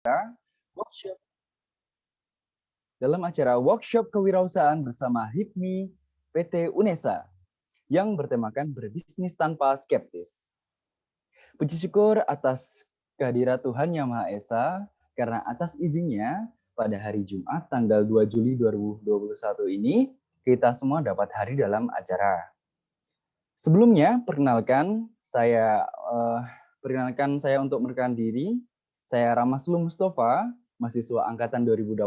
workshop workshop kewirausahaan bersama HIPMI PT UNESA yang bertemakan berbisnis tanpa skeptis. Puji syukur atas kehadirat Tuhan Yang Maha Esa karena atas izinnya pada hari Jumat tanggal 2 Juli 2021 ini kita semua dapat hadir dalam acara. Sebelumnya perkenalkan saya untuk memperkenalkan diri. Saya Ramaslu Mustafa, mahasiswa angkatan 2020,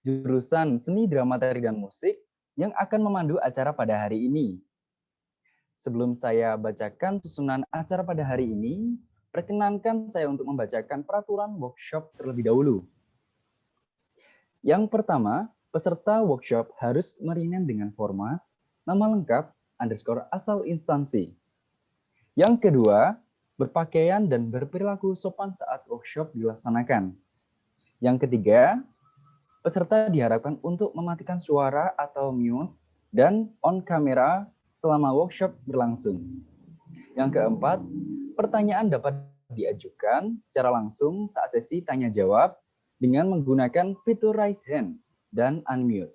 jurusan Seni Drama Tari dan Musik yang akan memandu acara pada hari ini. Sebelum saya bacakan susunan acara pada hari ini, perkenankan saya untuk membacakan peraturan workshop terlebih dahulu. Yang pertama, peserta workshop harus meringan dengan format, nama lengkap, _asal instansi. Yang kedua, berpakaian dan berperilaku sopan saat workshop dilaksanakan. Yang ketiga, peserta diharapkan untuk mematikan suara atau mute dan on kamera selama workshop berlangsung. Yang keempat, pertanyaan dapat diajukan secara langsung saat sesi tanya jawab dengan menggunakan fitur raise hand dan unmute.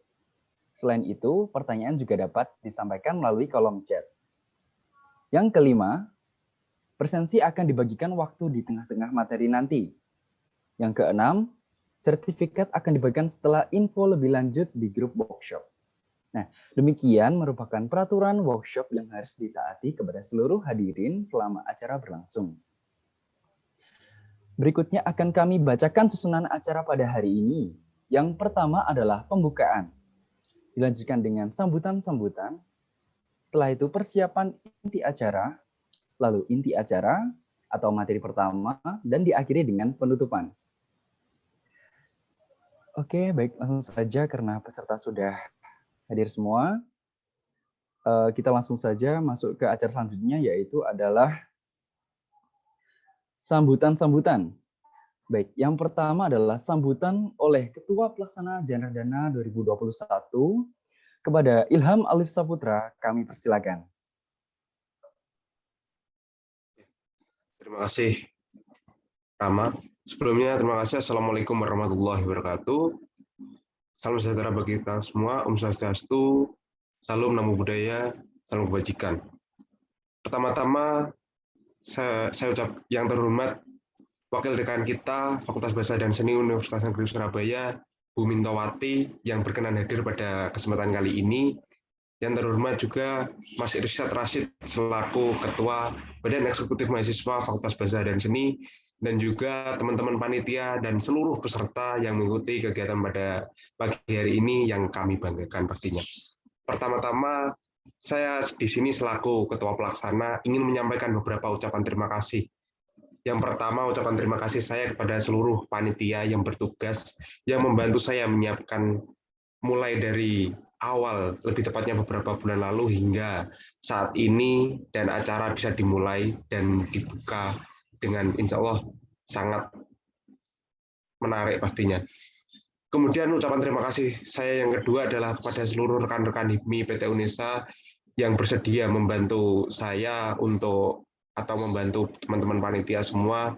Selain itu, pertanyaan juga dapat disampaikan melalui kolom chat. Yang kelima, presensi akan dibagikan waktu di tengah-tengah materi nanti. Yang keenam, sertifikat akan dibagikan setelah info lebih lanjut di grup workshop. Nah, demikian merupakan peraturan workshop yang harus ditaati kepada seluruh hadirin selama acara berlangsung. Berikutnya akan kami bacakan susunan acara pada hari ini. Yang pertama adalah pembukaan. Dilanjutkan dengan sambutan-sambutan. Setelah itu persiapan inti acara, lalu inti acara atau materi pertama, dan diakhiri dengan penutupan. Oke, baik, langsung saja karena peserta sudah hadir semua. Kita langsung saja masuk ke acara selanjutnya, yaitu adalah sambutan-sambutan. Baik, yang pertama adalah sambutan oleh Ketua Pelaksana Janardana 2021 kepada Ilham Alif Saputra, kami persilakan. Terima kasih, Rama. Sebelumnya, terima kasih. Assalamualaikum warahmatullahi wabarakatuh. Salam sejahtera bagi kita semua. Om Swastiastu, salam namo buddhaya, salam kebajikan. Pertama-tama, saya ucap yang terhormat Wakil Dekan kita, Fakultas Bahasa dan Seni Universitas Negeri Surabaya, Bu Mintowati, yang berkenan hadir pada kesempatan kali ini. Yang terhormat juga Mas Irsyad Rashid selaku Ketua Badan Eksekutif Mahasiswa Fakultas Bahasa dan Seni, dan juga teman-teman panitia dan seluruh peserta yang mengikuti kegiatan pada pagi hari ini yang kami banggakan pastinya. Pertama-tama, saya di sini selaku Ketua Pelaksana ingin menyampaikan beberapa ucapan terima kasih. Yang pertama, ucapan terima kasih saya kepada seluruh panitia yang bertugas, yang membantu saya menyiapkan mulai dari awal, lebih tepatnya beberapa bulan lalu hingga saat ini, dan acara bisa dimulai dan dibuka dengan insya Allah sangat menarik pastinya. Kemudian ucapan terima kasih saya yang kedua adalah kepada seluruh rekan-rekan HIPMI PT UNESA yang bersedia membantu saya atau membantu teman-teman panitia semua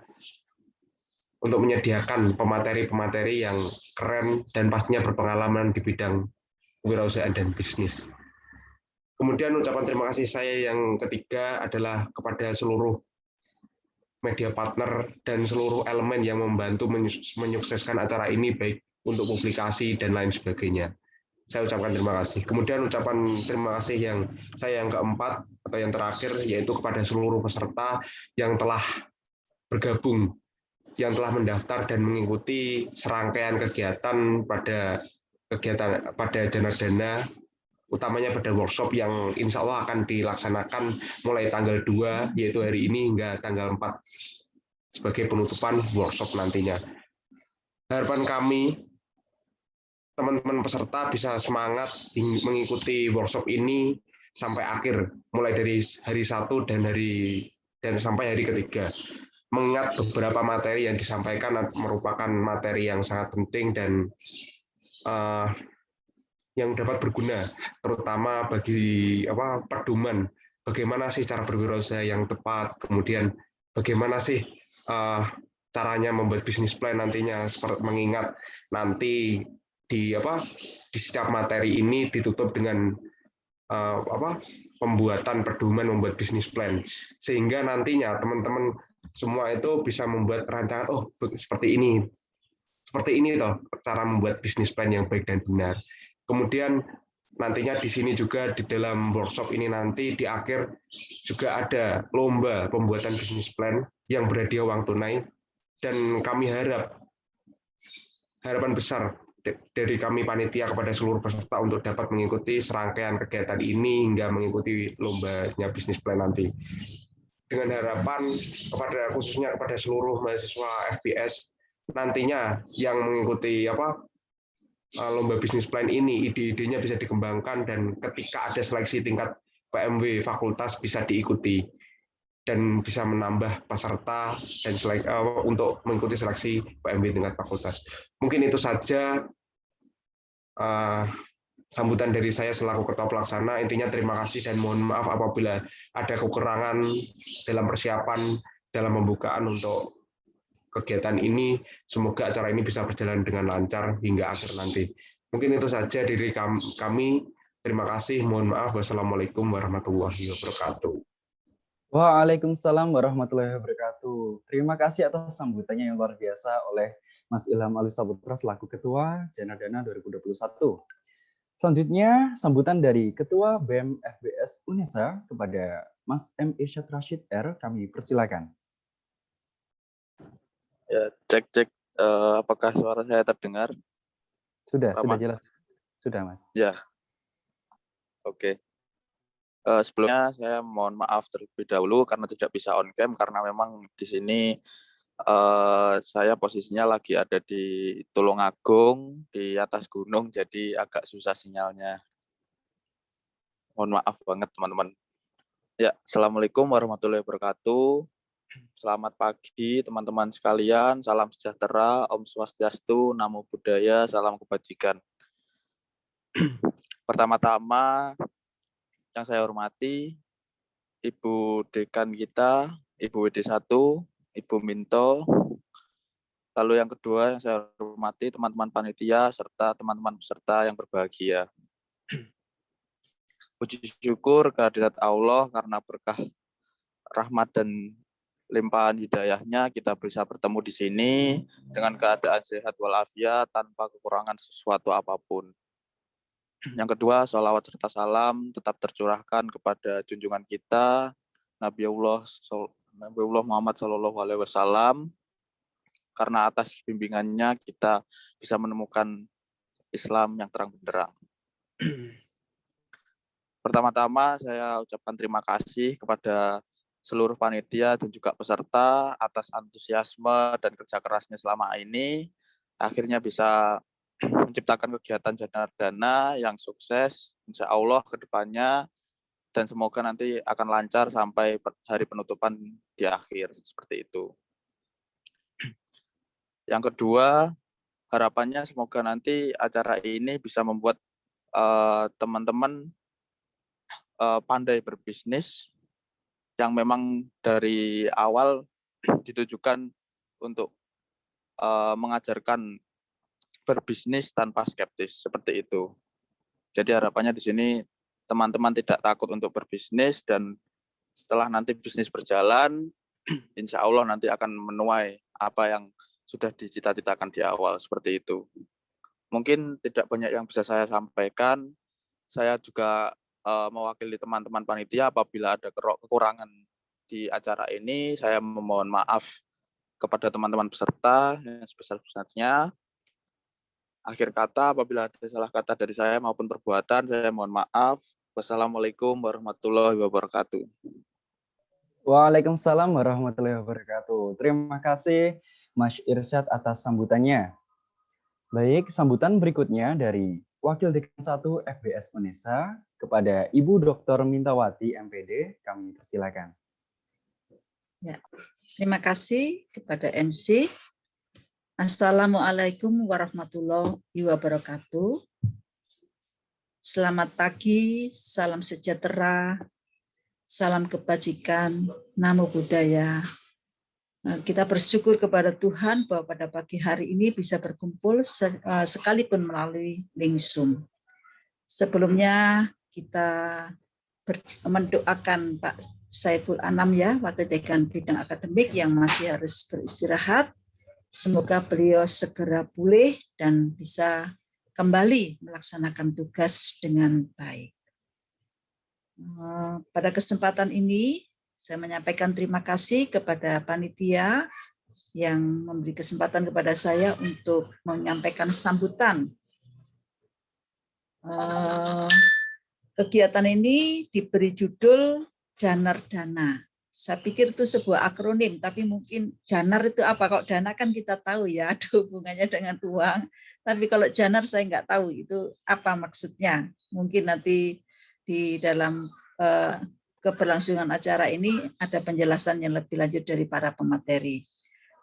untuk menyediakan pemateri-pemateri yang keren dan pastinya berpengalaman di bidang kewirausahaan dan bisnis. Kemudian ucapan terima kasih saya yang ketiga adalah kepada seluruh media partner dan seluruh elemen yang membantu menyukseskan acara ini, baik untuk publikasi dan lain sebagainya. Saya ucapkan terima kasih. Kemudian ucapan terima kasih saya yang keempat atau yang terakhir, yaitu kepada seluruh peserta yang telah bergabung, yang telah mendaftar dan mengikuti serangkaian kegiatan pada Janardana, utamanya pada workshop yang insya Allah akan dilaksanakan mulai tanggal 2, yaitu hari ini, hingga tanggal 4 sebagai penutupan workshop nantinya. Harapan kami, teman-teman peserta bisa semangat mengikuti workshop ini sampai akhir, mulai dari hari 1 dan sampai hari ketiga. Mengingat beberapa materi yang disampaikan merupakan materi yang sangat penting dan yang dapat berguna, terutama bagi pedoman bagaimana sih cara berwirausaha yang tepat, kemudian bagaimana sih caranya membuat bisnis plan nantinya, mengingat nanti di setiap materi ini ditutup dengan pembuatan pedoman membuat bisnis plan, sehingga nantinya teman-teman semua itu bisa membuat rancangan, seperti ini toh cara membuat bisnis plan yang baik dan benar. Kemudian nantinya di sini juga di dalam workshop ini nanti di akhir juga ada lomba pembuatan bisnis plan yang berhadiah uang tunai, dan kami harapan besar dari kami panitia kepada seluruh peserta untuk dapat mengikuti serangkaian kegiatan ini hingga mengikuti lombanya bisnis plan nanti. Dengan harapan khususnya kepada seluruh mahasiswa FBS nantinya yang mengikuti lomba bisnis plan ini, ide-idenya bisa dikembangkan dan ketika ada seleksi tingkat PMW fakultas bisa diikuti dan bisa menambah peserta dan untuk mengikuti seleksi PMW tingkat fakultas. Mungkin itu saja sambutan dari saya selaku Ketua Pelaksana. Intinya terima kasih dan mohon maaf apabila ada kekurangan dalam persiapan dalam pembukaan untuk kegiatan ini. Semoga acara ini bisa berjalan dengan lancar hingga akhir nanti. Mungkin itu saja dari kami. Terima kasih. Mohon maaf. Wassalamualaikum warahmatullahi wabarakatuh. Waalaikumsalam warahmatullahi wabarakatuh. Terima kasih atas sambutannya yang luar biasa oleh Mas Ilham Alwi Saputra selaku Ketua Janardana 2021. Selanjutnya, sambutan dari Ketua BEM FBS UNESA kepada Mas M. Irsyad Rashid R. Kami persilakan. Ya, cek. Apakah suara saya terdengar? Sudah jelas. Sudah, Mas. Ya, oke. Sebelumnya saya mohon maaf terlebih dahulu karena tidak bisa on cam karena memang di sini saya posisinya lagi ada di Tulungagung di atas gunung, jadi agak susah sinyalnya. Mohon maaf banget teman-teman. Ya, Assalamualaikum warahmatullahi wabarakatuh. Selamat pagi teman-teman sekalian, salam sejahtera, Om Swastiastu, Namo Buddhaya, salam kebajikan. Pertama-tama yang saya hormati Ibu Dekan kita, Ibu WD1, Ibu Minto. Lalu yang kedua yang saya hormati teman-teman panitia serta teman-teman peserta yang berbahagia. Puji syukur kehadirat Allah karena berkah rahmat dan limpahan hidayahnya kita bisa bertemu di sini dengan keadaan sehat walafiat tanpa kekurangan sesuatu apapun. Yang kedua, sholawat serta salam tetap tercurahkan kepada junjungan kita Nabiullah Muhammad SAW, karena atas bimbingannya kita bisa menemukan Islam yang terang benderang. Pertama-tama saya ucapkan terima kasih kepada seluruh panitia dan juga peserta atas antusiasme dan kerja kerasnya selama ini. Akhirnya bisa menciptakan kegiatan Janardana yang sukses, insya Allah ke depannya, dan semoga nanti akan lancar sampai hari penutupan di akhir, seperti itu. Yang kedua, harapannya semoga nanti acara ini bisa membuat teman-teman pandai berbisnis, yang memang dari awal ditujukan untuk mengajarkan berbisnis tanpa skeptis, seperti itu. Jadi harapannya di sini teman-teman tidak takut untuk berbisnis, dan setelah nanti bisnis berjalan, insya Allah nanti akan menuai apa yang sudah dicita-citakan di awal, seperti itu. Mungkin tidak banyak yang bisa saya sampaikan. Saya juga mewakili teman-teman panitia apabila ada kekurangan di acara ini. Saya memohon maaf kepada teman-teman peserta yang sebesar-besarnya. Akhir kata, apabila ada salah kata dari saya maupun perbuatan, saya mohon maaf. Wassalamualaikum warahmatullahi wabarakatuh. Waalaikumsalam warahmatullahi wabarakatuh. Terima kasih Mas Irsyad atas sambutannya. Baik, sambutan berikutnya dari Wakil Dekan 1 FBS UNESA kepada Ibu Dr. Mintawati MPD, kami persilakan. Ya, terima kasih kepada MC. Assalamualaikum warahmatullahi wabarakatuh. Selamat pagi, salam sejahtera, salam kebajikan, Namo Buddhaya. Kita bersyukur kepada Tuhan bahwa pada pagi hari ini bisa berkumpul sekalipun melalui link Zoom. Sebelumnya kita mendoakan Pak Saiful Anam ya, Wakil Dekan Bidang Akademik yang masih harus beristirahat. Semoga beliau segera pulih dan bisa kembali melaksanakan tugas dengan baik. Pada kesempatan ini, saya menyampaikan terima kasih kepada panitia yang memberi kesempatan kepada saya untuk menyampaikan sambutan. Kegiatan ini diberi judul Janardana. Saya pikir itu sebuah akronim, tapi mungkin Janar itu apa? Kok dana kan kita tahu ya, ada hubungannya dengan uang. Tapi kalau Janar saya nggak tahu itu apa maksudnya. Mungkin nanti di dalam keberlangsungan acara ini ada penjelasan yang lebih lanjut dari para pemateri.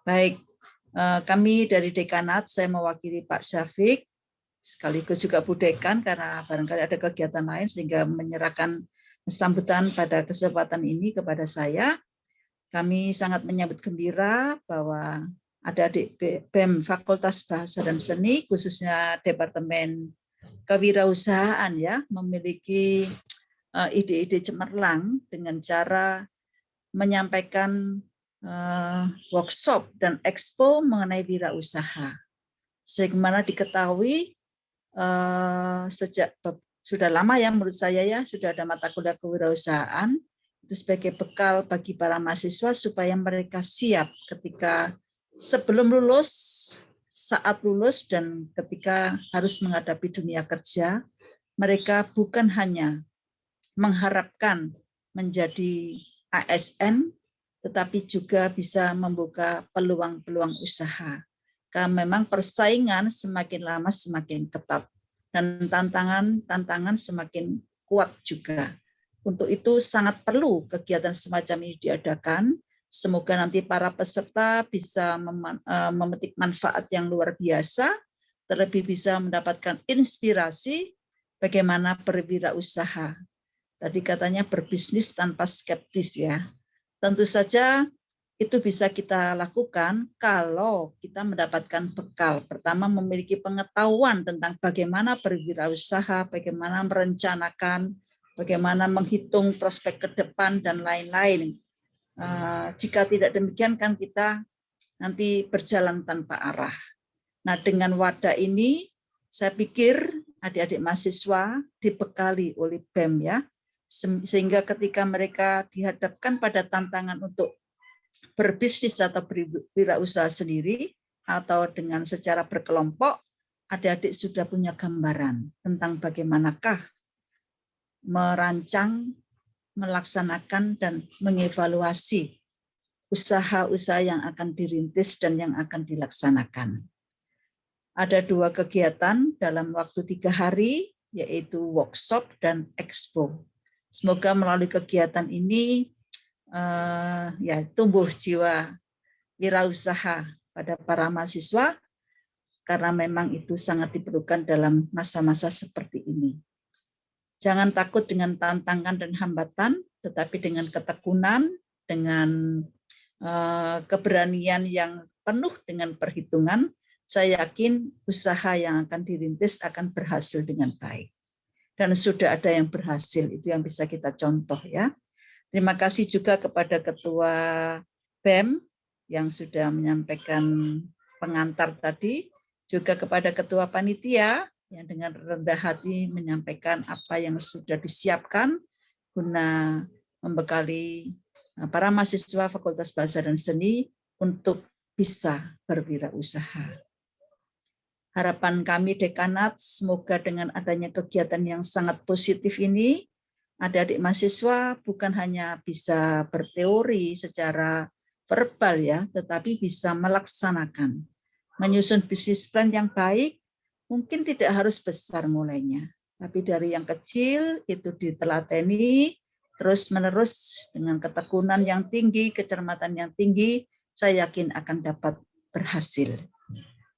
Baik, kami dari Dekanat, saya mewakili Pak Syafiq, sekaligus juga Bu Dekan, karena barangkali ada kegiatan lain sehingga menyerahkan sambutan pada kesempatan ini kepada saya. Kami sangat menyambut gembira bahwa ada di BEM Fakultas Bahasa dan Seni, khususnya Departemen Kewirausahaan ya, memiliki ide-ide cemerlang dengan cara menyampaikan workshop dan expo mengenai wirausaha. Sebagaimana diketahui sejak sudah lama ya menurut saya ya, sudah ada mata kuliah kewirausahaan itu sebagai bekal bagi para mahasiswa supaya mereka siap ketika sebelum lulus, saat lulus, dan ketika harus menghadapi dunia kerja. Mereka bukan hanya mengharapkan menjadi ASN, tetapi juga bisa membuka peluang-peluang usaha. Karena memang persaingan semakin lama semakin ketat dan tantangan semakin kuat juga. Untuk itu sangat perlu kegiatan semacam ini diadakan. Semoga nanti para peserta bisa memetik manfaat yang luar biasa, terlebih bisa mendapatkan inspirasi bagaimana berwirausaha. Tadi katanya berbisnis tanpa skeptis ya. Tentu saja itu bisa kita lakukan kalau kita mendapatkan bekal. Pertama, memiliki pengetahuan tentang bagaimana berwirausaha, bagaimana merencanakan, bagaimana menghitung prospek ke depan, dan lain-lain. Jika tidak demikian kan kita nanti berjalan tanpa arah. Nah, dengan wadah ini saya pikir adik-adik mahasiswa dibekali oleh BEM ya, sehingga ketika mereka dihadapkan pada tantangan untuk berbisnis atau berwirausaha sendiri atau dengan secara berkelompok, adik-adik sudah punya gambaran tentang bagaimanakah merancang, melaksanakan, dan mengevaluasi usaha-usaha yang akan dirintis dan yang akan dilaksanakan. Ada 2 kegiatan dalam waktu 3 hari, yaitu workshop dan expo. Semoga melalui kegiatan ini ya tumbuh jiwa wirausaha pada para mahasiswa, karena memang itu sangat diperlukan dalam masa-masa seperti ini. Jangan takut dengan tantangan dan hambatan, tetapi dengan ketekunan, dengan keberanian yang penuh dengan perhitungan, saya yakin usaha yang akan dirintis akan berhasil dengan baik. Dan sudah ada yang berhasil, itu yang bisa kita contoh ya. Terima kasih juga kepada Ketua BEM yang sudah menyampaikan pengantar tadi, juga kepada Ketua Panitia yang dengan rendah hati menyampaikan apa yang sudah disiapkan guna membekali para mahasiswa Fakultas Bahasa dan Seni untuk bisa berwirausaha. Harapan kami Dekanat, semoga dengan adanya kegiatan yang sangat positif ini, adik-adik mahasiswa bukan hanya bisa berteori secara verbal ya, tetapi bisa melaksanakan. Menyusun bisnis plan yang baik, mungkin tidak harus besar mulainya, tapi dari yang kecil itu ditelateni, terus-menerus dengan ketekunan yang tinggi, kecermatan yang tinggi, saya yakin akan dapat berhasil.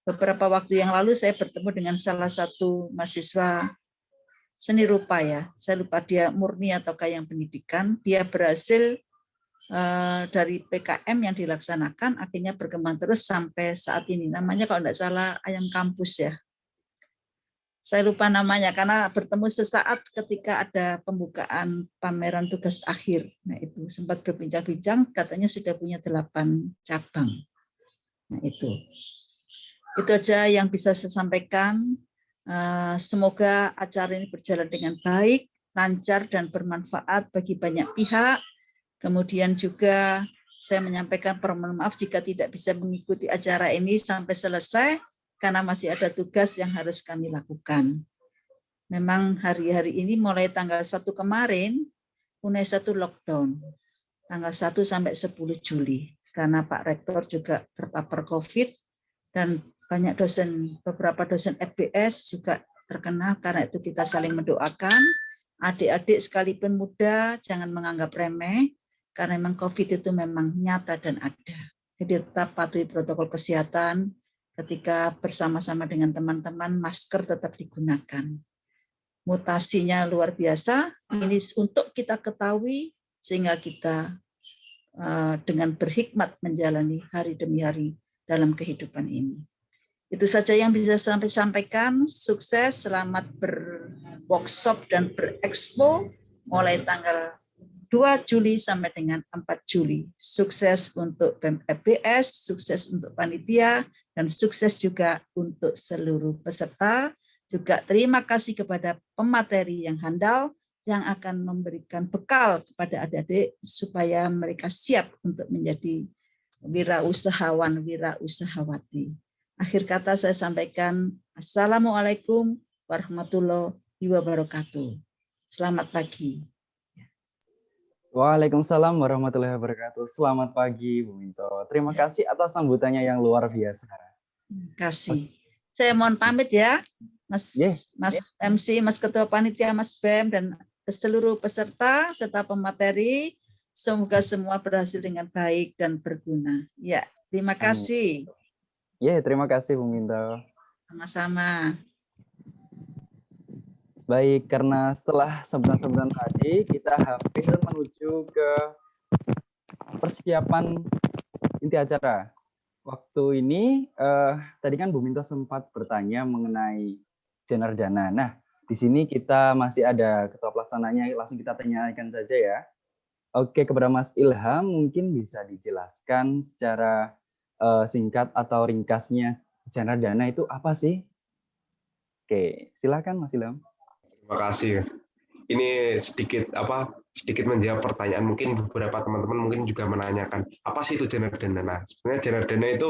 Beberapa waktu yang lalu saya bertemu dengan salah satu mahasiswa seni rupa ya, saya lupa dia murni ataukah yang pendidikan, dia berhasil dari PKM yang dilaksanakan akhirnya berkembang terus sampai saat ini. Namanya kalau tidak salah Ayam Kampus ya. Saya lupa namanya karena bertemu sesaat ketika ada pembukaan pameran tugas akhir. Nah itu sempat berbincang-bincang, katanya sudah punya 8 cabang. Nah itu aja yang bisa saya sampaikan. Semoga acara ini berjalan dengan baik, lancar dan bermanfaat bagi banyak pihak. Kemudian juga saya menyampaikan permohonan maaf jika tidak bisa mengikuti acara ini sampai selesai, karena masih ada tugas yang harus kami lakukan. Memang hari-hari ini mulai tanggal 1 kemarin, UNESA itu lockdown, tanggal 1 sampai 10 Juli, karena Pak Rektor juga terpapar COVID, dan banyak beberapa dosen FBS juga terkena, karena itu kita saling mendoakan. Adik-adik sekalipun muda, jangan menganggap remeh, karena memang COVID itu memang nyata dan ada. Jadi tetap patuhi protokol kesehatan, ketika bersama-sama dengan teman-teman, masker tetap digunakan. Mutasinya luar biasa, ini untuk kita ketahui, sehingga kita dengan berhikmat menjalani hari demi hari dalam kehidupan ini. Itu saja yang bisa saya sampaikan. Sukses, selamat berworkshop dan berekspo mulai tanggal 2 Juli sampai dengan 4 Juli. Sukses untuk BEM FBS, sukses untuk panitia, dan sukses juga untuk seluruh peserta. Juga terima kasih kepada pemateri yang handal yang akan memberikan bekal kepada adik-adik supaya mereka siap untuk menjadi wirausahawan, wirausahawati. Akhir kata saya sampaikan, Assalamualaikum warahmatullahi wabarakatuh. Selamat pagi. Waalaikumsalam warahmatullahi wabarakatuh. Selamat pagi, Bu Minto. Terima kasih atas sambutannya yang luar biasa. Terima kasih. Saya mohon pamit ya, Mas MC, Mas Ketua Panitia, Mas BEM, dan seluruh peserta serta pemateri. Semoga semua berhasil dengan baik dan berguna. Ya, terima kasih. Terima kasih, Bu Minto. Sama-sama. Baik, karena setelah sebutan-sebutan tadi, kita hampir menuju ke persiapan inti acara. Waktu ini, tadi kan Bu Minto sempat bertanya mengenai genre dana. Nah, di sini kita masih ada ketua pelaksananya, langsung kita tanyakan saja ya. Oke, kepada Mas Ilham, mungkin bisa dijelaskan secara singkat atau ringkasnya genre dana itu apa sih? Oke, silakan Mas Ilham. Terima kasih. Ini sedikit menjawab pertanyaan, mungkin beberapa teman-teman mungkin juga menanyakan apa sih itu genre dana. Nah, sebenarnya genre dana itu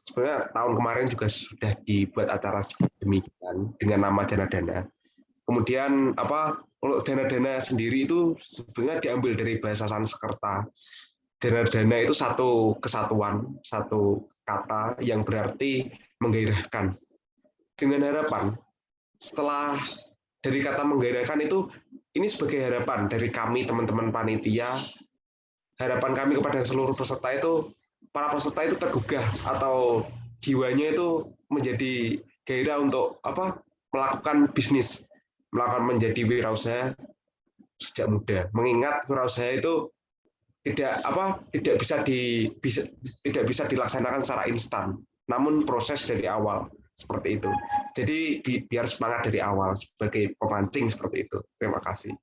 sebenarnya tahun kemarin juga sudah dibuat acara demikian dengan nama genre dana. Kemudian kalau dana sendiri itu sebenarnya diambil dari bahasa Sanskerta. Genre dana itu satu kesatuan, satu kata yang berarti menggairahkan. Dengan harapan setelah dari kata menggairahkan itu, ini sebagai harapan dari kami teman-teman panitia, harapan kami kepada seluruh peserta itu, para peserta itu tergugah atau jiwanya itu menjadi gairah untuk melakukan bisnis, melakukan menjadi wirausaha sejak muda. Mengingat wirausaha itu tidak bisa dilaksanakan secara instan, namun proses dari awal. Seperti itu. Jadi biar semangat dari awal sebagai pemancing seperti itu. Terima kasih.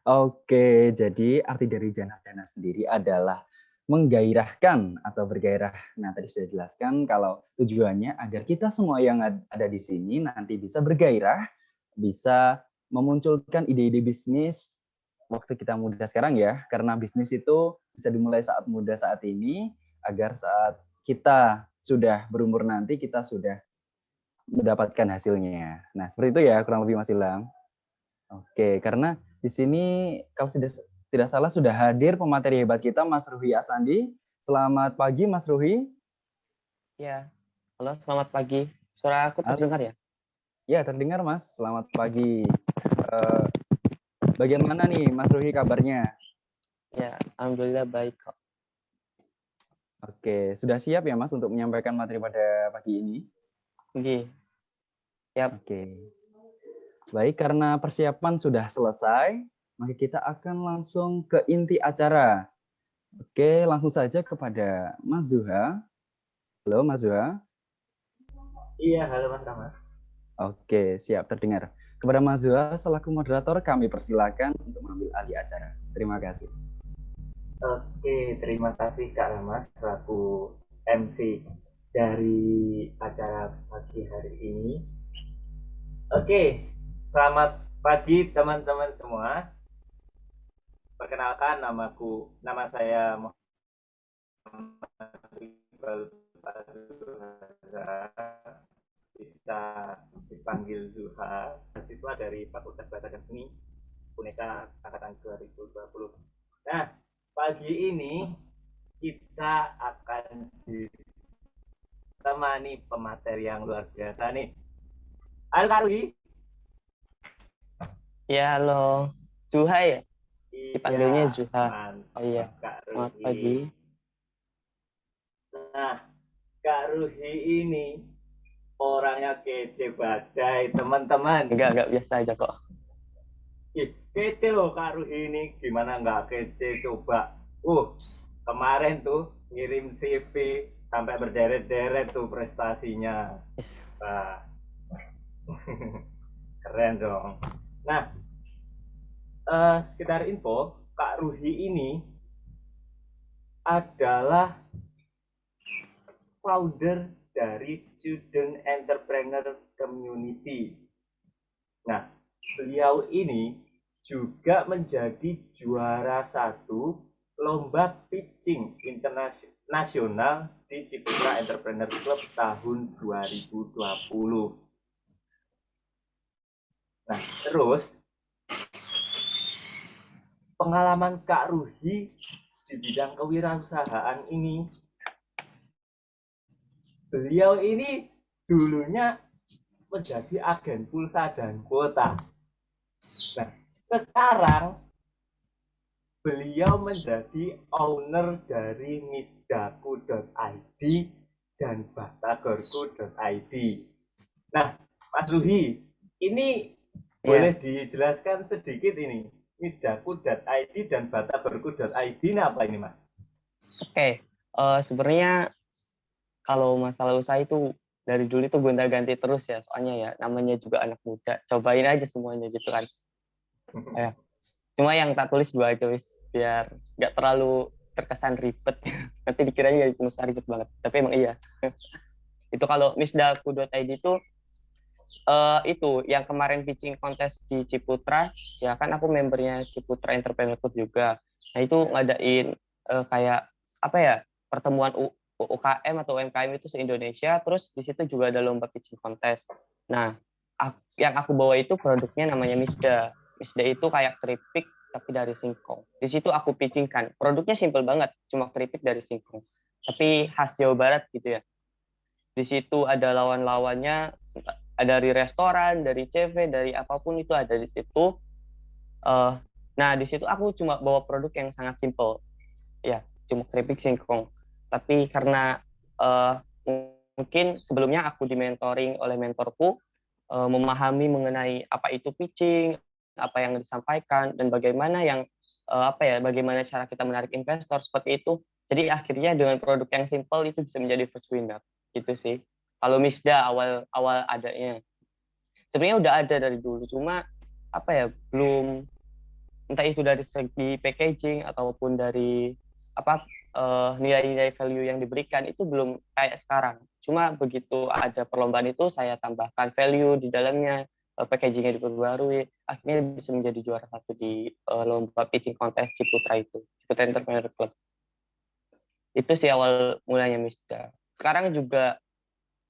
Oke, jadi arti dari genre dana sendiri adalah menggairahkan atau bergairah. Nah, tadi sudah jelaskan kalau tujuannya agar kita semua yang ada di sini nanti bisa bergairah, bisa memunculkan ide-ide bisnis waktu kita muda sekarang ya, karena bisnis itu bisa dimulai saat muda saat ini, agar saat kita sudah berumur nanti kita sudah mendapatkan hasilnya. Nah, seperti itu ya kurang lebih Mas Ilham. Oke, karena di sini kalau tidak salah sudah hadir pemateri hebat kita Mas Ruhi Asandi. Selamat pagi Mas Ruhi. Ya, halo selamat pagi. Suara aku terdengar ya? Ya, terdengar Mas. Selamat pagi. Bagaimana nih Mas Ruhi kabarnya? Ya, alhamdulillah baik kok. Oke, sudah siap ya Mas untuk menyampaikan materi pada pagi ini? Oke. Siap. Oke. Baik, karena persiapan sudah selesai, maka kita akan langsung ke inti acara. Oke, langsung saja kepada Mas Zuha. Halo Mas Zuha. Iya, halo Mas Rama. Oke, siap terdengar. Kepada Mas Zuha selaku moderator kami persilakan untuk mengambil alih acara. Terima kasih. Oke, terima kasih Kak Rama selaku MC dari acara pagi hari ini. Oke, selamat pagi teman-teman semua. Perkenalkan nama saya Muhammad Iqbal Fazlul, bisa dipanggil Zuha, mahasiswa dari Fakultas Bahasa dan Seni UNESA angkatan 2020. Nah, pagi ini kita akan ditemani pemateri yang luar biasa nih. Halo Kak Ruhi. Ya, halo. Zuha ya? Dipanggilnya Zuha. Mantap, Oh iya. Kak Selamat Ruhi. pagi. Nah, Kak Ruhi ini orangnya kece badai, teman-teman. Enggak biasa aja kok. Ih, kece loh Kak Ruhi ini. Gimana nggak kece coba. Kemarin tuh ngirim CV sampai berderet-deret tuh prestasinya. Nah, keren dong. Nah, sekedar info, Kak Ruhi ini adalah founder dari Student Entrepreneur Community. Nah, beliau ini juga menjadi juara 1 lomba pitching internasional di Ciputra Entrepreneur Club tahun 2020. Nah, terus pengalaman Kak Ruhi di bidang kewirausahaan ini, beliau ini dulunya menjadi agen pulsa dan kuota. Nah, sekarang beliau menjadi owner dari misdaku.id dan batagorku.id. Nah, Mas Ruhi, ini boleh dijelaskan sedikit ini misdaku.id dan batagorku.id ini apa ini, Mas? Oke. Sebenarnya kalau masalah usaha itu dari dulu itu gonta-ganti terus ya, soalnya ya namanya juga anak muda, cobain aja semuanya gitu kan. Ya. Cuma yang tak tulis 2 aja wis, biar nggak terlalu terkesan ribet. Nanti dikiranya jadi pengusaha ribet banget, tapi emang iya. Itu kalau misdaku.id itu yang kemarin pitching kontes di Ciputra, ya kan aku membernya Ciputra Entrepreneur Club juga. Nah itu ngadain kayak apa ya, pertemuan UKM atau UMKM itu se-Indonesia, terus di situ juga ada lomba pitching kontes. Nah, yang aku bawa itu produknya namanya Misda. Misda itu kayak keripik tapi dari singkong. Di situ aku pitchingkan. Produknya simple banget, cuma keripik dari singkong. Tapi khas Jawa Barat gitu ya. Di situ ada lawan-lawannya, dari restoran, dari CV, dari apapun itu ada di situ. Nah, di situ aku cuma bawa produk yang sangat simple. Ya, cuma keripik singkong. Tapi karena mungkin sebelumnya aku dimentoring oleh mentorku, memahami mengenai apa itu pitching, apa yang disampaikan, dan bagaimana bagaimana cara kita menarik investor seperti itu. Jadi akhirnya dengan produk yang simple itu bisa menjadi first winner, gitu sih. Kalau Misda awal adanya, sebenarnya udah ada dari dulu, cuma belum, entah itu dari segi packaging ataupun dari nilai-nilai value yang diberikan itu belum kayak sekarang. Cuma begitu ada perlombaan itu saya tambahkan value di dalamnya, packagingnya diperbarui, akhirnya bisa menjadi juara 1 di lomba pitching kontes Ciputra itu, Ciputra Entrepreneur Club. Itu sih awal mulanya Misda. Sekarang juga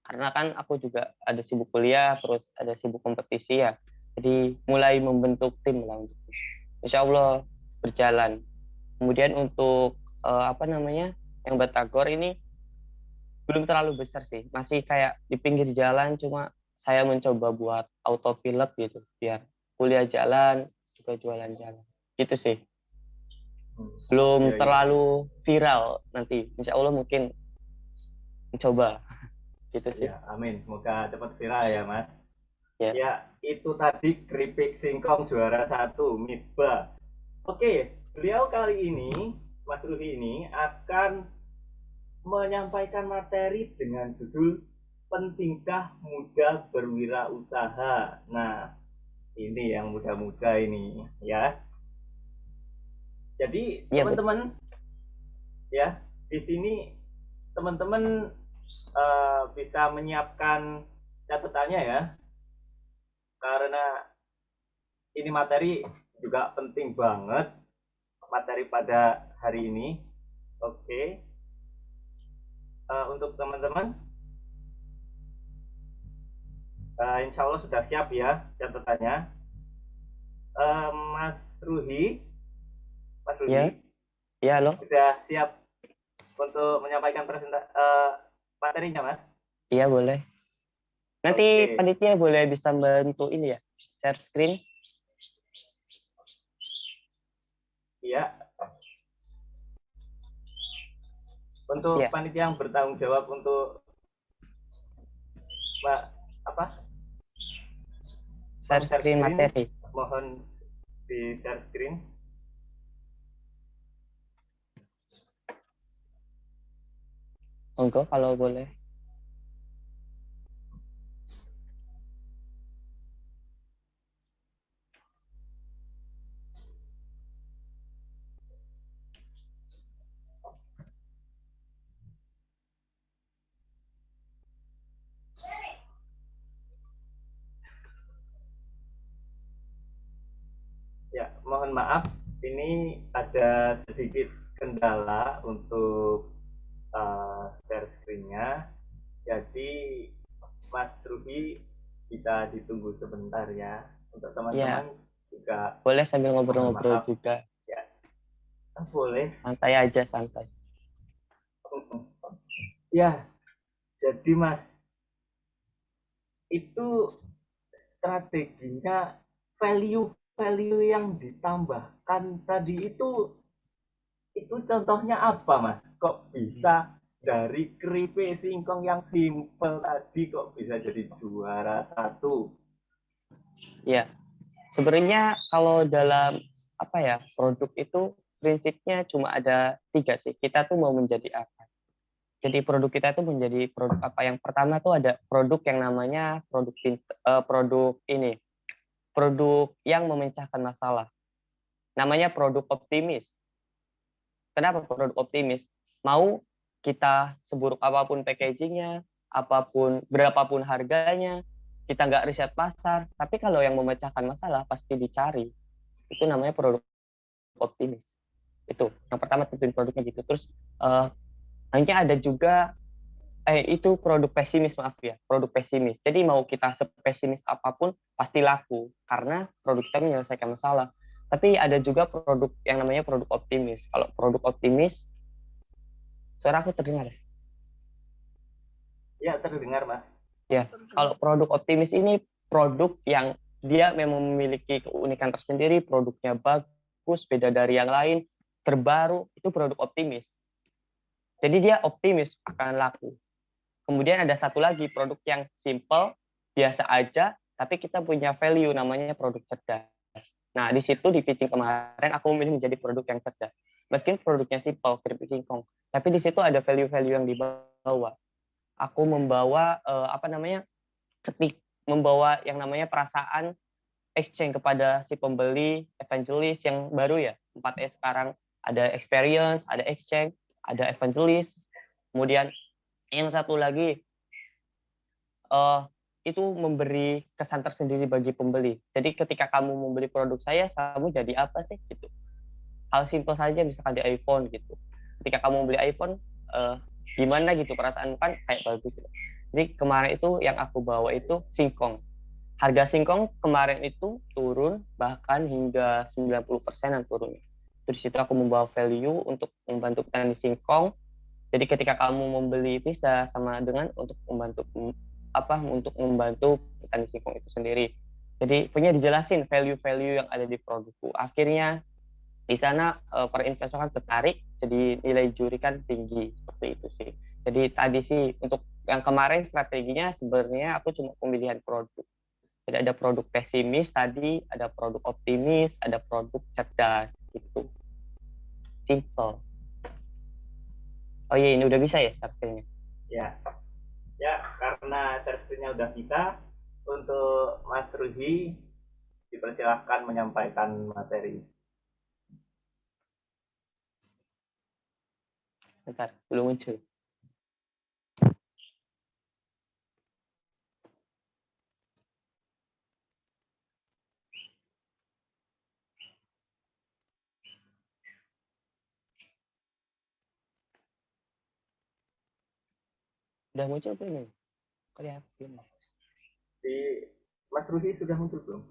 karena kan aku juga ada sibuk kuliah, terus ada sibuk kompetisi ya, jadi mulai membentuk tim lah untuk Insya Allah berjalan. Kemudian untuk yang Batagor ini belum terlalu besar sih, masih kayak di pinggir jalan, cuma saya mencoba buat autopilot gitu, biar kuliah jalan juga jualan jalan, gitu sih. Belum terlalu viral, nanti Insya Allah mungkin mencoba gitu sih. Ya, amin, semoga cepat viral ya Mas. Ya. Ya, itu tadi keripik singkong juara 1 Misbah. Oke, beliau kali ini, Mas Ruhi ini akan menyampaikan materi dengan judul Pentingkah Muda Berwirausaha. Nah, ini yang muda-muda ini ya. Jadi Iya, betul. teman-teman ya, di sini teman-teman bisa menyiapkan catatannya ya, karena ini materi juga penting banget, materi pada hari ini. Oke. Untuk teman-teman, insya Allah sudah siap ya catatannya. Mas Ruhi, Ya, ya, halo. sudah siap untuk menyampaikan materinya, Mas? Iya, boleh. Nanti Oke. panitia boleh bisa bantu ini ya, share screen. Iya. Untuk Iya. panitia yang bertanggung jawab untuk Share screen materi. mohon di share screen. Monggo kalau boleh. Ya, mohon maaf, ini ada sedikit kendala untuk share screen-nya. Jadi Mas Ruhi bisa ditunggu sebentar ya. Untuk teman-teman juga Boleh sambil ngobrol-ngobrol maaf. juga. Ya, boleh. Santai aja, santai. Ya, jadi Mas, itu strateginya value yang ditambahkan tadi itu contohnya apa, Mas? Kok bisa dari keripik singkong yang simple tadi kok bisa jadi juara 1? Ya, sebenarnya kalau dalam produk itu prinsipnya cuma ada 3 sih. Kita tuh mau menjadi apa? Jadi produk kita tuh menjadi produk apa? Yang pertama tuh ada produk yang namanya produk yang memecahkan masalah. Namanya produk optimis. Kenapa produk optimis? Mau kita seburuk apapun packagingnya, berapapun harganya, kita nggak riset pasar, tapi kalau yang memecahkan masalah pasti dicari. Itu namanya produk optimis. Itu yang pertama, tentuin produknya gitu. Terus nanti ada juga itu produk pesimis, maaf ya, produk pesimis. Jadi mau kita sepesimis apapun pasti laku karena produk kita menyelesaikan masalah. Tapi ada juga produk yang namanya produk optimis. Kalau produk optimis, suara aku terdengar ya? Ya, terdengar, Mas. Ya, kalau produk optimis ini produk yang dia memang memiliki keunikan tersendiri, produknya bagus, beda dari yang lain, terbaru, itu produk optimis. Jadi dia optimis akan laku. Kemudian ada satu lagi produk yang simple, biasa aja, tapi kita punya value namanya produk cerdas. Nah, di situ di pitching kemarin aku memilih menjadi produk yang cerdas. Meskipun produknya simple, keripik singkong, tapi di situ ada value-value yang dibawa. Aku membawa membawa yang namanya perasaan exchange kepada si pembeli, evangelis yang baru ya. 4S sekarang ada experience, ada exchange, ada evangelis. Kemudian yang satu lagi itu memberi kesan tersendiri bagi pembeli. Jadi ketika kamu membeli produk saya, kamu jadi apa sih gitu. Hal simpel saja misalkan di iPhone gitu. Ketika kamu beli iPhone, gimana gitu perasaan kan kayak bagus gitu. Jadi kemarin itu yang aku bawa itu singkong. Harga singkong kemarin itu turun bahkan hingga 90% turun. Terus itu aku membawa value untuk membantu petani singkong. Jadi ketika kamu membeli bisa sama dengan untuk membantu petani singkong itu sendiri. Jadi punya dijelasin value-value yang ada di produkku. Akhirnya di sana para investor kan tertarik, jadi nilai juri kan tinggi, seperti itu sih. Jadi tadi sih untuk yang kemarin strateginya sebenarnya aku cuma pemilihan produk. Jadi ada produk pesimis tadi, ada produk optimis, ada produk cerdas Itu simple. Oh iya, ini udah bisa ya share screen-nya? Ya, ya karena share screen-nya udah bisa, untuk Mas Ruhi dipersilahkan menyampaikan materi. Bentar, belum muncul. Udah muncul belum? Kelihatan belum? Di Mas Ruhi sudah muncul belum?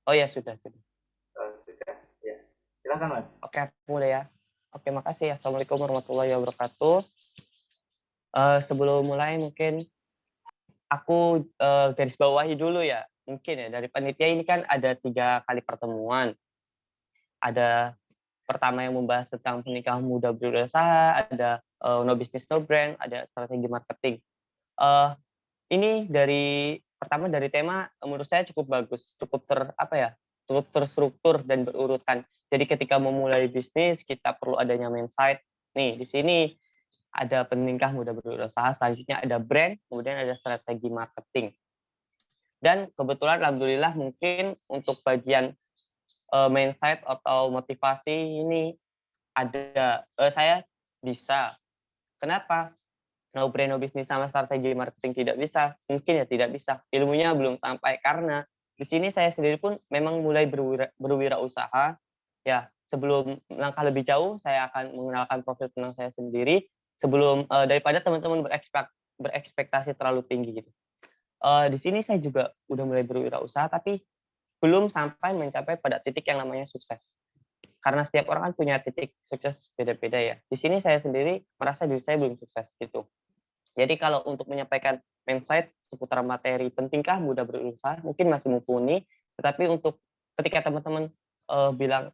Oh ya, sudah. Sudah, ya. Silakan Mas. Oke, aku mulai ya. Oke, makasih. Assalamualaikum warahmatullahi wabarakatuh. Sebelum mulai mungkin aku garis bawahi dulu ya. Mungkin ya, dari panitia ini kan ada 3 kali pertemuan. Ada pertama yang membahas tentang pernikahan muda berwirausaha, ada no business no brand, ada strategi marketing. Ini pertama dari tema menurut saya cukup bagus, cukup cukup terstruktur dan berurutan. Jadi ketika memulai bisnis kita perlu adanya mindset. Nih di sini ada pernikahan muda berwirausaha, selanjutnya ada brand, kemudian ada strategi marketing. Dan kebetulan alhamdulillah mungkin untuk bagian mindset atau motivasi ini saya bisa. Kenapa? No brand, no business sama strategi marketing tidak bisa? Mungkin ya tidak bisa. Ilmunya belum sampai karena di sini saya sendiri pun memang mulai berwirausaha. Ya, sebelum langkah lebih jauh, saya akan mengenalkan profil tentang saya sendiri sebelum daripada teman-teman berekspektasi terlalu tinggi gitu. Di sini saya juga udah mulai berwirausaha, tapi belum sampai mencapai pada titik yang namanya sukses. Karena setiap orang kan punya titik sukses beda-beda ya. Di sini saya sendiri merasa diri saya belum sukses gitu. Jadi kalau untuk menyampaikan mindset seputar materi pentingkah muda berusaha mungkin masih mumpuni, tetapi untuk ketika teman-teman bilang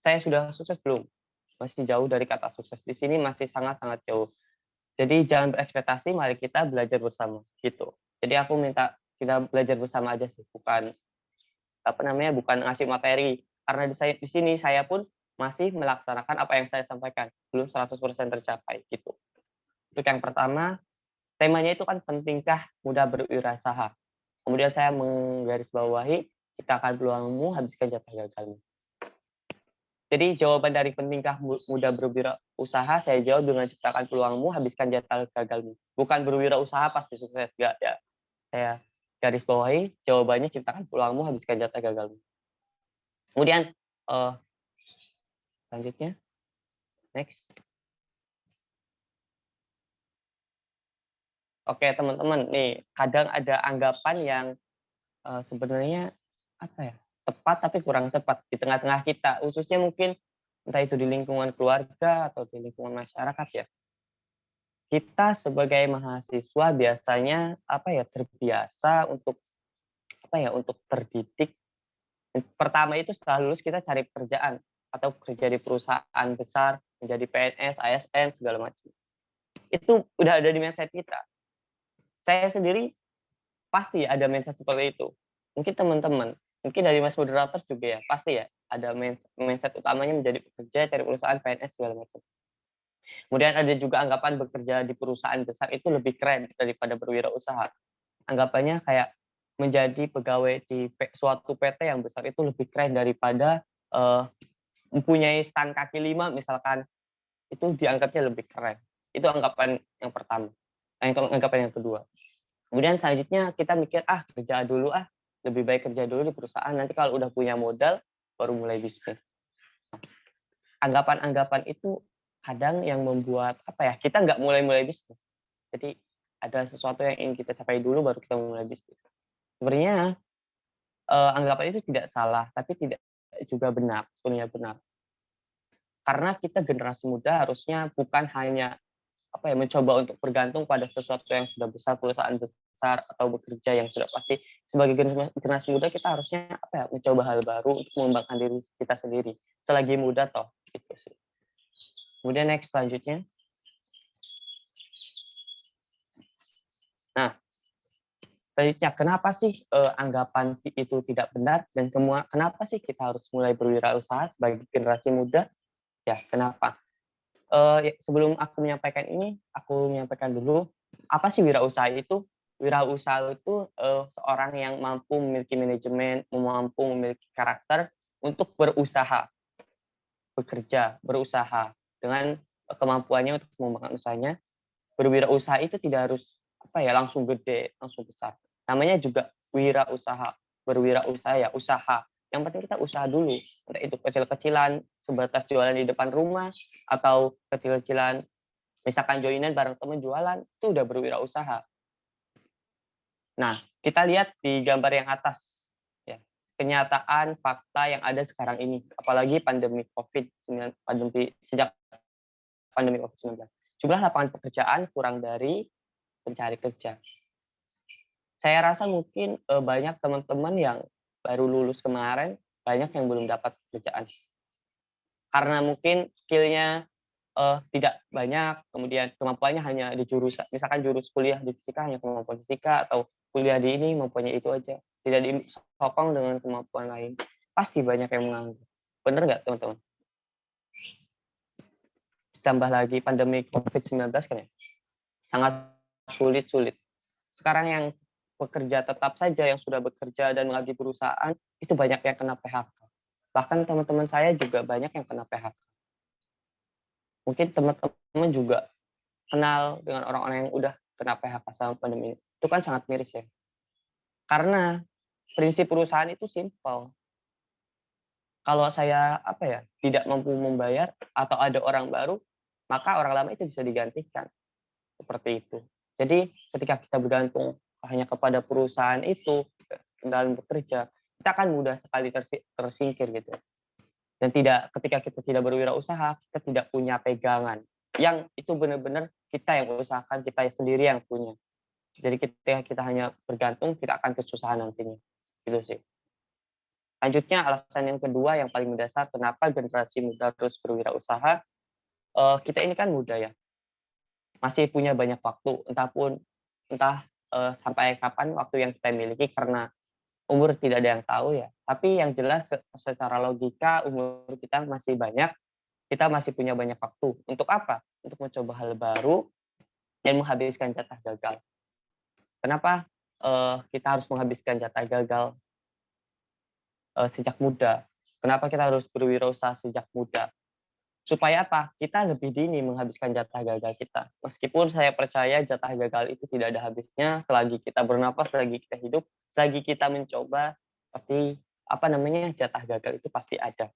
saya sudah sukses belum, masih jauh dari kata sukses. Di sini masih sangat-sangat jauh. Jadi jangan berekspektasi, mari kita belajar bersama gitu. Jadi aku minta kita belajar bersama aja sih, bukan bukan ngasih materi. Karena di sini saya pun masih melaksanakan apa yang saya sampaikan, belum 100% tercapai gitu. Untuk yang pertama, temanya itu kan pentingkah muda berwirausaha. Kemudian saya menggarisbawahi, ciptakan peluangmu, habiskan jatah gagalmu. Jadi jawaban dari pentingkah muda berwirausaha, saya jawab dengan ciptakan peluangmu, habiskan jatah gagalmu. Bukan berwirausaha pasti sukses, enggak ya. Saya garis bawahi, jawabannya ciptakan peluangmu, habiskan jatah gagalmu. Kemudian selanjutnya, next. Oke teman-teman, nih kadang ada anggapan yang sebenarnya tepat tapi kurang tepat di tengah-tengah kita, khususnya mungkin entah itu di lingkungan keluarga atau di lingkungan masyarakat ya. Kita sebagai mahasiswa biasanya terbiasa untuk terdidik. Pertama itu setelah lulus kita cari pekerjaan atau kerja di perusahaan besar, menjadi PNS, ASN segala macam. Itu udah ada di mindset kita. Saya sendiri pasti ada mindset seperti itu. Mungkin teman-teman, mungkin dari Mas moderator juga ya, pasti ya ada mindset utamanya menjadi pekerja, cari perusahaan, PNS segala macam. Kemudian ada juga anggapan bekerja di perusahaan besar itu lebih keren daripada berwirausaha. Anggapannya kayak menjadi pegawai di suatu PT yang besar itu lebih keren daripada mempunyai stand kaki 5 misalkan, itu dianggapnya lebih keren. Itu anggapan yang pertama. Anggapan yang kedua. Kemudian selanjutnya kita mikir, kerja dulu lebih baik kerja dulu di perusahaan, nanti kalau udah punya modal baru mulai bisnis. Anggapan-anggapan itu kadang yang membuat kita nggak mulai bisnis. Jadi ada sesuatu yang ingin kita capai dulu baru kita mulai bisnis. Sebenarnya anggapan itu tidak salah, tapi tidak juga benar, sebenarnya benar. Karena kita generasi muda harusnya bukan hanya mencoba untuk bergantung pada sesuatu yang sudah besar, perusahaan besar atau bekerja yang sudah pasti. Sebagai generasi muda kita harusnya mencoba hal baru untuk mengembangkan diri kita sendiri selagi muda toh gitu sih. Kemudian next selanjutnya. Nah, Selanjutnya, kenapa sih anggapan itu tidak benar dan kenapa sih kita harus mulai berwirausaha sebagai generasi muda? Ya, kenapa? Sebelum aku menyampaikan ini, aku menyampaikan dulu apa sih wirausaha itu? Wirausaha itu seorang yang mampu memiliki manajemen, mampu memiliki karakter untuk berusaha dengan kemampuannya untuk mengembangkan usahanya. Berwirausaha itu tidak harus langsung gede, langsung besar. Namanya juga wirausaha. Berwirausaha ya usaha. Yang penting kita usaha dulu. Entah itu kecil-kecilan, sebatas jualan di depan rumah, atau kecil-kecilan, misalkan joinan bareng teman jualan, itu udah berwirausaha. Nah, kita lihat di gambar yang atas. Ya, kenyataan, fakta yang ada sekarang ini. Apalagi sejak pandemi COVID-19. Jumlah lapangan pekerjaan kurang dari pencari kerja. Saya rasa mungkin banyak teman-teman yang baru lulus kemarin, banyak yang belum dapat pekerjaan. Karena mungkin skill-nya tidak banyak, kemudian kemampuannya hanya di jurusan, misalkan jurus kuliah di fisika hanya kemampuan fisika, atau kuliah di ini mempunyai itu aja, tidak disokong dengan kemampuan lain. Pasti banyak yang menganggur. Benar nggak teman-teman? Tambah lagi pandemi COVID-19 kan ya, sangat sulit. Sekarang yang bekerja tetap saja, yang sudah bekerja dan lagi perusahaan, itu banyak yang kena PHK. Bahkan teman-teman saya juga banyak yang kena PHK. Mungkin teman-teman juga kenal dengan orang-orang yang udah kena PHK sama pandemi. Itu kan sangat miris ya. Karena prinsip perusahaan itu simpel. Kalau saya tidak mampu membayar atau ada orang baru, maka orang lama itu bisa digantikan. Seperti itu. Jadi ketika kita bergantung hanya kepada perusahaan itu dalam bekerja, kita akan mudah sekali tersingkir gitu. Dan ketika kita tidak berwirausaha, kita tidak punya pegangan. Yang itu benar-benar kita yang usahakan, kita sendiri yang punya. Jadi ketika kita hanya bergantung, kita akan kesusahan nantinya. Gitu sih. Lanjutnya, alasan yang kedua yang paling mendasar kenapa generasi muda terus berwirausaha, kita ini kan muda ya. Masih punya banyak waktu, entah sampai kapan waktu yang kita miliki, karena umur tidak ada yang tahu ya. Tapi yang jelas secara logika umur kita masih banyak, kita masih punya banyak waktu. Untuk apa? Untuk mencoba hal baru dan menghabiskan jatah gagal. Kenapa kita harus menghabiskan jatah gagal sejak muda? Kenapa kita harus berwirausaha sejak muda? Supaya apa? Kita lebih dini menghabiskan jatah gagal kita. Meskipun saya percaya jatah gagal itu tidak ada habisnya, selagi kita bernapas, selagi kita hidup, selagi kita mencoba, pasti jatah gagal itu pasti ada.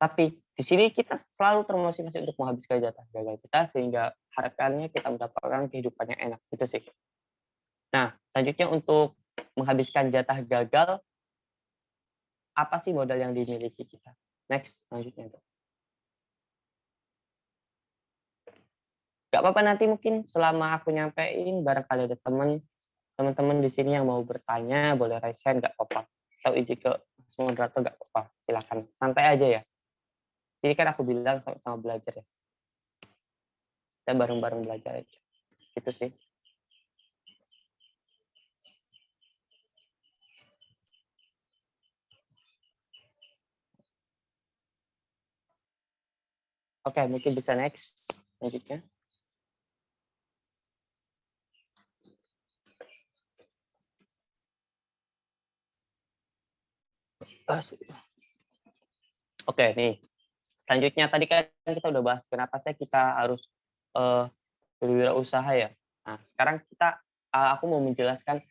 Tapi di sini kita selalu termotivasi untuk menghabiskan jatah gagal kita, sehingga harapannya kita mendapatkan kehidupan yang enak. Itu sih. Nah, selanjutnya untuk menghabiskan jatah gagal, apa sih modal yang dimiliki kita? Next, selanjutnya. Gak apa-apa, nanti mungkin selama aku nyampein, barangkali ada teman-teman di sini yang mau bertanya, boleh raise hand, gak apa-apa. Atau izin ke moderator, gak apa-apa. Silakan, santai aja ya. Jadi kan aku bilang sama-sama belajar ya. Kita bareng-bareng belajar aja. Gitu sih. Oke, mungkin bisa next. Selanjutnya. Oke, nih. Selanjutnya, tadi kan kita udah bahas kenapa sih kita harus berwirausaha ya. Nah, sekarang aku mau menjelaskan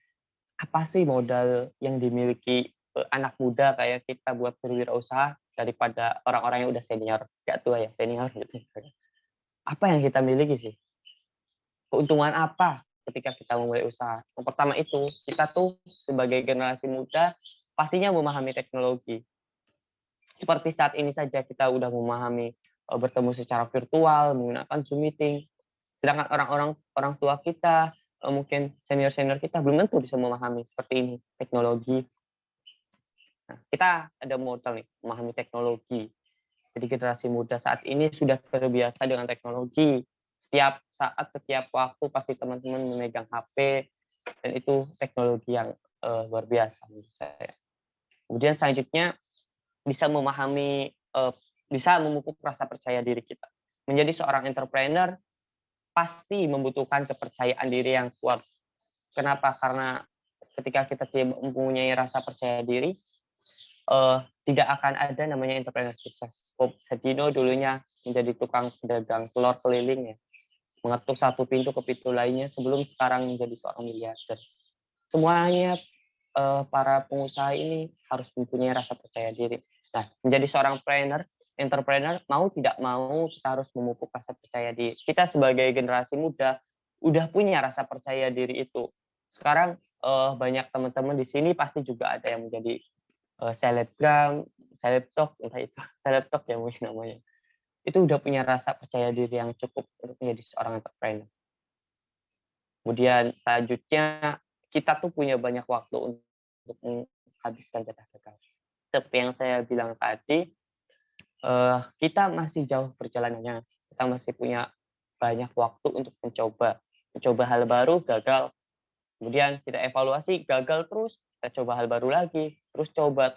apa sih modal yang dimiliki anak muda kayak kita buat berwirausaha daripada orang-orang yang udah senior, gak tua ya, senior gitu. Apa yang kita miliki sih? Keuntungan apa ketika kita memulai usaha? Yang pertama itu, kita tuh sebagai generasi muda pastinya memahami teknologi. Seperti saat ini saja kita udah memahami bertemu secara virtual, menggunakan Zoom meeting. Sedangkan orang tua kita, mungkin senior-senior kita belum tentu bisa memahami seperti ini, teknologi. Nah, kita ada modal nih, memahami teknologi. Jadi generasi muda saat ini sudah terbiasa dengan teknologi. Setiap saat, setiap waktu pasti teman-teman memegang HP, dan itu teknologi yang luar biasa menurut saya. Kemudian selanjutnya bisa memahami, bisa memupuk rasa percaya diri kita. Menjadi seorang entrepreneur pasti membutuhkan kepercayaan diri yang kuat. Kenapa? Karena ketika kita tidak mempunyai rasa percaya diri, tidak akan ada namanya entrepreneur sukses. Bob Sadino dulunya menjadi tukang pedagang telur keliling ya, mengetuk satu pintu ke pintu lainnya sebelum sekarang menjadi seorang miliarder. Semuanya para pengusaha ini harus mempunyai rasa percaya diri. Nah, menjadi seorang entrepreneur, mau tidak mau kita harus memupuk rasa percaya diri. Kita sebagai generasi muda udah punya rasa percaya diri itu. Sekarang banyak teman-teman di sini pasti juga ada yang menjadi selebgram, selebtok, entah itu selebtok ya mungkin namanya. Itu udah punya rasa percaya diri yang cukup untuk menjadi seorang entrepreneur. Kemudian selanjutnya kita tuh punya banyak waktu untuk menghabiskan jatah gagal. Seperti yang saya bilang tadi, kita masih jauh perjalanannya. Kita masih punya banyak waktu untuk mencoba hal baru, gagal. Kemudian kita evaluasi, gagal terus, kita coba hal baru lagi, terus coba.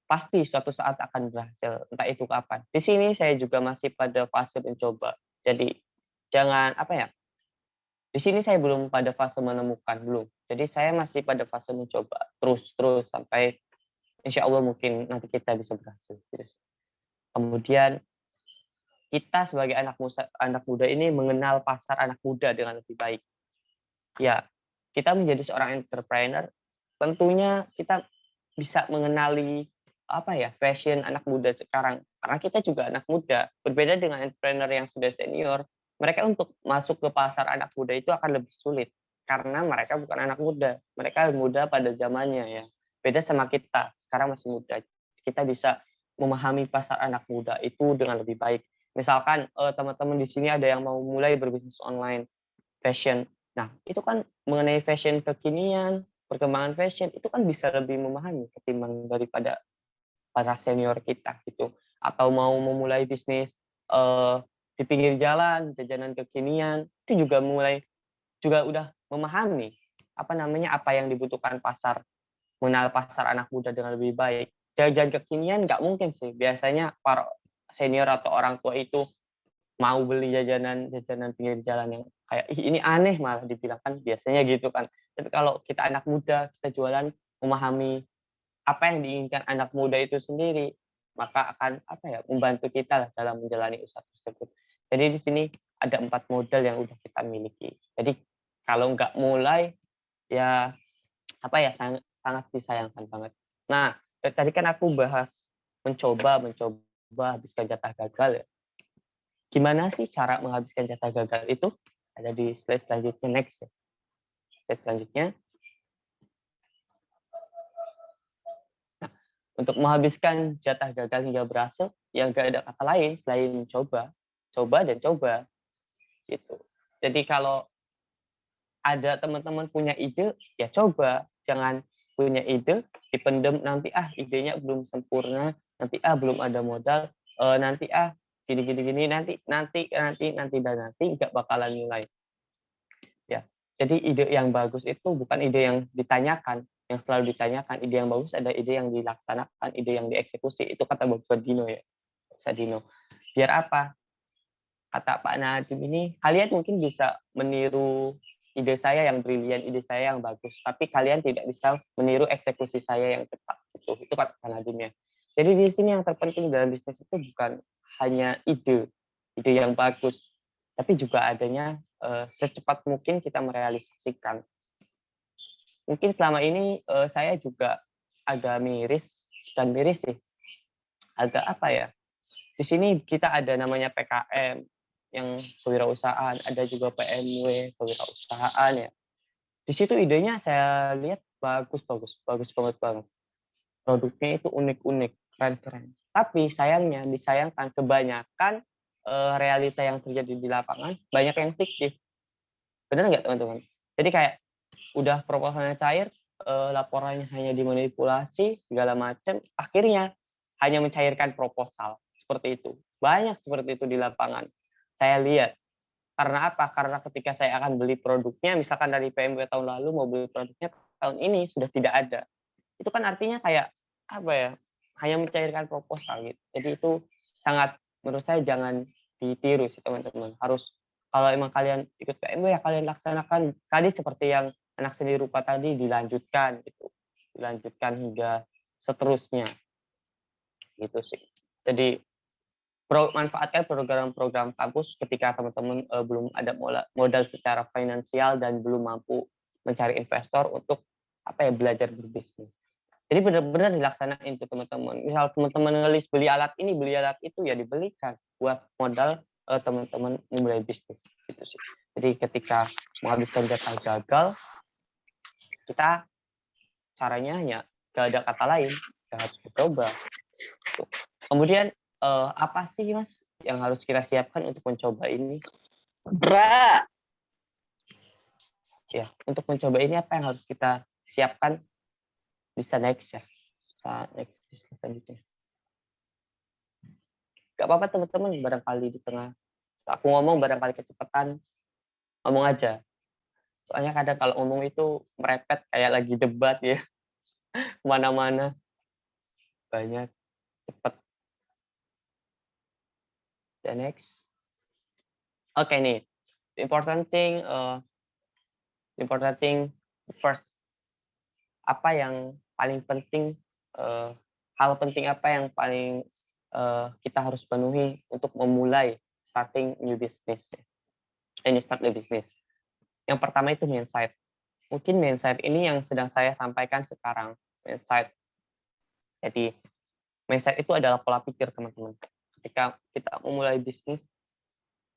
Pasti suatu saat akan berhasil, entah itu kapan. Di sini saya juga masih pada fase mencoba. Jadi jangan di sini saya belum pada fase menemukan, belum. Jadi saya masih pada fase mencoba terus sampai insya Allah mungkin nanti kita bisa berhasil. Kemudian kita sebagai anak muda ini mengenal pasar anak muda dengan lebih baik. Ya, kita menjadi seorang entrepreneur, tentunya kita bisa mengenali fashion anak muda sekarang. Karena kita juga anak muda, berbeda dengan entrepreneur yang sudah senior. Mereka untuk masuk ke pasar anak muda itu akan lebih sulit karena mereka bukan anak muda, mereka muda pada zamannya ya. Beda sama kita, sekarang masih muda. Kita bisa memahami pasar anak muda itu dengan lebih baik. Misalkan teman-teman di sini ada yang mau mulai berbisnis online fashion. Nah, itu kan mengenai fashion kekinian, perkembangan fashion itu kan bisa lebih memahami ketimbang daripada para senior kita gitu. Atau mau memulai bisnis di pinggir jalan, jajanan kekinian, itu juga udah memahami apa yang dibutuhkan pasar, mengenal pasar anak muda dengan lebih baik. Jajan kekinian nggak mungkin sih. Biasanya para senior atau orang tua itu mau beli jajanan pinggir jalan yang kayak ini aneh malah dibilang kan biasanya gitu kan. Tapi kalau kita anak muda, kita jualan memahami apa yang diinginkan anak muda itu sendiri, maka akan membantu kita lah dalam menjalani usaha tersebut. Jadi di sini ada 4 modal yang udah kita miliki. Jadi kalau nggak mulai ya sangat disayangkan banget. Nah, tadi kan aku bahas mencoba habiskan jatah gagal ya. Gimana sih cara menghabiskan jatah gagal itu? Ada di slide selanjutnya, next ya. Slide selanjutnya. Nah, untuk menghabiskan jatah gagal hingga berhasil, yang nggak ada kata lain selain coba dan coba. Gitu. Jadi kalau ada teman-teman punya ide, ya coba. Jangan punya ide, dipendem nanti idenya belum sempurna, nanti belum ada modal, nanti gini nanti nggak bakalan mulai. Ya. Jadi ide yang bagus itu bukan ide yang ditanyakan, yang selalu ditanyakan. Ide yang bagus ada ide yang dilaksanakan, ide yang dieksekusi. Itu kata Bob Sadino ya. Sadino. Biar apa? Kata Pak Nadiem ini, kalian mungkin bisa meniru ide saya yang brilian, ide saya yang bagus, tapi kalian tidak bisa meniru eksekusi saya yang cepat. Itu kata Pak Nadiem ya. Jadi di sini yang terpenting dalam bisnis itu bukan hanya ide yang bagus, tapi juga adanya secepat mungkin kita merealisasikan. Mungkin selama ini saya juga agak miris sih. Agak di sini kita ada namanya PKM yang kewirausahaan, ada juga PMW kewirausahaan ya. Di situ idenya saya lihat bagus banget. Produknya itu unik-unik, keren-keren. Tapi disayangkan kebanyakan realita yang terjadi di lapangan banyak yang fiktif. Benar nggak teman-teman? Jadi kayak udah proposalnya cair, laporannya hanya dimanipulasi segala macam, akhirnya hanya mencairkan proposal seperti itu. Banyak seperti itu di lapangan. Saya lihat. Karena apa? Karena ketika saya akan beli produknya, misalkan dari PMW tahun lalu mau beli produknya tahun ini sudah tidak ada. Itu kan artinya kayak apa ya? Hanya mencairkan proposal gitu. Jadi itu sangat menurut saya jangan ditiru sih teman-teman. Harus kalau emang kalian ikut PMW ya kalian laksanakan tadi seperti yang anak seni rupa tadi dilanjutkan gitu. Dilanjutkan hingga seterusnya gitu sih. Jadi manfaatkan program-program kampus ketika teman-teman belum ada modal secara finansial dan belum mampu mencari investor untuk apa ya belajar berbisnis. Jadi benar-benar dilaksanain itu teman-teman. Misal teman-teman ngelis beli alat ini, beli alat itu ya dibelikan buat modal teman-teman memulai bisnis gitu sih. Jadi ketika menghabiskan data gagal, kita caranya hanya gak ada kata lain, kita harus mencoba. Kemudian apa sih Mas yang harus kita siapkan untuk mencoba ini? Ya, untuk mencoba ini apa yang harus kita siapkan? Bisa next ya. Bisa next selanjutnya. Gak apa-apa teman-teman, barangkali di tengah aku ngomong barangkali kecepatan, ngomong aja. Soalnya kadang kalau ngomong itu merepet kayak lagi debat ya. Kemana-mana. Banyak, cepet. The next. Oke nih. The important thing first. Apa yang paling penting, hal penting apa yang paling kita harus penuhi untuk memulai starting new business. Ini start the business. Yang pertama itu mindset. Mungkin mindset ini yang sedang saya sampaikan sekarang. Mindset. Jadi mindset itu adalah pola pikir teman-teman. Ketika kita memulai bisnis,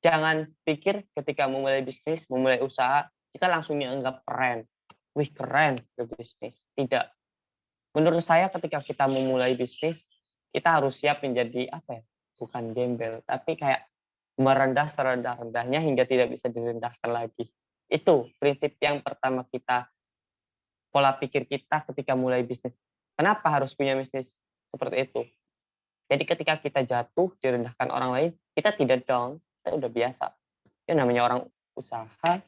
jangan pikir ketika memulai bisnis, memulai usaha, kita langsung dianggap keren. Wih keren berbisnis. Tidak. Menurut saya ketika kita memulai bisnis, kita harus siap menjadi apa ya? Bukan gembel, tapi kayak merendah serendah-rendahnya hingga tidak bisa direndahkan lagi. Itu prinsip yang pertama kita, pola pikir kita ketika mulai bisnis. Kenapa harus punya bisnis seperti itu? Jadi ketika kita jatuh, direndahkan orang lain, kita tidak down, kita udah biasa. Ya namanya orang usaha,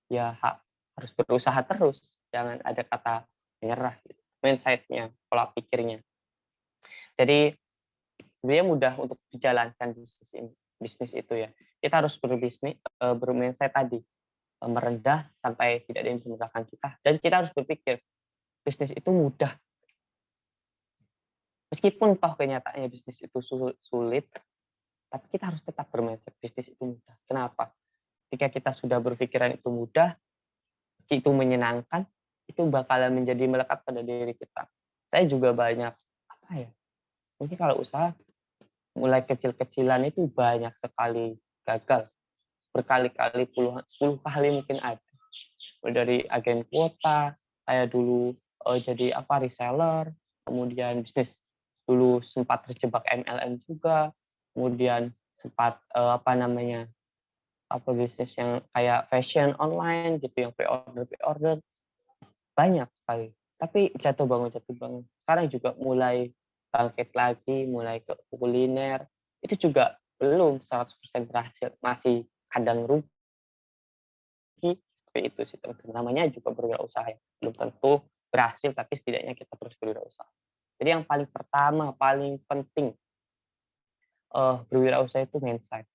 ya harus berusaha terus. Jangan ada kata menyerah. Gitu. Mindset-nya, pola pikirnya. Jadi sebenarnya mudah untuk dijalankan bisnis itu ya. Kita harus bermindset tadi, merendah sampai tidak ada yang merendahkan kita. Dan kita harus berpikir, bisnis itu mudah. Meskipun toh kenyataannya bisnis itu sulit, tapi kita harus tetap bermindset bisnis itu mudah. Kenapa? Jika kita sudah berpikiran itu mudah, itu menyenangkan, itu bakalan menjadi melekat pada diri kita. Saya juga banyak, apa ya, mungkin kalau usaha, mulai kecil-kecilan itu banyak sekali gagal. Berkali-kali, 10 kali mungkin ada. Dari agen kuota, saya dulu jadi reseller, kemudian bisnis dulu sempat terjebak MLM juga, kemudian sempat bisnis yang kayak fashion online gitu, yang pre-order banyak sekali. Tapi jatuh bangun. Sekarang juga mulai bangkit lagi, mulai ke kuliner, itu juga belum 100% berhasil, masih kadang rugi. Seperti itu sih teman-teman. Namanya juga berwirausaha ya. Belum tentu berhasil, tapi setidaknya kita terus berwirausaha. Jadi yang paling pertama, paling penting berwirausaha itu mindset.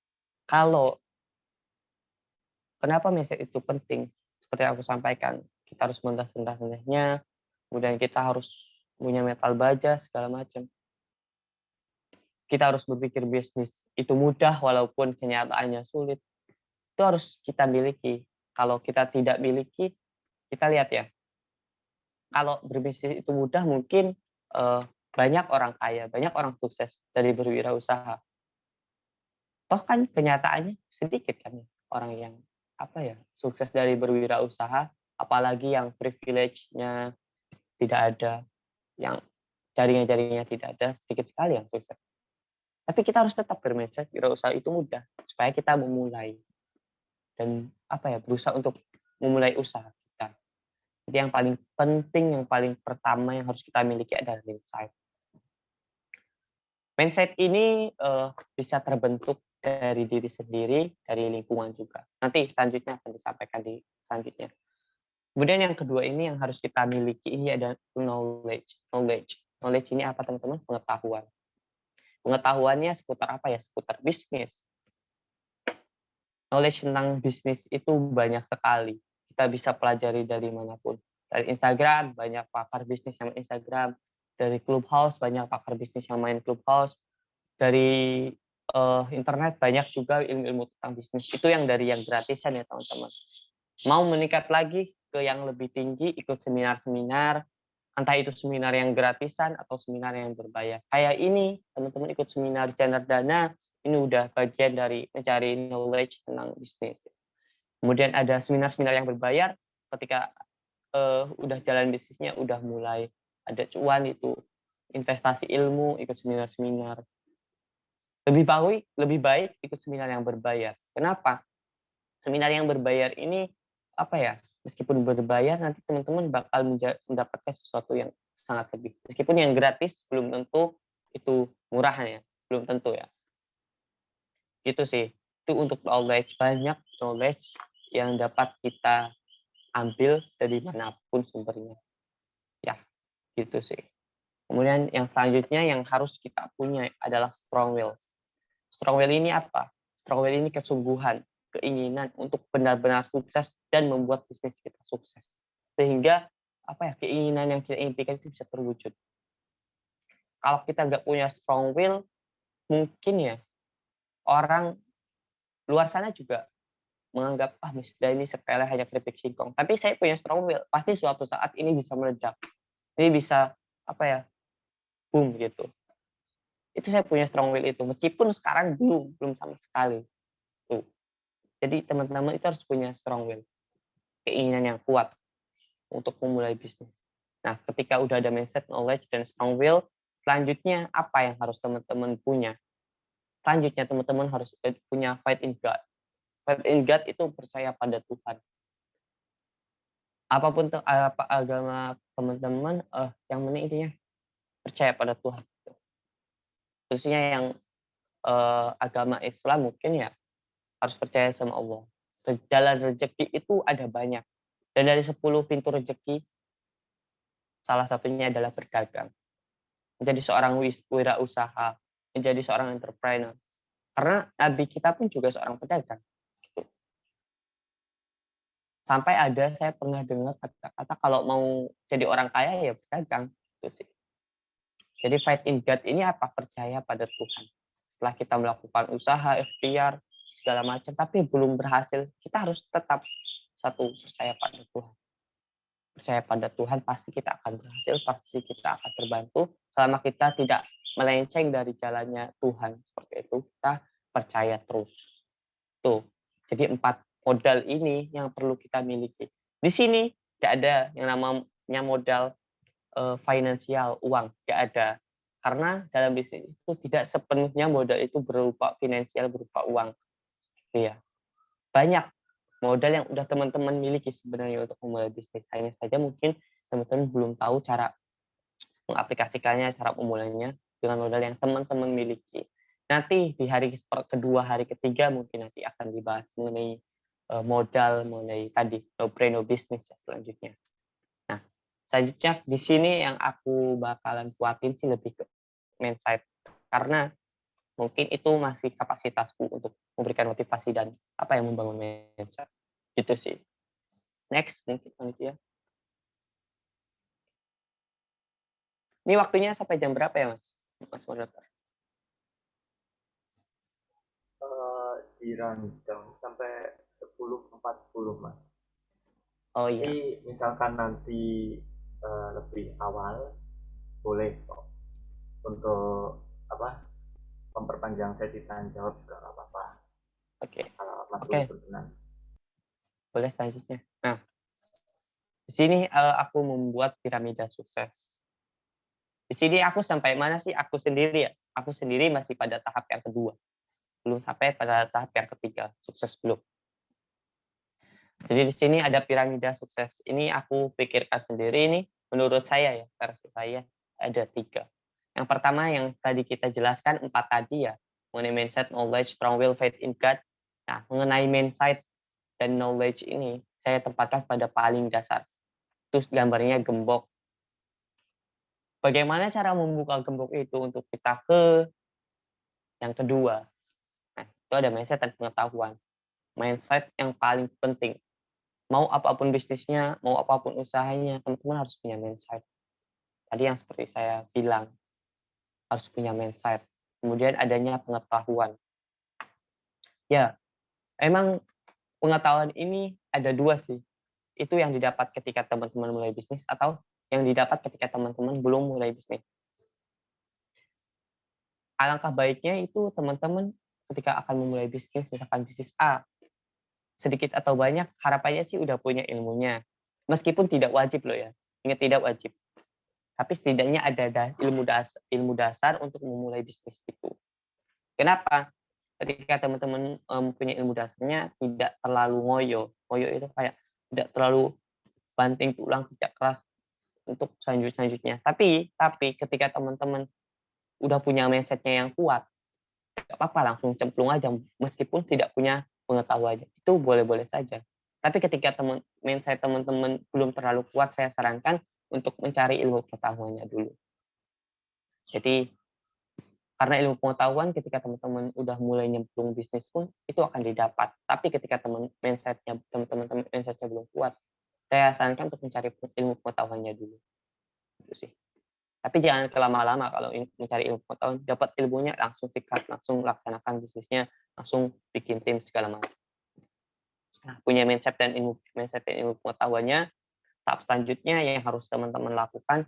Kenapa mindset itu penting? Seperti yang aku sampaikan, kita harus rendah-rendahnya, kemudian kita harus punya mental baja, segala macam. Kita harus berpikir bisnis itu mudah walaupun kenyataannya sulit. Itu harus kita miliki. Kalau kita tidak miliki, kita lihat ya, kalau berbisnis itu mudah mungkin banyak orang kaya, banyak orang sukses dari berwirausaha. Toh kan kenyataannya sedikit kan orang yang sukses dari berwirausaha, apalagi yang privilege-nya tidak ada, yang jaringan-jaringannya tidak ada, sedikit sekali yang sukses. Tapi kita harus tetap bermindset wirausaha itu mudah supaya kita memulai dan berusaha untuk memulai usaha kita. Jadi yang paling penting, yang paling pertama yang harus kita miliki adalah mindset. Mindset ini bisa terbentuk dari diri sendiri, dari lingkungan juga. Nanti selanjutnya akan disampaikan di selanjutnya. Kemudian yang kedua ini yang harus kita miliki ini ada knowledge. Knowledge ini apa teman-teman? Pengetahuan. Pengetahuannya seputar apa ya? Seputar bisnis. Knowledge tentang bisnis itu banyak sekali. Kita bisa pelajari dari manapun. Dari Instagram, banyak pakar bisnis yang main Instagram. Dari Clubhouse, banyak pakar bisnis yang main Clubhouse. Dari internet, banyak juga ilmu-ilmu tentang bisnis. Itu yang dari yang gratisan ya teman-teman. Mau meningkat lagi ke yang lebih tinggi, ikut seminar-seminar, entah itu seminar yang gratisan atau seminar yang berbayar. Kayak ini, teman-teman ikut seminar Janar Dana, ini udah bagian dari mencari knowledge tentang bisnis. Kemudian ada seminar-seminar yang berbayar, ketika udah jalan bisnisnya, udah mulai ada cuan itu, investasi ilmu, ikut seminar-seminar. Lebih baik ikut seminar yang berbayar. Kenapa? Seminar yang berbayar ini apa ya? Meskipun berbayar nanti teman-teman bakal mendapatkan sesuatu yang sangat lebih. Meskipun yang gratis belum tentu itu murah ya, belum tentu ya. Gitu sih. Itu untuk knowledge, banyak knowledge yang dapat kita ambil dari manapun sumbernya. Ya, gitu sih. Kemudian yang selanjutnya yang harus kita punya adalah strong will. Strong will ini apa? Strong will ini kesungguhan, keinginan untuk benar-benar sukses dan membuat bisnis kita sukses. Sehingga apa ya, keinginan yang kita impikan itu bisa terwujud. Kalau kita nggak punya strong will, mungkin ya orang luar sana juga menganggap bisnis ini sepele, hanya keripik singkong. Tapi saya punya strong will, pasti suatu saat ini bisa meledak. Ini bisa apa ya, boom gitu. Itu saya punya strong will itu, meskipun sekarang belum sama sekali. Tuh. Jadi teman-teman itu harus punya strong will, keinginan yang kuat untuk memulai bisnis. Nah, ketika udah ada mindset, knowledge, dan strong will, selanjutnya apa yang harus teman-teman punya? Selanjutnya teman-teman harus punya faith in God. Faith in God itu percaya pada Tuhan. Apapun apa agama teman-teman, yang penting intinya percaya pada Tuhan. Khususnya yang agama Islam mungkin ya harus percaya sama Allah. Jalan rezeki itu ada banyak. Dan dari 10 pintu rezeki, salah satunya adalah berdagang. Menjadi seorang wirausaha, menjadi seorang entrepreneur. Karena Nabi kita pun juga seorang pedagang. Gitu. Sampai ada, saya pernah dengar kata-kata kalau mau jadi orang kaya ya berdagang. Gitu sih. Jadi faith in God ini apa? Percaya pada Tuhan. Setelah kita melakukan usaha, ikhtiar, segala macam, tapi belum berhasil, kita harus tetap satu, percaya pada Tuhan. Percaya pada Tuhan, pasti kita akan berhasil, pasti kita akan terbantu. Selama kita tidak melenceng dari jalannya Tuhan, seperti itu, kita percaya terus. Tuh, jadi 4 modal ini yang perlu kita miliki. Di sini tidak ada yang namanya modal finansial, uang, tidak ada. Karena dalam bisnis itu tidak sepenuhnya modal itu berupa finansial, berupa uang. Iya. Banyak modal yang udah teman-teman miliki sebenarnya untuk memulai bisnis. Hanya saja mungkin teman-teman belum tahu cara mengaplikasikannya, cara memulainya dengan modal yang teman-teman miliki. Nanti di hari kedua, hari ketiga mungkin nanti akan dibahas mengenai modal, mengenai tadi no brain no business ya selanjutnya. Nah, selanjutnya di sini yang aku bakalan kuatin sih lebih ke mindset, karena mungkin itu masih kapasitasku untuk memberikan motivasi dan apa yang membangun mindset. Gitu sih. Next mungkin panitia. Ini waktunya sampai jam berapa ya Mas moderator? Dirancang sampai 10.40 Mas. Oh iya. Jadi misalkan nanti lebih awal boleh kok untuk apa memperpanjang sesi tanya jawab juga nggak apa-apa. Oke. Kalau Mas Oke. berkenan. Boleh selanjutnya. Nah, di sini aku membuat piramida sukses. Di sini aku sampai mana sih? Aku sendiri ya. Aku sendiri masih pada tahap yang kedua. Belum sampai pada tahap yang ketiga. Sukses belum. Jadi di sini ada piramida sukses. Ini aku pikirkan sendiri ini. Menurut saya ya, versi saya ada 3. Yang pertama yang tadi kita jelaskan 4 tadi ya. mengenai mindset, knowledge, strong will, faith in God. Nah, mengenai mindset dan knowledge ini, saya tempatkan pada paling dasar. Terus gambarnya gembok. Bagaimana cara membuka gembok itu untuk kita ke yang kedua? Nah, itu ada mindset dan pengetahuan. Mindset yang paling penting. Mau apapun bisnisnya, mau apapun usahanya, teman-teman harus punya mindset. Tadi yang seperti saya bilang, harus punya mindset. Kemudian adanya pengetahuan. Ya, emang pengetahuan ini ada dua sih. Itu yang didapat ketika teman-teman mulai bisnis atau yang didapat ketika teman-teman belum mulai bisnis. Alangkah baiknya itu teman-teman ketika akan memulai bisnis, misalkan bisnis A, sedikit atau banyak harapannya sih udah punya ilmunya. Meskipun tidak wajib loh ya. Ingat, tidak wajib. Tapi setidaknya ada ilmu dasar untuk memulai bisnis itu. Kenapa? Ketika teman-teman punya ilmu dasarnya tidak terlalu ngoyo. Ngoyo itu kayak tidak terlalu banting tulang kerja keras untuk selanjutnya. Tapi ketika teman-teman udah punya mindsetnya yang kuat, nggak apa-apa, langsung cemplung aja meskipun tidak punya pengetahuan. Itu boleh-boleh saja. Tapi ketika mindset teman-teman belum terlalu kuat, saya sarankan untuk mencari ilmu pengetahuannya dulu. Jadi karena ilmu pengetahuan ketika teman-teman udah mulai nyemplung bisnis pun itu akan didapat. Tapi ketika mindsetnya teman-teman mindsetnya belum kuat, saya sarankan untuk mencari ilmu pengetahuannya dulu. Itu sih. Tapi jangan kelama-lama kalau mencari ilmu pengetahuan, dapat ilmunya langsung sikat, langsung laksanakan bisnisnya, langsung bikin tim segala macam. Nah, punya mindset dan ilmu pengetahuannya, tahap selanjutnya yang harus teman-teman lakukan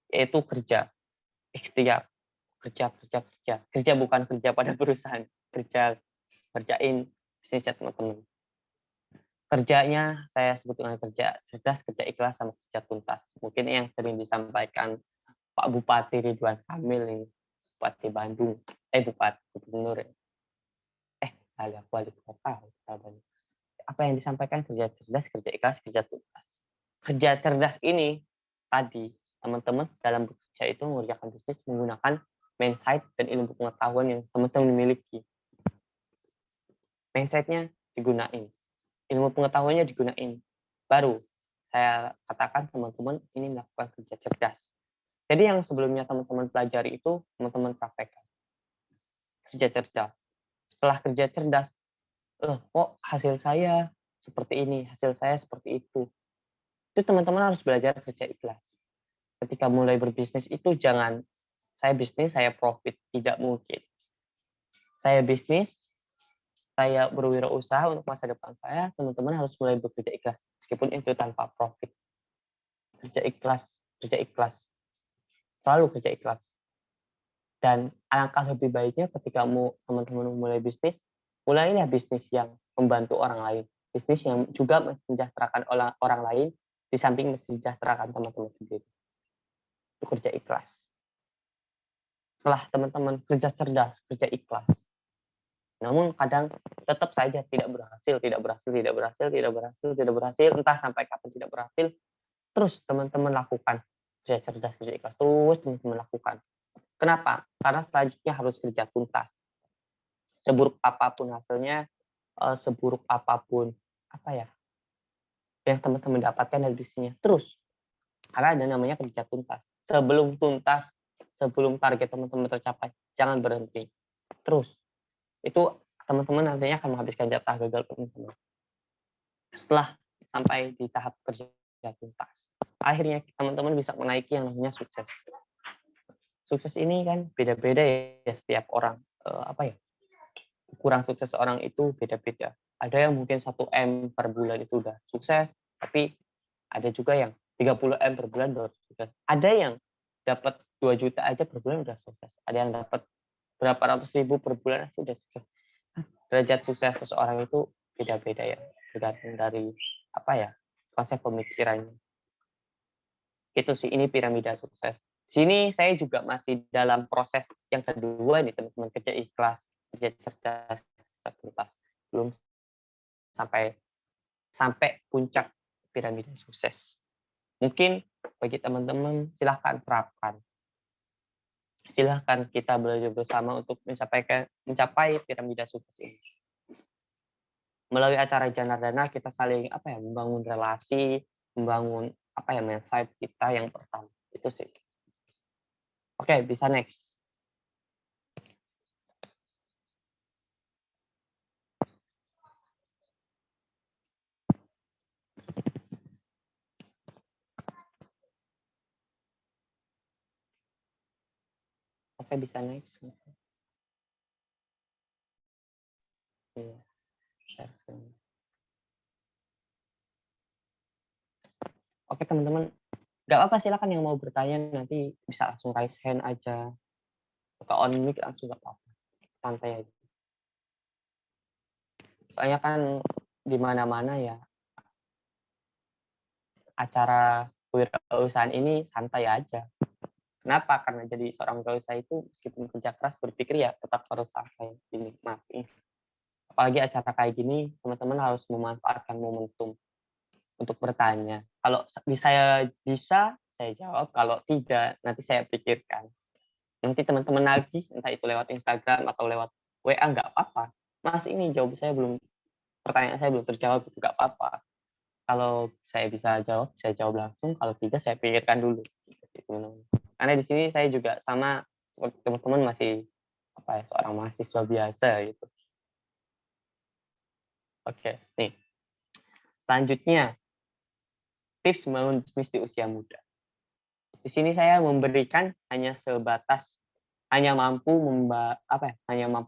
yaitu kerja. Ikhtiar. Kerja bukan kerja pada perusahaan, kerjain bisnisnya teman-teman. Kerjanya saya sebut dengan kerja cerdas, kerja ikhlas, sama kerja tuntas. Mungkin yang sering disampaikan Pak Bupati Ridwan Kamil ini, Bupati Bandung, Bupati Gubernur, ada wali kota Bandung. Apa yang disampaikan kerja cerdas, kerja ikhlas, kerja tuntas. Kerja cerdas ini tadi teman-teman dalam bekerja itu mengerjakan bisnis menggunakan mindset dan ilmu pengetahuan yang teman-teman miliki. Mindsetnya digunain, ilmu pengetahuannya digunain. Baru saya katakan teman-teman ini melakukan kerja cerdas. Jadi yang sebelumnya teman-teman pelajari itu teman-teman praktekkan. Kerja cerdas. Setelah kerja cerdas, kok hasil saya seperti ini, hasil saya seperti itu. Itu teman-teman harus belajar kerja ikhlas. Ketika mulai berbisnis itu jangan saya bisnis, saya profit. Tidak mungkin. Saya bisnis, saya berwirausaha untuk masa depan saya, teman-teman harus mulai bekerja ikhlas. Meskipun itu tanpa profit. Kerja ikhlas. Selalu kerja ikhlas. Dan alangkah lebih baiknya ketika teman-teman mulai bisnis, mulailah bisnis yang membantu orang lain. Bisnis yang juga mensejahterakan orang lain, di samping mensejahterakan teman-teman sendiri. Itu kerja ikhlas. Setelah teman-teman kerja cerdas, kerja ikhlas. Namun kadang tetap saja tidak berhasil, entah sampai kapan tidak berhasil. Terus teman-teman lakukan kerja cerdas, kerja ikhlas. Terus teman-teman lakukan. Kenapa? Karena selanjutnya harus kerja tuntas. Seburuk apapun hasilnya, seburuk apapun yang teman-teman dapatkan dari bisnisnya, terus. Karena ada namanya kerja tuntas. Sebelum tuntas, sebelum target teman-teman tercapai, jangan berhenti. Terus. Itu teman-teman nantinya akan menghabiskan jatah gagal teman-teman. Setelah sampai di tahap kerja tuntas, akhirnya teman-teman bisa menaiki yang namanya sukses. Sukses ini kan beda-beda ya setiap orang. Ukuran sukses orang itu beda-beda. Ada yang mungkin 1M per bulan itu udah sukses, tapi ada juga yang 30M per bulan baru sukses. Ada yang dapat 2 juta aja per bulan udah sukses. Ada yang dapat berapa ratus ribu per bulan aja udah sukses. Derajat sukses seseorang itu beda-beda ya, tergantung dari konsep pemikirannya. Itu sih, ini piramida sukses. Sini saya juga masih dalam proses yang kedua nih teman-teman, kerja ikhlas, kerja cerdas, kerja tuntas. Belum sampai puncak piramida sukses. Mungkin bagi teman-teman silahkan terapkan. silahkan kita belajar bersama untuk mencapai piramida sukses ini. Melalui acara Janardana kita saling membangun relasi, membangun mindset kita yang pertama. Itu sih. Oke, bisa next. Oke, bisa next. Iya. Oke, teman-teman. Nggak apa-apa, silakan yang mau bertanya nanti bisa langsung raise hand aja. Ke on mic langsung nggak apa-apa. Santai aja. Soalnya kan di mana-mana ya acara kewirausahaan ini santai aja. Kenapa? Karena jadi seorang wirausaha itu meskipun kerja keras berpikir ya tetap harus santai, dinikmati. Apalagi acara kayak gini, teman-teman harus memanfaatkan momentum untuk bertanya. Kalau bisa, saya jawab. Kalau tidak, nanti saya pikirkan. Nanti teman-teman lagi, entah itu lewat Instagram atau lewat WA, nggak apa-apa. Mas, ini pertanyaan saya belum terjawab, itu nggak apa-apa. Kalau saya bisa jawab, saya jawab langsung. Kalau tidak, saya pikirkan dulu. Karena di sini saya juga sama seperti teman-teman masih seorang mahasiswa biasa gitu. Oke, nih. Selanjutnya, tips membangun bisnis di usia muda. Di sini saya memberikan hanya mampu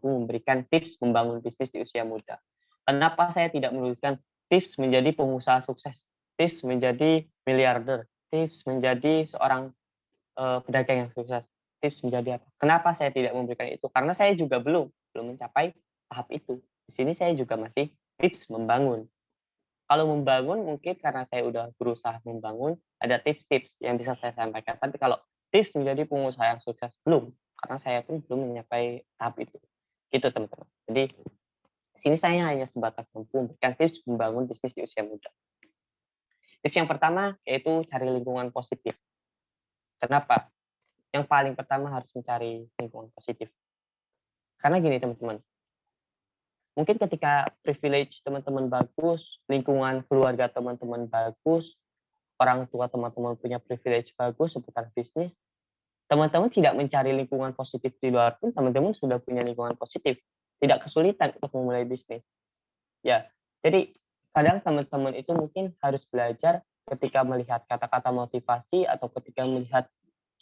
memberikan tips membangun bisnis di usia muda. Kenapa saya tidak menuliskan tips menjadi pengusaha sukses, tips menjadi miliarder, tips menjadi seorang pedagang yang sukses, tips menjadi apa? Kenapa saya tidak memberikan itu? Karena saya juga belum mencapai tahap itu. Di sini saya juga masih tips membangun. Kalau membangun mungkin karena saya udah berusaha membangun, ada tips-tips yang bisa saya sampaikan. Tapi kalau tips menjadi pengusaha yang sukses belum, karena saya pun belum mencapai tahap itu. Gitu teman-teman. Jadi sini saya hanya sebatas mampu memberikan tips membangun bisnis di usia muda. Tips yang pertama yaitu cari lingkungan positif. Kenapa? Yang paling pertama harus mencari lingkungan positif. Karena gini teman-teman, mungkin ketika privilege teman-teman bagus, lingkungan keluarga teman-teman bagus, orang tua teman-teman punya privilege bagus seputar bisnis, teman-teman tidak mencari lingkungan positif di luar pun teman-teman sudah punya lingkungan positif. Tidak kesulitan untuk memulai bisnis. Ya, jadi kadang teman-teman itu mungkin harus belajar ketika melihat kata-kata motivasi atau ketika melihat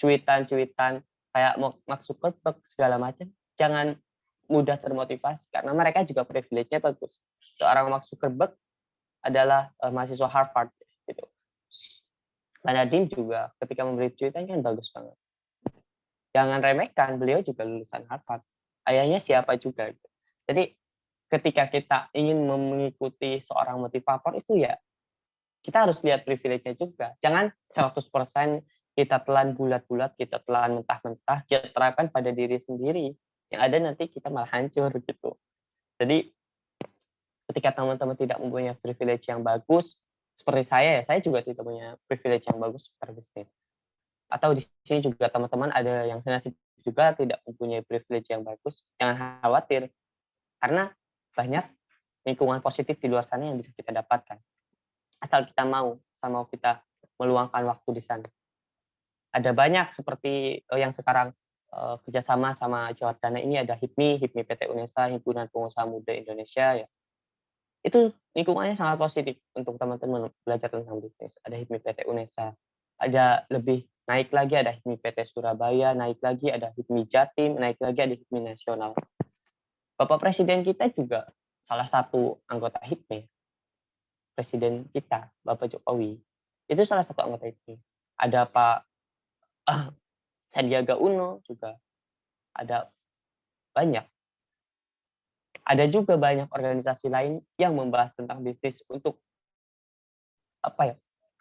cuitan-cuitan kayak Mark Zuckerberg segala macam, jangan mudah termotivasi karena mereka juga privilege-nya bagus. Seorang Mark Zuckerberg adalah mahasiswa Harvard gitu. Nadim juga ketika memberi cuitan kan bagus banget. Jangan remehkan, beliau juga lulusan Harvard. Ayahnya siapa juga gitu. Jadi ketika kita ingin mengikuti seorang motivator itu ya kita harus lihat privilege-nya juga. Jangan 100% kita telan bulat-bulat, kita telan mentah-mentah, kita terapkan pada diri sendiri. Yang ada nanti kita malah hancur gitu. Jadi ketika teman-teman tidak mempunyai privilege yang bagus, seperti saya juga tidak punya privilege yang bagus seperti bisnis. Atau di sini juga teman-teman ada yang senasib juga tidak mempunyai privilege yang bagus, jangan khawatir. Karena banyak lingkungan positif di luar sana yang bisa kita dapatkan. Asal kita mau kita meluangkan waktu di sana. Ada banyak seperti yang sekarang kerjasama sama Jawardana ini ada HIPMI PT UNESA, Himpunan Pengusaha Muda Indonesia ya. Itu lingkungannya sangat positif untuk teman-teman belajar tentang bisnis. Ada HIPMI PT UNESA, ada lebih naik lagi ada HIPMI PT Surabaya, naik lagi ada HIPMI Jatim, naik lagi ada HIPMI Nasional. Bapak Presiden kita juga salah satu anggota HIPMI. Presiden kita, Bapak Jokowi, itu salah satu anggota HIPMI. Ada Pak Sandiaga Uno juga, ada banyak. Ada juga banyak organisasi lain yang membahas tentang bisnis untuk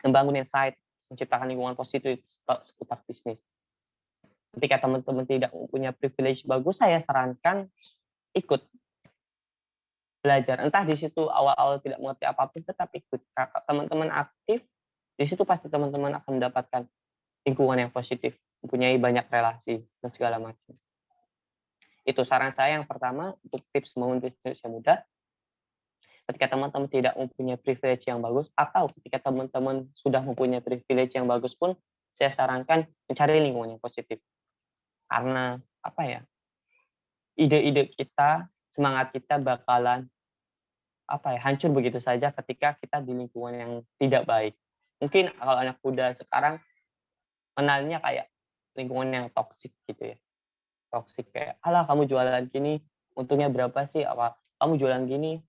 membangun insight, menciptakan lingkungan positif seputar bisnis. Ketika teman-teman tidak mempunyai privilege bagus, saya sarankan ikut belajar. Entah di situ awal-awal tidak mengerti apapun, tetap ikut. Teman-teman aktif, di situ pasti teman-teman akan mendapatkan lingkungan yang positif, mempunyai banyak relasi dan segala macam. Itu saran saya yang pertama untuk tips membangun bisnis yang mudah. Ketika teman-teman tidak mempunyai privilege yang bagus, atau ketika teman-teman sudah mempunyai privilege yang bagus pun, saya sarankan mencari lingkungan yang positif. Karena apa ya? Ide-ide kita, semangat kita bakalan hancur begitu saja ketika kita di lingkungan yang tidak baik. Mungkin kalau anak muda sekarang kenalnya kayak lingkungan yang toksik gitu ya. Toksik kayak, alah kamu jualan gini, untungnya berapa sih? Apa kamu jualan gini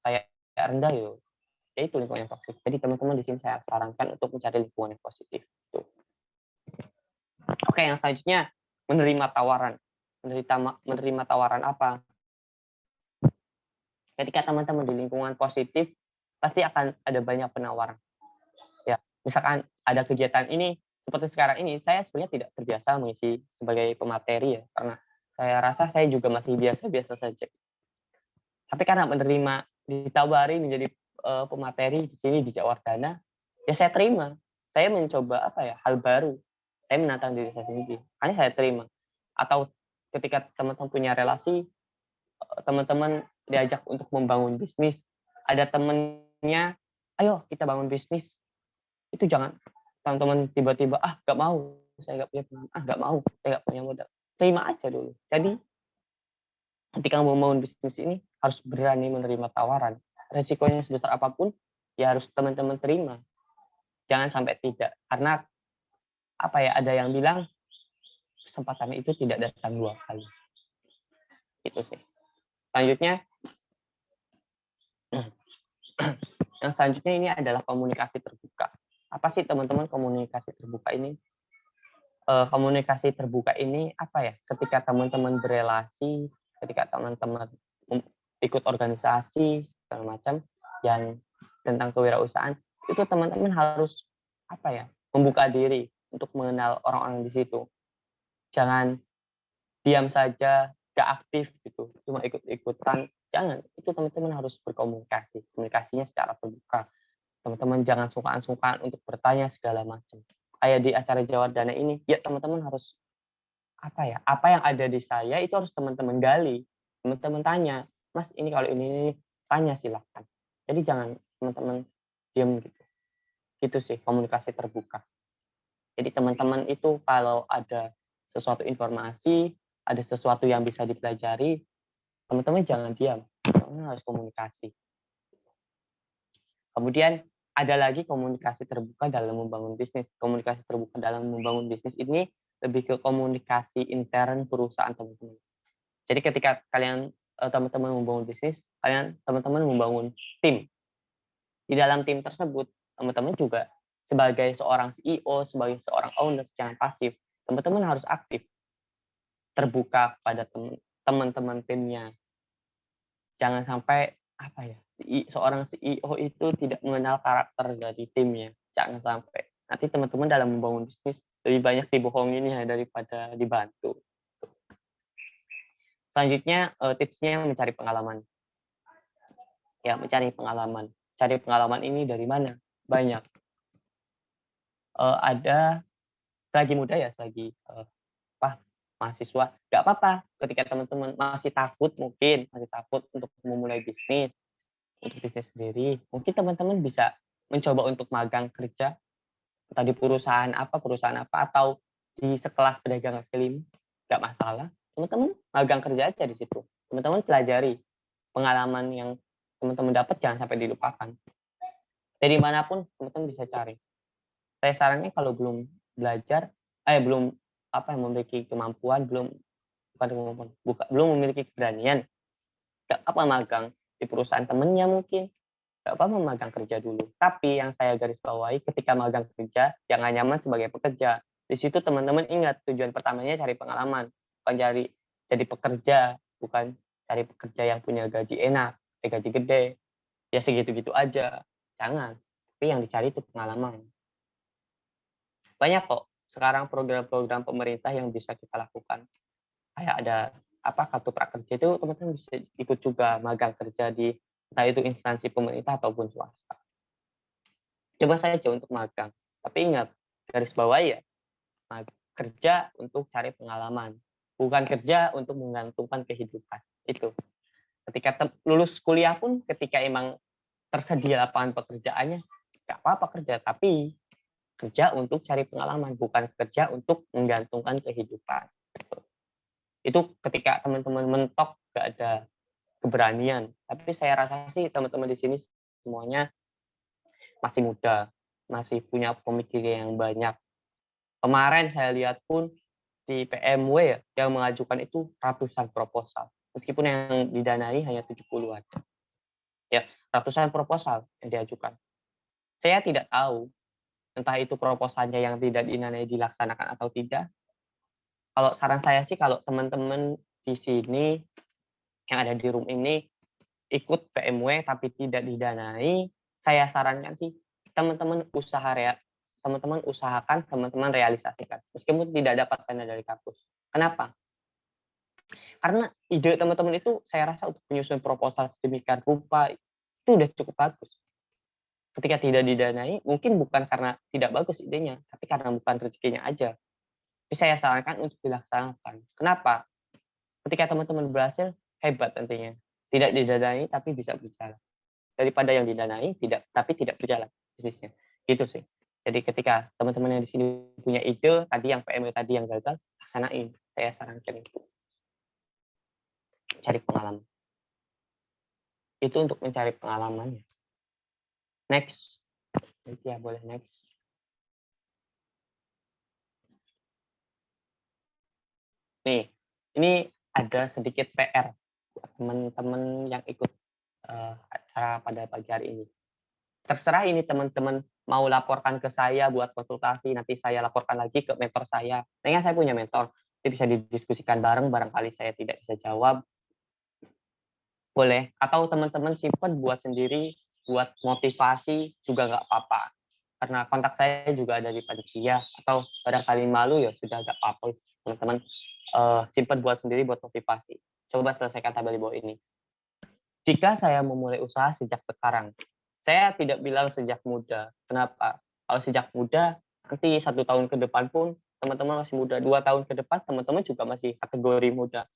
kayak rendah gitu. Ya itu lingkungan yang toksik. Jadi teman-teman di sini saya sarankan untuk mencari lingkungan yang positif. Tuh. Oke, yang selanjutnya menerima tawaran. Menerima tawaran apa? Ketika teman-teman di lingkungan positif, pasti akan ada banyak penawaran. Ya, misalkan ada kegiatan ini, seperti sekarang ini, saya sebenarnya tidak terbiasa mengisi sebagai pemateri ya, karena saya rasa saya juga masih biasa-biasa saja. Tapi karena menerima, ditawari menjadi pemateri di sini di Jawardana, ya saya terima. Saya mencoba hal baru. Saya menantang diri saya sendiri. Hanya saya terima. Atau ketika teman-teman punya relasi, teman-teman diajak untuk membangun bisnis, ada temennya, ayo kita bangun bisnis. Itu jangan teman-teman tiba-tiba, nggak mau, saya nggak punya teman, nggak mau, saya nggak punya modal. Terima aja dulu. Jadi ketika mau membangun bisnis ini harus berani menerima tawaran. Resikonya sebesar apapun, ya harus teman-teman terima. Jangan sampai tidak. Karena ada yang bilang kesempatan itu tidak datang 2 kali. Itu sih. Selanjutnya, yang selanjutnya ini adalah komunikasi terbuka. Apa sih teman-teman komunikasi terbuka ini? Komunikasi terbuka ini ketika teman-teman berelasi, ketika teman-teman ikut organisasi segala macam yang tentang kewirausahaan, itu teman-teman harus membuka diri untuk mengenal orang-orang di situ. Jangan diam saja, gak aktif gitu, cuma ikut-ikutan. Jangan, itu teman-teman harus berkomunikasi, komunikasinya secara terbuka. Teman-teman jangan sungkan-sungkan untuk bertanya segala macam. Kayak di acara Jawardana ini, ya teman-teman harus apa yang ada di saya itu harus teman-teman gali. Teman-teman tanya, Mas ini kalau ini tanya silakan. Jadi jangan teman-teman diam gitu. Gitu sih komunikasi terbuka. Jadi teman-teman itu kalau ada sesuatu informasi, ada sesuatu yang bisa dipelajari, teman-teman jangan diam. Teman-teman harus komunikasi. Kemudian ada lagi komunikasi terbuka dalam membangun bisnis. Komunikasi terbuka dalam membangun bisnis ini lebih ke komunikasi intern perusahaan teman-teman. Jadi ketika kalian teman-teman membangun bisnis, teman-teman membangun tim. Di dalam tim tersebut, teman-teman juga sebagai seorang CEO, sebagai seorang owner, jangan pasif. Teman-teman harus aktif. Terbuka pada teman-teman timnya. Jangan sampai seorang CEO itu tidak mengenal karakter dari timnya. Jangan sampai. Nanti teman-teman dalam membangun bisnis lebih banyak dibohongin ya daripada dibantu. Selanjutnya tipsnya mencari pengalaman. Ya, mencari pengalaman. Cari pengalaman ini dari mana? Banyak. Ada selagi muda ya, selagi mahasiswa, nggak apa-apa. Ketika teman-teman masih takut untuk memulai bisnis, untuk bisnis sendiri, mungkin teman-teman bisa mencoba untuk magang kerja, entah di perusahaan apa, atau di sekelas pedagang kaki lima, nggak masalah. Teman-teman magang kerja aja di situ. Teman-teman pelajari pengalaman yang teman-teman dapat, jangan sampai dilupakan. Dari manapun teman-teman bisa cari. Saya sarannya kalau belum belajar, belum memiliki kemampuan, belum memiliki keberanian, nggak apa magang di perusahaan temennya mungkin, nggak apa magang kerja dulu. Tapi yang saya garis bawahi, ketika magang kerja, jangan nyaman sebagai pekerja. Di situ teman-teman ingat, tujuan pertamanya cari pengalaman, bukan jadi pekerja, bukan cari pekerja yang punya gaji enak, gaji gede, ya segitu-gitu aja. Jangan. Tapi yang dicari itu pengalaman. Banyak kok sekarang program-program pemerintah yang bisa kita lakukan. Kayak ada kartu prakerja, itu teman-teman bisa ikut juga magang kerja di entah itu instansi pemerintah ataupun swasta. Coba saja untuk magang. Tapi ingat, garis bawahi ya, Nah, kerja untuk cari pengalaman, bukan kerja untuk menggantungkan kehidupan. Itu. Ketika lulus kuliah pun, ketika emang tersedia lapangan pekerjaannya, nggak apa-apa kerja, tapi kerja untuk cari pengalaman, bukan kerja untuk menggantungkan kehidupan. Itu ketika teman-teman mentok, nggak ada keberanian. Tapi saya rasa sih teman-teman di sini semuanya masih muda, masih punya pemikiran yang banyak. Kemarin saya lihat pun di PMW ya, yang mengajukan itu ratusan proposal. Meskipun yang didanai hanya 70-an. Ya, ratusan proposal yang diajukan. Saya tidak tahu entah itu proposalnya yang tidak didanai dilaksanakan atau tidak. Kalau saran saya sih, kalau teman-teman di sini yang ada di room ini ikut PMW tapi tidak didanai, saya sarankan sih teman-teman usahakan, teman-teman realisasikan meskipun tidak dapat dana dari kampus. Kenapa? Karena ide teman-teman itu saya rasa untuk menyusun proposal sedemikian rupa itu udah cukup bagus. Ketika tidak didanai, mungkin bukan karena tidak bagus idenya, tapi karena bukan rezekinya aja. Tapi saya sarankan untuk dilaksanakan. Kenapa? Ketika teman-teman berhasil, hebat nantinya. Tidak didanai tapi bisa berjalan. Daripada yang didanai tapi tidak berjalan bisnisnya. Gitu sih. Jadi ketika teman-teman yang di sini punya ide, tadi yang PMW tadi yang gagal, laksanain. Saya sarankan itu. Cari pengalaman. Itu untuk mencari pengalamannya. Next. Ya, boleh next. Nih, ini ada sedikit PR buat teman-teman yang ikut acara pada pagi hari ini. Terserah ini teman-teman mau laporkan ke saya buat konsultasi, nanti saya laporkan lagi ke mentor saya. Nah, saya punya mentor, jadi bisa didiskusikan bareng, barangkali saya tidak bisa jawab. Boleh, atau teman-teman simpan buat sendiri, buat motivasi juga nggak apa-apa. Karena kontak saya juga ada di panitia, atau barangkali malu ya sudah nggak apa-apa, teman-teman. Simpan buat sendiri buat motivasi. Coba selesaikan tabel di bawah ini. Jika saya memulai usaha sejak sekarang, saya tidak bilang sejak muda. Kenapa? Kalau sejak muda, nanti 1 tahun ke depan pun teman-teman masih muda. 2 tahun ke depan teman-teman juga masih kategori muda.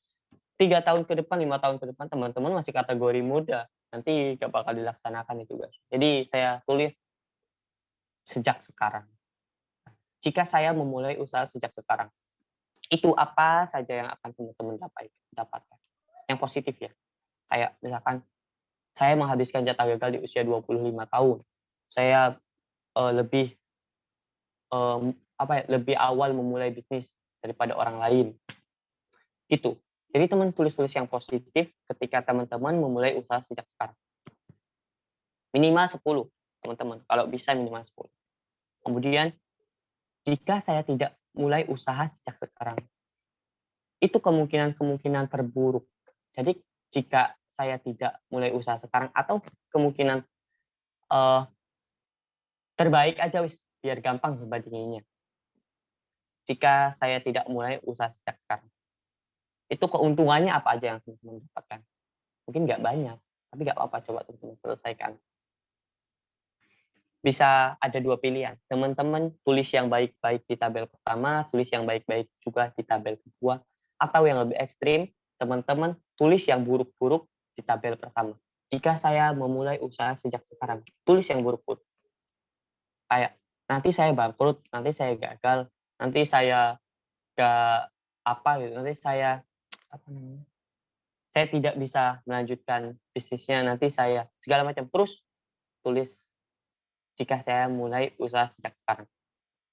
3 tahun ke depan, 5 tahun ke depan teman-teman masih kategori muda. Nanti gak bakal dilaksanakan itu, guys. Jadi saya tulis sejak sekarang. Jika saya memulai usaha sejak sekarang, itu apa saja yang akan teman-teman dapatkan? Yang positif ya. Kayak misalkan saya menghabiskan jatah gagal di usia 25 tahun. Saya lebih awal memulai bisnis daripada orang lain. Gitu. Jadi teman tulis-tulis yang positif ketika teman-teman memulai usaha sejak sekarang. Minimal 10, teman-teman. Kalau bisa minimal 10. Kemudian jika saya tidak mulai usaha sejak sekarang, itu kemungkinan terburuk. Jadi jika saya tidak mulai usaha sekarang, atau kemungkinan terbaik aja biar gampang membandinginnya. Jika saya tidak mulai usaha sejak sekarang, itu keuntungannya apa aja yang teman-teman dapatkan? Mungkin nggak banyak, tapi nggak apa-apa, coba teman-teman selesaikan. Bisa ada 2 pilihan. Teman-teman tulis yang baik-baik di tabel pertama, tulis yang baik-baik juga di tabel kedua, atau yang lebih ekstrim, teman-teman tulis yang buruk-buruk di tabel pertama. Jika saya memulai usaha sejak sekarang, tulis yang buruk-buruk. Kayak nanti saya bangkrut, nanti saya gagal, nanti saya nanti saya saya tidak bisa melanjutkan bisnisnya, nanti saya segala macam. Terus tulis jika saya mulai usaha sejak sekarang.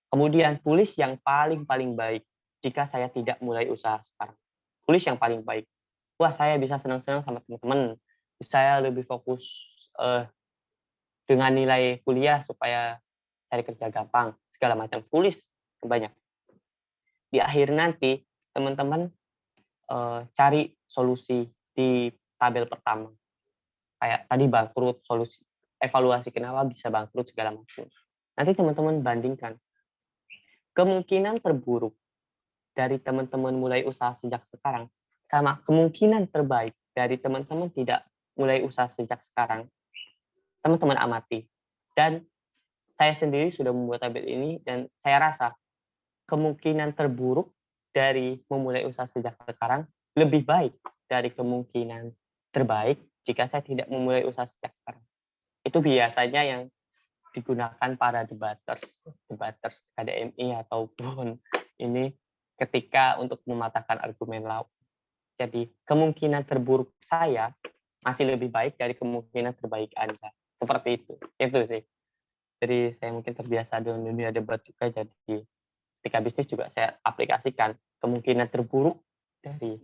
Kemudian tulis yang paling baik jika saya tidak mulai usaha sekarang. Tulis yang paling baik. Wah, saya bisa senang-senang sama teman-teman. Saya lebih fokus dengan nilai kuliah supaya cari kerja gampang, segala macam. Tulis banyak. Di akhir nanti teman-teman cari solusi di tabel pertama. Kayak tadi bangkrut, solusi evaluasi kenapa bisa bangkrut segala macam. Nanti teman-teman bandingkan. Kemungkinan terburuk dari teman-teman mulai usaha sejak sekarang sama kemungkinan terbaik dari teman-teman tidak mulai usaha sejak sekarang. Teman-teman amati. Dan saya sendiri sudah membuat tabel ini dan saya rasa kemungkinan terburuk dari memulai usaha sejak sekarang lebih baik dari kemungkinan terbaik jika saya tidak memulai usaha sejak sekarang. Itu biasanya yang digunakan para debaters KDMI ataupun ini ketika untuk mematahkan argumen lawan. Jadi kemungkinan terburuk saya masih lebih baik dari kemungkinan terbaik Anda. Seperti itu sih. Jadi saya mungkin terbiasa dengan dunia debat juga, jadi ketika bisnis juga saya aplikasikan kemungkinan terburuk dari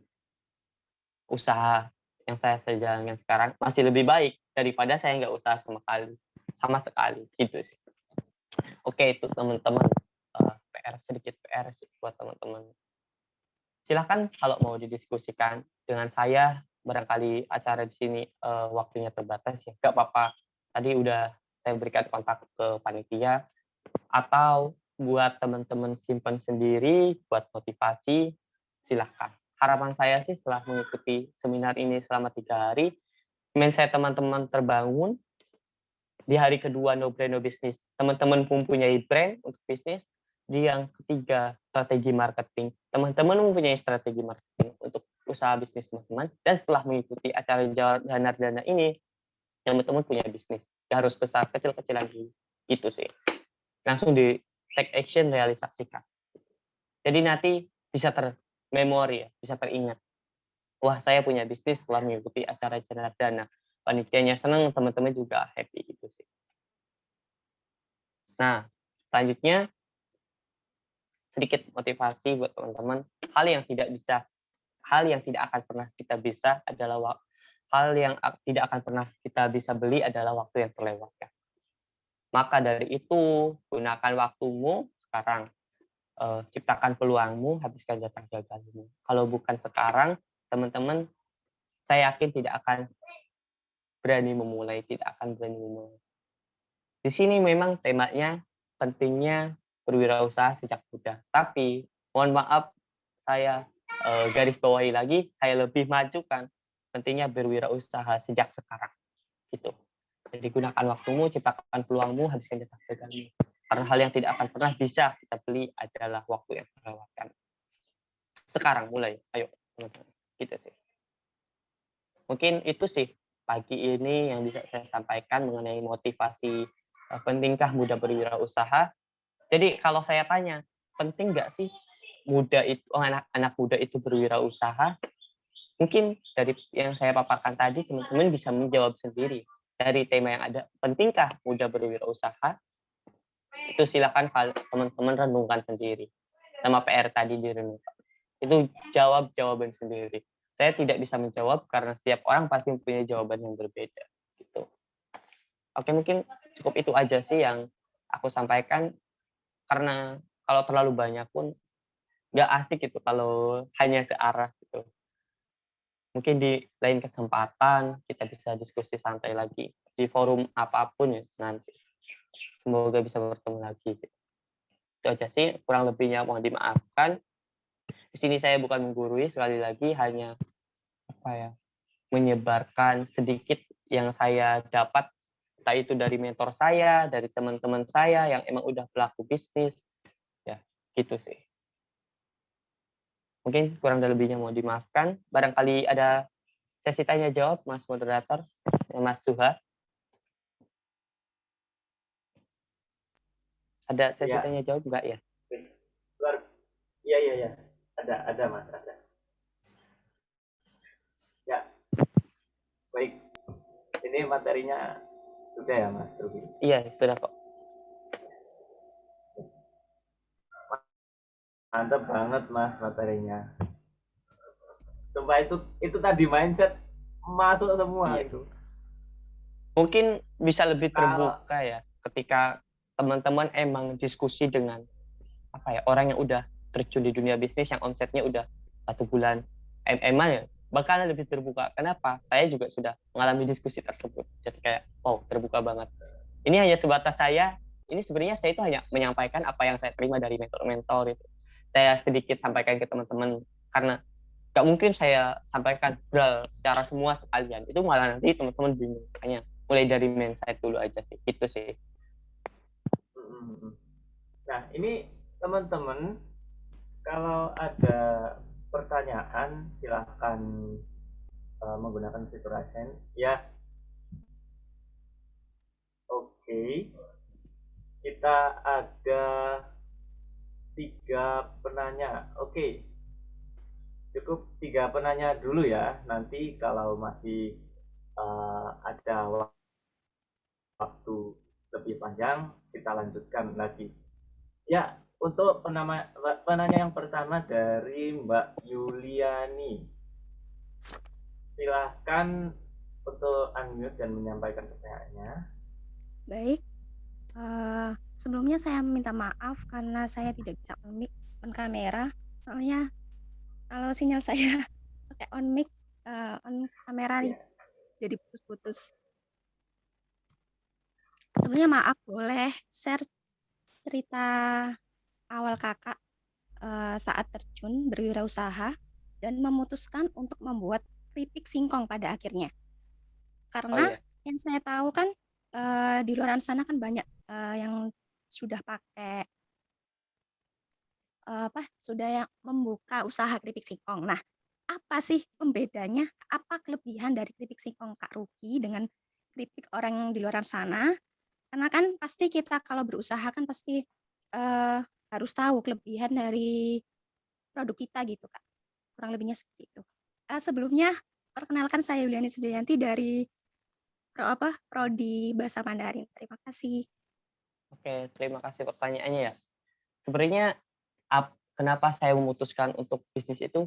usaha yang saya jalankan sekarang masih lebih baik daripada saya nggak usaha sama sekali gitu sih. Oke, itu teman-teman sedikit PR sih buat teman-teman. Silahkan kalau mau didiskusikan dengan saya, barangkali acara di sini waktunya terbatas ya, nggak apa-apa. Tadi udah saya berikan kontak ke panitia, atau buat teman-teman simpan sendiri buat motivasi, silahkan. Harapan saya sih setelah mengikuti seminar ini selama 3 hari, mindset teman-teman terbangun. Di hari kedua No Brand No Business, teman-teman mempunyai brand untuk bisnis. Di yang ketiga, strategi marketing. Teman-teman mempunyai strategi marketing untuk usaha bisnis teman-teman. Dan setelah mengikuti acara Dana ini, teman-teman punya bisnis. Gak harus besar, kecil-kecilan dulu. Itu sih. Langsung di take action, realisasikan. Jadi nanti bisa termemori ya, bisa teringat. Wah, saya punya bisnis setelah mengikuti acara Dana. Panitianya senang, teman-teman juga happy gitu sih. Nah, selanjutnya sedikit motivasi buat teman-teman. Hal yang tidak akan pernah kita bisa adalah hal yang tidak akan pernah kita bisa beli adalah waktu yang terlewatkan. Maka dari itu, gunakan waktumu sekarang. Ciptakan peluangmu, habiskan jatah gagalmu. Kalau bukan sekarang, teman-teman, saya yakin tidak akan berani memulai. Di sini memang temanya pentingnya berwirausaha sejak muda. Tapi, mohon maaf, saya garis bawahi lagi, saya lebih majukan pentingnya berwirausaha sejak sekarang. Gitu. Jadi gunakan waktumu, ciptakan peluangmu, habiskan jatah gagalmu. Karena hal yang tidak akan pernah bisa kita beli adalah waktu yang terlewatkan. Sekarang mulai, ayo teman-teman. Gitu sih. Mungkin itu sih pagi ini yang bisa saya sampaikan mengenai motivasi pentingkah muda berwirausaha. Jadi kalau saya tanya, penting nggak sih anak muda itu berwirausaha? Mungkin dari yang saya paparkan tadi, teman-teman bisa menjawab sendiri dari tema yang ada. Pentingkah muda berwirausaha? Itu silakan teman-teman renungkan sendiri. Sama PR tadi direnungkan. Itu jawab jawaban sendiri. Saya tidak bisa menjawab karena setiap orang pasti mempunyai jawaban yang berbeda. Gitu. Oke, mungkin cukup itu aja sih yang aku sampaikan. Karena kalau terlalu banyak pun nggak asik gitu kalau hanya searah gitu. Mungkin di lain kesempatan kita bisa diskusi santai lagi di forum apapun ya nanti. Semoga bisa bertemu lagi. Gitu. Itu aja sih, kurang lebihnya mohon dimaafkan. Di sini saya bukan menggurui, sekali lagi hanya menyebarkan sedikit yang saya dapat, entah itu dari mentor saya, dari teman-teman saya yang emang udah pelaku bisnis, ya gitu sih. Mungkin kurang dan lebihnya mohon dimaafkan. Barangkali ada sesi tanya jawab, Mas Moderator, Mas Suha. Ada sesi tanya jawab enggak ya? Iya. Ada Mas, ada. Ya. Baik. Ini materinya sudah ya Mas Ruby? Iya, sudah kok. Mantap banget Mas materinya. Sumpah itu tadi mindset masuk semua itu. Mungkin bisa lebih terbuka ya ketika teman-teman emang diskusi dengan orang yang udah terjun di dunia bisnis yang omsetnya udah 1 bulan ya, bakalan lebih terbuka. Kenapa? Saya juga sudah mengalami diskusi tersebut. Jadi kayak, terbuka banget. Ini hanya sebatas ini sebenarnya saya itu hanya menyampaikan apa yang saya terima dari mentor-mentor itu. Saya sedikit sampaikan ke teman-teman, karena nggak mungkin saya sampaikan secara semua sekalian. Itu malah nanti teman-teman bingung. Hanya mulai dari mindset dulu aja sih. Itu sih. Nah, ini teman-teman Kalau ada pertanyaan silahkan menggunakan fitur raise hand ya. Oke, kita ada 3 penanya. Oke, cukup 3 penanya dulu ya. Nanti kalau masih ada waktu lebih panjang, kita lanjutkan lagi. Ya, untuk penanya yang pertama dari Mbak Yuliani. Silahkan untuk unmute dan menyampaikan pertanyaannya. Baik, sebelumnya saya minta maaf karena saya tidak bisa on kamera. Soalnya kalau sinyal saya pakai on mic, on kamera Ya. jadi putus-putus. Sebelumnya maaf, boleh share cerita awal kakak saat terjun berwirausaha dan memutuskan untuk membuat keripik singkong pada akhirnya. Karena yang saya tahu kan di luar sana kan banyak yang sudah pakai sudah yang membuka usaha keripik singkong. Nah, apa sih pembedanya? Apa kelebihan dari keripik singkong Kak Ruki dengan keripik orang di luar sana? Karena kan pasti kita kalau berusaha kan pasti harus tahu kelebihan dari produk kita gitu Kak. Kurang lebihnya seperti itu. Sebelumnya perkenalkan saya Yuliani Sudayanti dari Prodi Bahasa Mandarin. Terima kasih. Oke, terima kasih pertanyaannya ya. Sebenarnya kenapa saya memutuskan untuk bisnis itu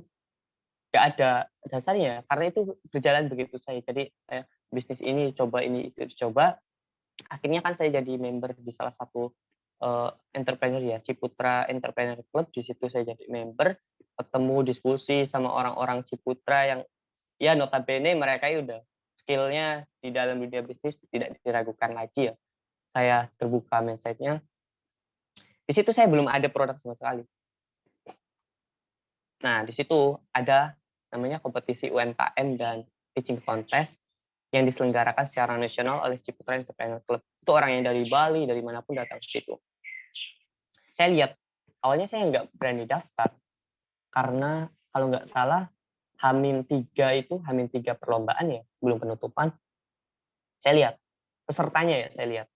nggak ada dasarnya, karena itu berjalan begitu saja. Jadi saya bisnis ini coba, ini itu coba. Akhirnya kan saya jadi member di salah satu entrepreneur ya, Ciputra Entrepreneur Club. Di situ saya jadi member, ketemu diskusi sama orang-orang Ciputra yang ya notabene mereka udah skillnya di dalam dunia bisnis tidak diragukan lagi ya. Saya terbuka mindset-nya. Di situ saya belum ada produk sama sekali. Nah, di situ ada namanya kompetisi UMKM dan pitching contest yang diselenggarakan secara nasional oleh Ciputra Entrepreneur Club. Itu orang yang dari Bali, dari manapun datang ke situ. Saya lihat, awalnya saya nggak berani daftar, karena kalau nggak salah, H-3 perlombaan ya, sebelum penutupan. Saya lihat, pesertanya ya, saya lihat.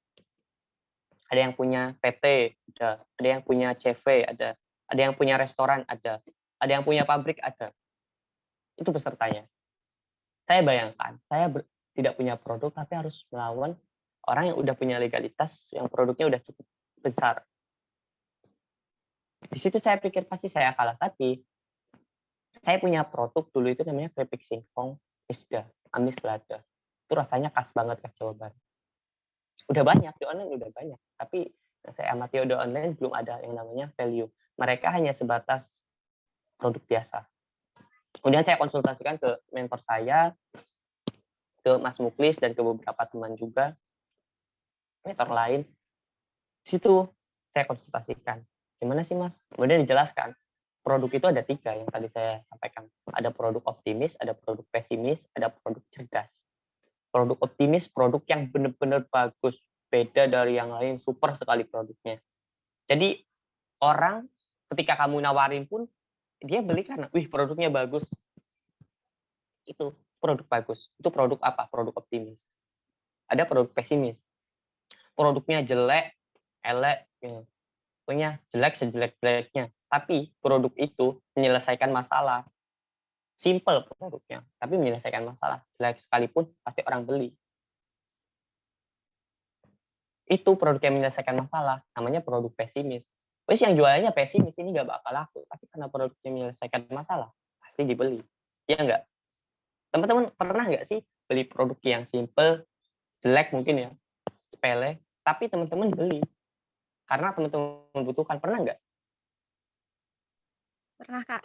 Ada yang punya PT, ada yang punya CV, ada yang punya restoran, ada yang punya pabrik, ada. Itu pesertanya. Saya bayangkan, saya tidak punya produk, tapi harus melawan orang yang udah punya legalitas, yang produknya udah cukup besar. Di situ saya pikir pasti saya kalah, tapi saya punya produk dulu itu namanya keripik singkong Isda, Amis Lada. Itu rasanya khas banget ke Jawa Barat. Udah banyak, di online udah banyak. Tapi yang saya amati udah online belum ada yang namanya value. Mereka hanya sebatas produk biasa. Kemudian saya konsultasikan ke mentor saya, ke Mas Muklis, dan ke beberapa teman juga, mentor lain. Di situ saya konsultasikan. Gimana sih Mas? Kemudian dijelaskan. Produk itu ada 3 yang tadi saya sampaikan. Ada produk optimis, ada produk pesimis, ada produk cerdas. Produk optimis, produk yang benar-benar bagus, beda dari yang lain, super sekali produknya. Jadi orang ketika kamu nawarin pun, dia beli karena, wih produknya bagus. Itu produk bagus. Itu produk apa? Produk optimis. Ada produk pesimis. Produknya jelek, elek, ya. Pokoknya jelek sejelek-jeleknya. Tapi produk itu menyelesaikan masalah. Simple produknya, tapi menyelesaikan masalah. Jelek sekalipun pasti orang beli. Itu produk yang menyelesaikan masalah, namanya produk pesimis. Terus yang jualannya pesimis ini nggak bakal laku, tapi karena produknya menyelesaikan masalah, pasti dibeli. Iya nggak? Teman-teman pernah nggak sih beli produk yang simple, jelek mungkin ya, sepele, tapi teman-teman beli karena teman-teman membutuhkan? Pernah nggak? Pernah Kak?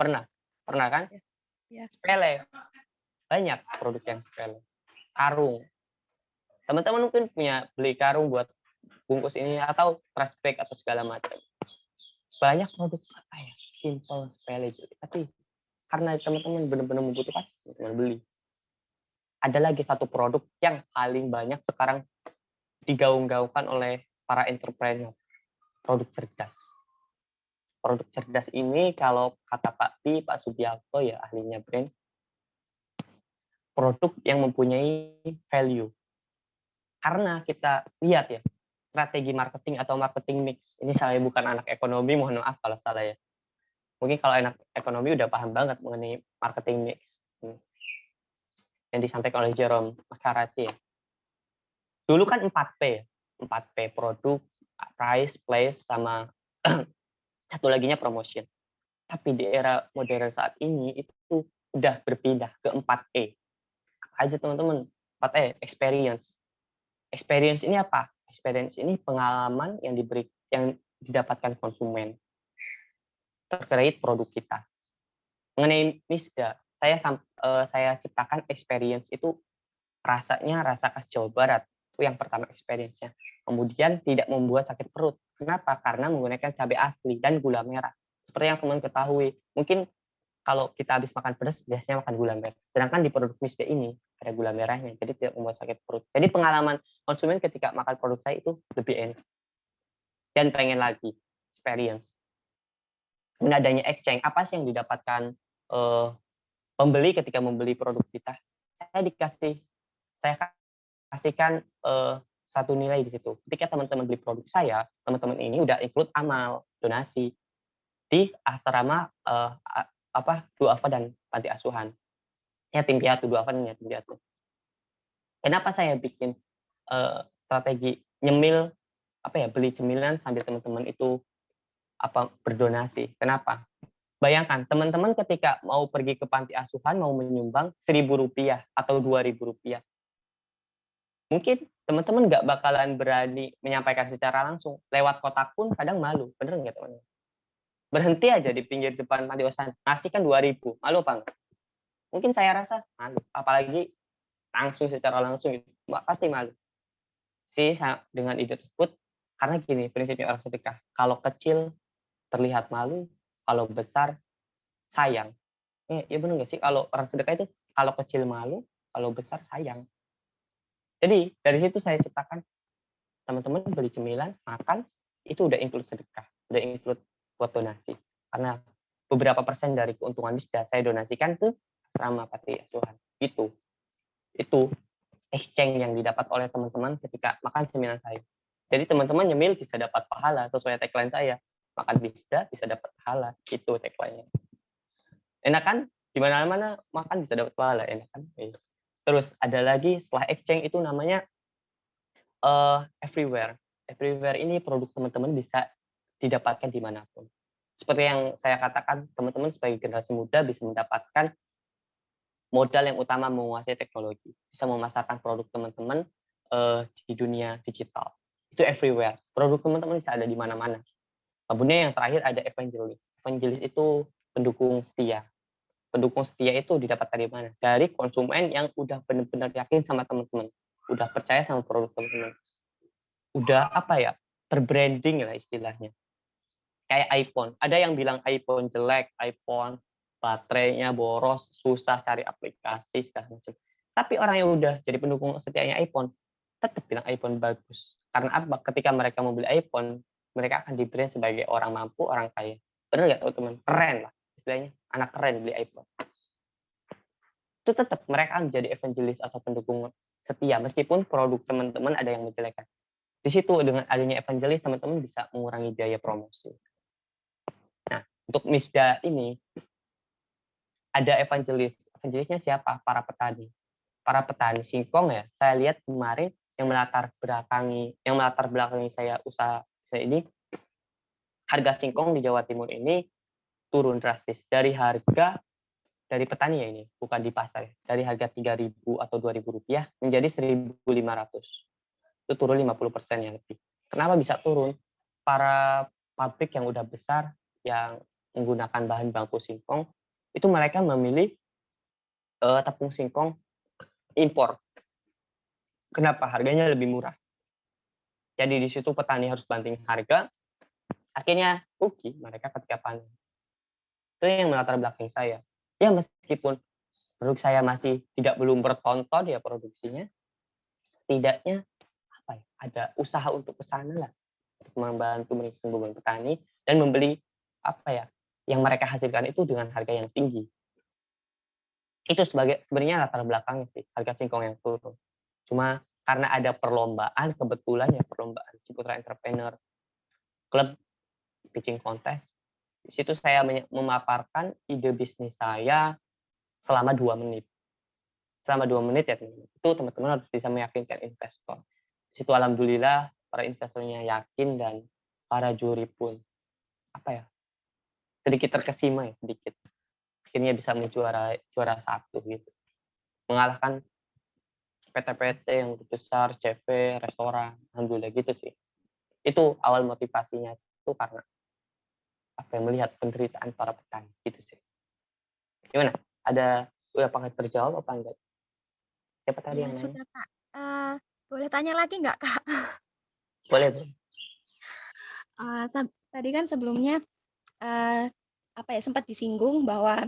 Pernah kan? Ya. Sepele, banyak produk yang sepele. Karung, teman-teman mungkin punya beli karung buat bungkus ini atau trash bag atau segala macam. Banyak produk apa ya, simple, sepele, tapi karena teman-teman benar-benar membutuhkan, teman-teman beli. Ada lagi satu produk yang paling banyak sekarang digaung-gaungkan oleh para entrepreneur, produk cerdas. produk cerdas ini kalau kata Pak Subiakto ya ahlinya brand, produk yang mempunyai value. Karena kita lihat ya, strategi marketing atau marketing mix. Ini saya bukan anak ekonomi, mohon maaf kalau salah ya. Mungkin kalau anak ekonomi udah paham banget mengenai marketing mix. Yang disampaikan oleh Jerome McCarthy ya. Dulu kan 4P ya. 4P, produk, price, place, sama satu laginya promotion. Tapi di era modern saat ini itu udah berpindah ke 4E. Aja teman-teman, 4E, experience. Experience ini apa? Experience ini pengalaman yang didapatkan konsumen terkait produk kita. Mengenai Misda, saya ciptakan experience itu rasanya rasa khas Jawa Barat. Itu yang pertama experience-nya. Kemudian tidak membuat sakit perut. Kenapa? Karena menggunakan cabai asli dan gula merah. Seperti yang teman ketahui, mungkin kalau kita habis makan pedas, biasanya makan gula merah. Sedangkan di produk Misda ini ada gula merahnya, jadi tidak membuat sakit perut. Jadi pengalaman konsumen ketika makan produk saya itu lebih enak. Dan pengen lagi, experience. Dengan adanya exchange, apa sih yang didapatkan pembeli ketika membeli produk kita? Saya kasihkan satu nilai di situ. Ketika teman-teman beli produk saya, teman-teman ini udah include amal, donasi di asrama duafa dan panti asuhan. Yatim piatu, duafa dan yatim piatu. Kenapa saya bikin strategi nyemil beli cemilan sambil teman-teman itu berdonasi? Kenapa? Bayangkan teman-teman ketika mau pergi ke panti asuhan mau menyumbang Rp1.000 atau Rp2.000. Mungkin teman-teman nggak bakalan berani menyampaikan secara langsung. Lewat kotak pun kadang malu. Bener nggak teman-teman? Berhenti aja di pinggir depan panti asuhan. Ngasih kan 2.000. Malu apa enggak? Mungkin saya rasa malu. Apalagi langsung secara langsung. Pasti malu. Dengan ide tersebut, karena gini prinsipnya orang sedekah. Kalau kecil terlihat malu, kalau besar sayang. Ya benar nggak sih? Kalau orang sedekah itu kalau kecil malu, kalau besar sayang. Jadi dari situ saya ciptakan teman-teman beli cemilan, makan, itu udah include sedekah, udah include buat donasi. Karena beberapa persen dari keuntungan Misda saya donasikan ke asrama panti asuhan. Itu exchange yang didapat oleh teman-teman ketika makan cemilan saya. Jadi teman-teman nyemil bisa dapat pahala sesuai tagline saya. Makan Misda bisa dapat pahala. Itu tagline-nya. Enak kan? Di mana-mana makan bisa dapat pahala, enak kan? Terus ada lagi setelah exchange itu namanya everywhere. Everywhere ini produk teman-teman bisa didapatkan dimanapun. Seperti yang saya katakan, teman-teman sebagai generasi muda bisa mendapatkan modal yang utama menguasai teknologi. Bisa memasarkan produk teman-teman di dunia digital. Itu everywhere. Produk teman-teman bisa ada di mana-mana. Kemudian yang terakhir ada evangelis. Evangelis itu pendukung setia. Pendukung setia itu didapat dari mana? Dari konsumen yang udah benar-benar yakin sama teman-teman, udah percaya sama produk teman-teman, udah terbranding lah istilahnya. Kayak iPhone, ada yang bilang iPhone jelek, iPhone baterainya boros, susah cari aplikasi segala macam. Tapi orang yang udah jadi pendukung setianya iPhone, tetap bilang iPhone bagus. Karena apa? Ketika mereka mau beli iPhone, mereka akan di-brand sebagai orang mampu, orang kaya. Benar nggak teman-teman? Keren lah. Istilahnya anak keren beli iPhone. Itu tetap mereka menjadi evangelis atau pendukung setia meskipun produk teman-teman ada yang menjelekkan. Di situ dengan adanya evangelis teman-teman bisa mengurangi biaya promosi. Nah, untuk Misda ini ada evangelis. Evangelisnya siapa? Para petani. Para petani singkong ya. Saya lihat kemarin yang melatar belakangi saya usaha saya ini, harga singkong di Jawa Timur ini turun drastis dari petani ya ini, bukan di pasar. Dari harga Rp3.000 atau Rp2.000 menjadi Rp1.500. Itu turun 50% yang lebih. Kenapa bisa turun? Para pabrik yang udah besar yang menggunakan bahan baku singkong, itu mereka memilih tepung singkong impor. Kenapa? Harganya lebih murah. Jadi di situ petani harus banting harga, akhirnya rugi mereka ketika panen. Itu yang melatar belakang saya. Ya meskipun produk saya masih belum bertonton ya produksinya, setidaknya ada usaha untuk ke sana lah, untuk membantu beban petani dan membeli apa ya, yang mereka hasilkan itu dengan harga yang tinggi. Itu sebenarnya latar belakangnya sih, harga singkong yang turun. Cuma karena ada perlombaan, kebetulan ya perlombaan Ciputra Entrepreneur Club pitching contest. Di situ saya memaparkan ide bisnis saya selama 2 menit. Selama 2 menit ya teman-teman. Itu teman-teman harus bisa meyakinkan investor. Di situ alhamdulillah para investornya yakin dan para juri pun apa ya, sedikit terkesima ya sedikit. Akhirnya bisa juara 1 gitu. Mengalahkan PT-PT yang besar, CV, restoran, alhamdulillah gitu sih. Itu awal motivasinya itu karena apa ya, melihat penderitaan para petani gitu sih. Gimana? Ada udah terjawab apa enggak? Siapa tadi Ya yang nanya? sudah Kak. Boleh tanya lagi nggak Kak? Boleh. Tadi kan sebelumnya sempat disinggung bahwa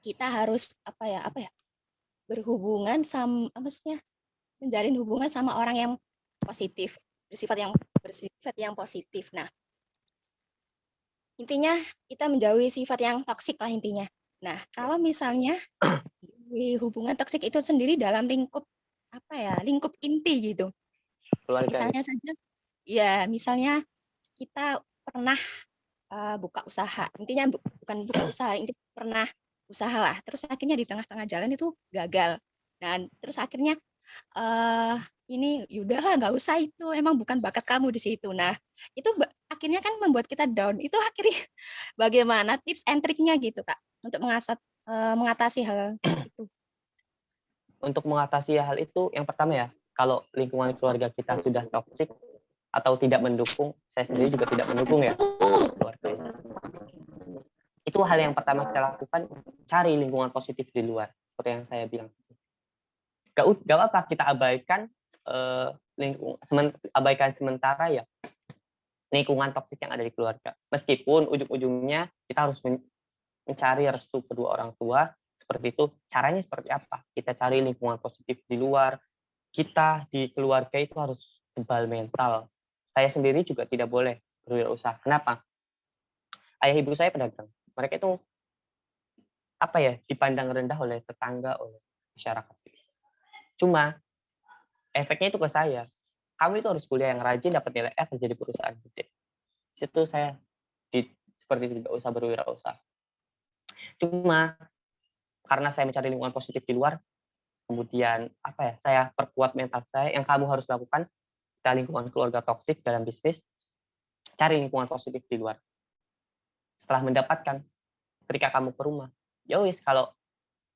kita harus berhubungan sama, maksudnya menjalin hubungan sama orang yang positif, bersifat yang positif. Nah, intinya kita menjauhi sifat yang toksik lah intinya. Nah, kalau misalnya di hubungan toksik itu sendiri dalam lingkup lingkup inti gitu. Keluarga. Misalnya kita pernah buka usaha. Intinya bukan buka usaha, intinya pernah usaha lah. Terus akhirnya di tengah-tengah jalan itu gagal. Dan terus akhirnya ini yaudahlah nggak usah, itu emang bukan bakat kamu di situ. Nah itu akhirnya kan membuat kita down. Itu akhirnya bagaimana tips and triknya gitu Kak untuk mengatasi hal itu? Untuk mengatasi hal itu yang pertama ya, kalau lingkungan keluarga kita sudah toksik atau tidak mendukung, saya sendiri juga tidak mendukung ya keluarga. Itu hal yang pertama kita lakukan, cari lingkungan positif di luar seperti yang saya bilang. Gak apa kita abaikan abaikan sementara ya lingkungan toksik yang ada di keluarga. Meskipun ujung-ujungnya kita harus mencari restu kedua orang tua, seperti itu. Caranya seperti apa? Kita cari lingkungan positif di luar. Kita di keluarga itu harus tebal mental. Saya sendiri juga tidak boleh berwirausaha. Kenapa? Ayah ibu saya pedagang. Mereka itu dipandang rendah oleh tetangga, oleh masyarakat. Cuma efeknya itu ke saya. Kamu itu harus kuliah yang rajin, dapat nilai F, jadi perusahaan gede. Situ saya seperti tidak usah berwirausaha. Cuma karena saya mencari lingkungan positif di luar, kemudian saya perkuat mental saya. Yang kamu harus lakukan, cari lingkungan keluarga toksik dalam bisnis, cari lingkungan positif di luar. Setelah mendapatkan, ketika kamu ke rumah, ya wis, kalau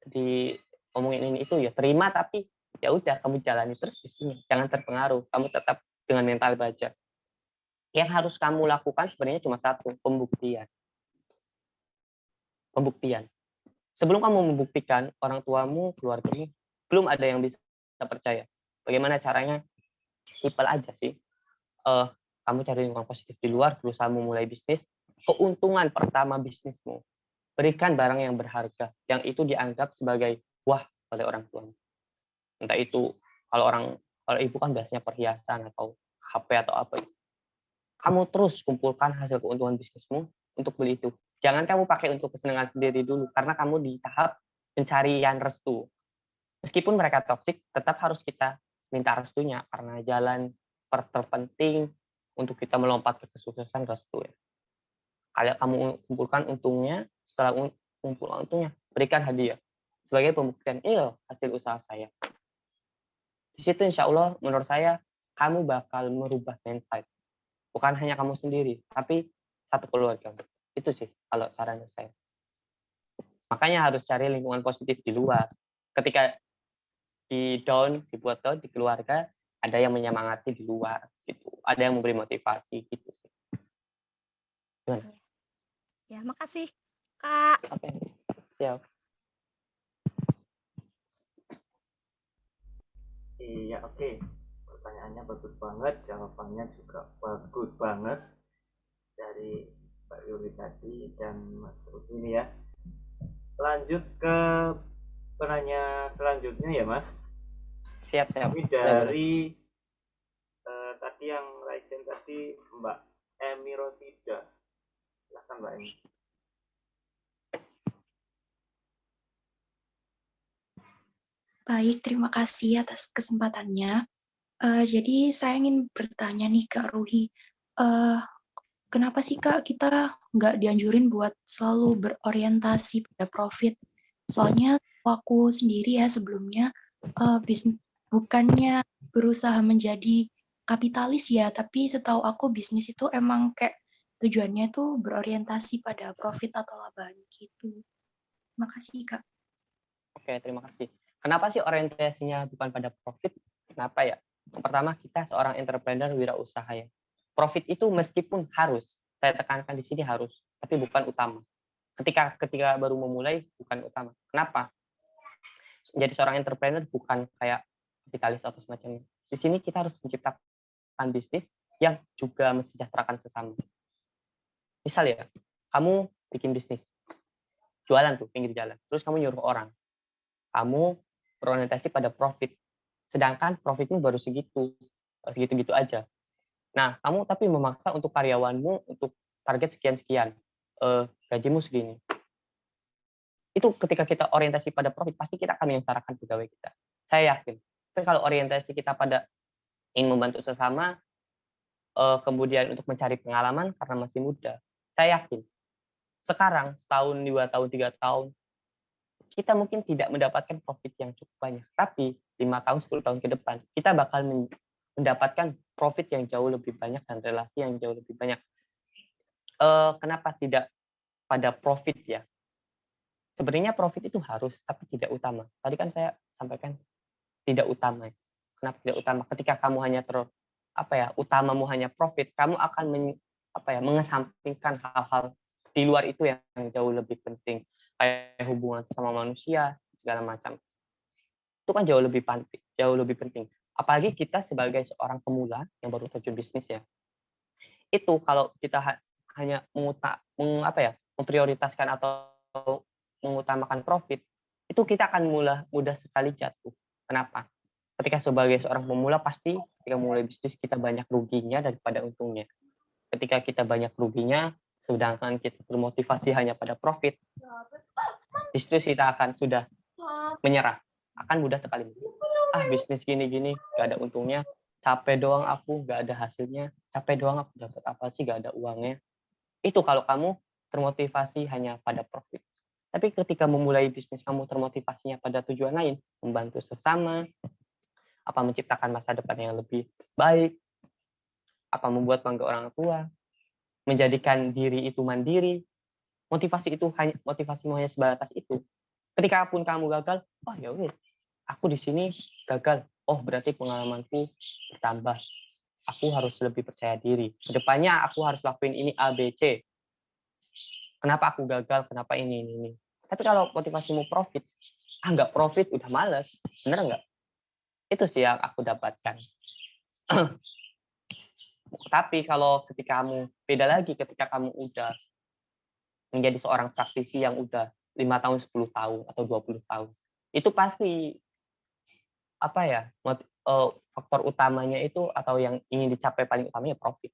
diomongin ini itu ya terima, tapi ya udah kamu jalani terus bisnisnya, jangan terpengaruh, kamu tetap dengan mental baja. Yang harus kamu lakukan sebenarnya cuma satu, pembuktian. Sebelum kamu membuktikan, orang tuamu, keluargamu belum ada yang bisa percaya. Bagaimana caranya? Simpel aja sih. Kamu cari lingkungan positif di luar, berusaha memulai bisnis. Keuntungan pertama bisnismu, berikan barang yang berharga, yang itu dianggap sebagai wah oleh orang tuamu. Entah itu kalau ibu kan biasanya perhiasan atau HP atau apa. Kamu terus kumpulkan hasil keuntungan bisnismu untuk beli itu. Jangan kamu pakai untuk kesenangan sendiri dulu, karena kamu di tahap pencarian restu. Meskipun mereka toksik, tetap harus kita minta restunya, karena jalan terpenting untuk kita melompat ke kesuksesan restu ya. Kalau kamu kumpulkan untungnya, setelah kumpul untungnya, berikan hadiah sebagai pembuktian hasil usaha saya. Di situ insya Allah menurut saya kamu bakal merubah mindset. Bukan hanya kamu sendiri, tapi satu keluarga. Itu sih kalau saran saya. Makanya harus cari lingkungan positif di luar. Ketika dibuat down di keluarga, ada yang menyemangati di luar gitu. Ada yang memberi motivasi gitu. Gimana? Ya, makasih Kak. Oke. Siap. Iya, oke. Pertanyaannya bagus banget, jawabannya juga bagus banget dari Pak Yuli tadi dan Mas Rudi ini ya. Lanjut ke penanya selanjutnya ya Mas. Siap. Ini dari tadi yang Raisen tadi Mbak Emi Rosida. Silakan Mbak Eni. Baik, terima kasih atas kesempatannya. Jadi saya ingin bertanya nih Kak Ruhi, kenapa sih Kak kita nggak dianjurin buat selalu berorientasi pada profit? Soalnya aku sendiri ya sebelumnya bukannya berusaha menjadi kapitalis ya, tapi setahu aku bisnis itu emang kayak tujuannya tuh berorientasi pada profit atau laba gitu. Makasih Kak. Oke, terima kasih. Kenapa sih orientasinya bukan pada profit? Kenapa ya? Yang pertama, kita seorang entrepreneur wirausaha ya. Profit itu meskipun harus, saya tekankan di sini harus, tapi bukan utama. Ketika baru memulai bukan utama. Kenapa? Jadi seorang entrepreneur bukan kayak kapitalis atau semacamnya. Di sini kita harus menciptakan bisnis yang juga mensejahterakan sesama. Misal ya, kamu bikin bisnis, jualan tuh pinggir jalan, terus kamu nyuruh orang, kamu berorientasi pada profit, sedangkan profitmu baru segitu-gitu aja. Nah, kamu tapi memaksa untuk karyawanmu untuk target sekian-sekian, gajimu segini. Itu ketika kita orientasi pada profit, pasti kita akan menyengsarakan pegawai kita. Saya yakin. Tapi kalau orientasi kita pada ingin membantu sesama, kemudian untuk mencari pengalaman karena masih muda, saya yakin. Sekarang, setahun, 2 tahun, 3 tahun, kita mungkin tidak mendapatkan profit yang cukup banyak. Tapi 5 tahun, 10 tahun ke depan, kita bakal mendapatkan profit yang jauh lebih banyak dan relasi yang jauh lebih banyak. Kenapa tidak pada profit ya? Sebenarnya profit itu harus, tapi tidak utama. Tadi kan saya sampaikan tidak utama. Kenapa tidak utama? Ketika kamu hanya utamamu hanya profit, kamu akan mengesampingkan hal-hal di luar itu yang jauh lebih penting, kayak hubungan sama manusia segala macam. Itu kan jauh lebih penting. Apalagi kita sebagai seorang pemula yang baru terjun bisnis ya. Itu kalau kita hanya memprioritaskan atau mengutamakan profit, itu kita akan mudah sekali jatuh. Kenapa? Ketika sebagai seorang pemula pasti ketika mulai bisnis kita banyak ruginya daripada untungnya. Ketika kita banyak ruginya, sedangkan kita termotivasi hanya pada profit, di situ kita akan sudah menyerah. Akan mudah sekali. Bisnis gini-gini, gak ada untungnya. Capek doang aku, gak ada hasilnya. Capek doang aku dapat apa sih, gak ada uangnya. Itu kalau kamu termotivasi hanya pada profit. Tapi ketika memulai bisnis kamu termotivasinya pada tujuan lain, membantu sesama, menciptakan masa depan yang lebih baik, membuat bangga orang tua, menjadikan diri itu mandiri, motivasimu hanya sebatas itu. Ketika pun kamu gagal, ya wis, aku di sini gagal. Berarti pengalamanku bertambah. Aku harus lebih percaya diri. Kedepannya aku harus lakuin ini A, B, C. Kenapa aku gagal? Kenapa ini? Tapi kalau motivasimu profit, nggak profit udah males. Bener nggak? Itu sih yang aku dapatkan. Tapi kalau ketika beda lagi ketika kamu udah menjadi seorang praktisi yang udah 5 tahun, 10 tahun, atau 20 tahun, itu pasti faktor utamanya itu atau yang ingin dicapai paling utamanya profit.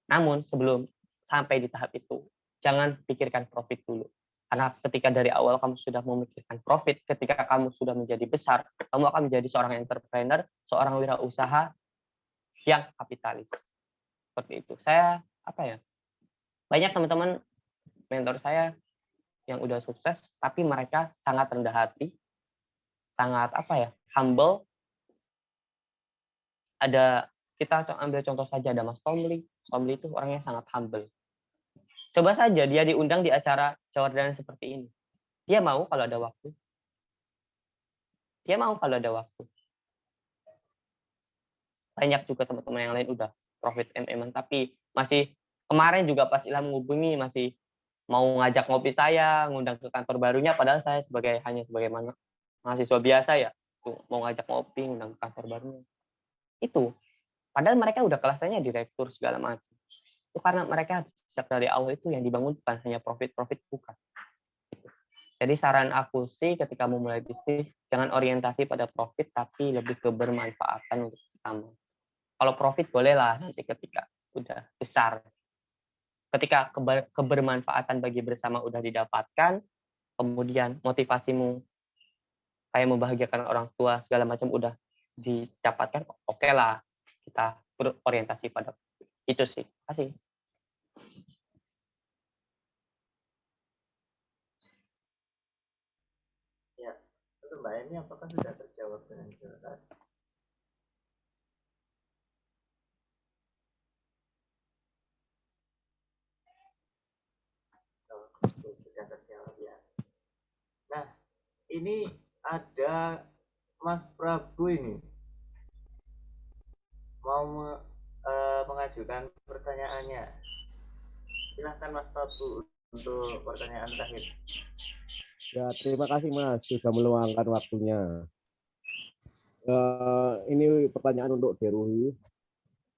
Namun sebelum sampai di tahap itu, jangan pikirkan profit dulu. Karena ketika dari awal kamu sudah memikirkan profit, ketika kamu sudah menjadi besar, kamu akan menjadi seorang entrepreneur, seorang wirausaha yang kapitalis. Seperti itu. Saya banyak teman-teman mentor saya yang udah sukses, tapi mereka sangat rendah hati, sangat humble. Kita ambil contoh saja, ada Mas Tomli. Tomli itu orangnya sangat humble. Coba saja dia diundang di acara Jawardana seperti ini. Dia mau kalau ada waktu. Banyak juga teman-teman yang lain udah profit tapi masih kemarin juga pas Ilham menghubungi masih mau ngajak ngopi saya, ngundang ke kantor barunya, padahal saya hanya sebagai mahasiswa biasa ya, mau ngajak ngopi, ngundang ke kantor barunya. Itu. Padahal mereka udah kelasnya direktur segala macam. Itu karena mereka sejak dari awal itu yang dibangun bukan hanya profit bukan. Jadi saran aku sih ketika mau mulai bisnis, jangan orientasi pada profit, tapi lebih ke bermanfaatan untuk bersama. Kalau profit bolehlah nanti ketika udah besar. ketika kebermanfaatan bagi bersama udah didapatkan, kemudian motivasimu kayak membahagiakan orang tua segala macam udah didapatkan, oke lah kita berorientasi pada itu sih. Kasih. Ya, itu Mbak Eni apakah sudah terjawab dengan jelas? Oh, sudah terjawab ya. Nah, ini ada Mas Prabu ini mau mengajukan pertanyaannya. Silahkan Mas Prabu untuk pertanyaan terakhir. Ya, terima kasih Mas sudah meluangkan waktunya. Ini pertanyaan untuk Deruhi.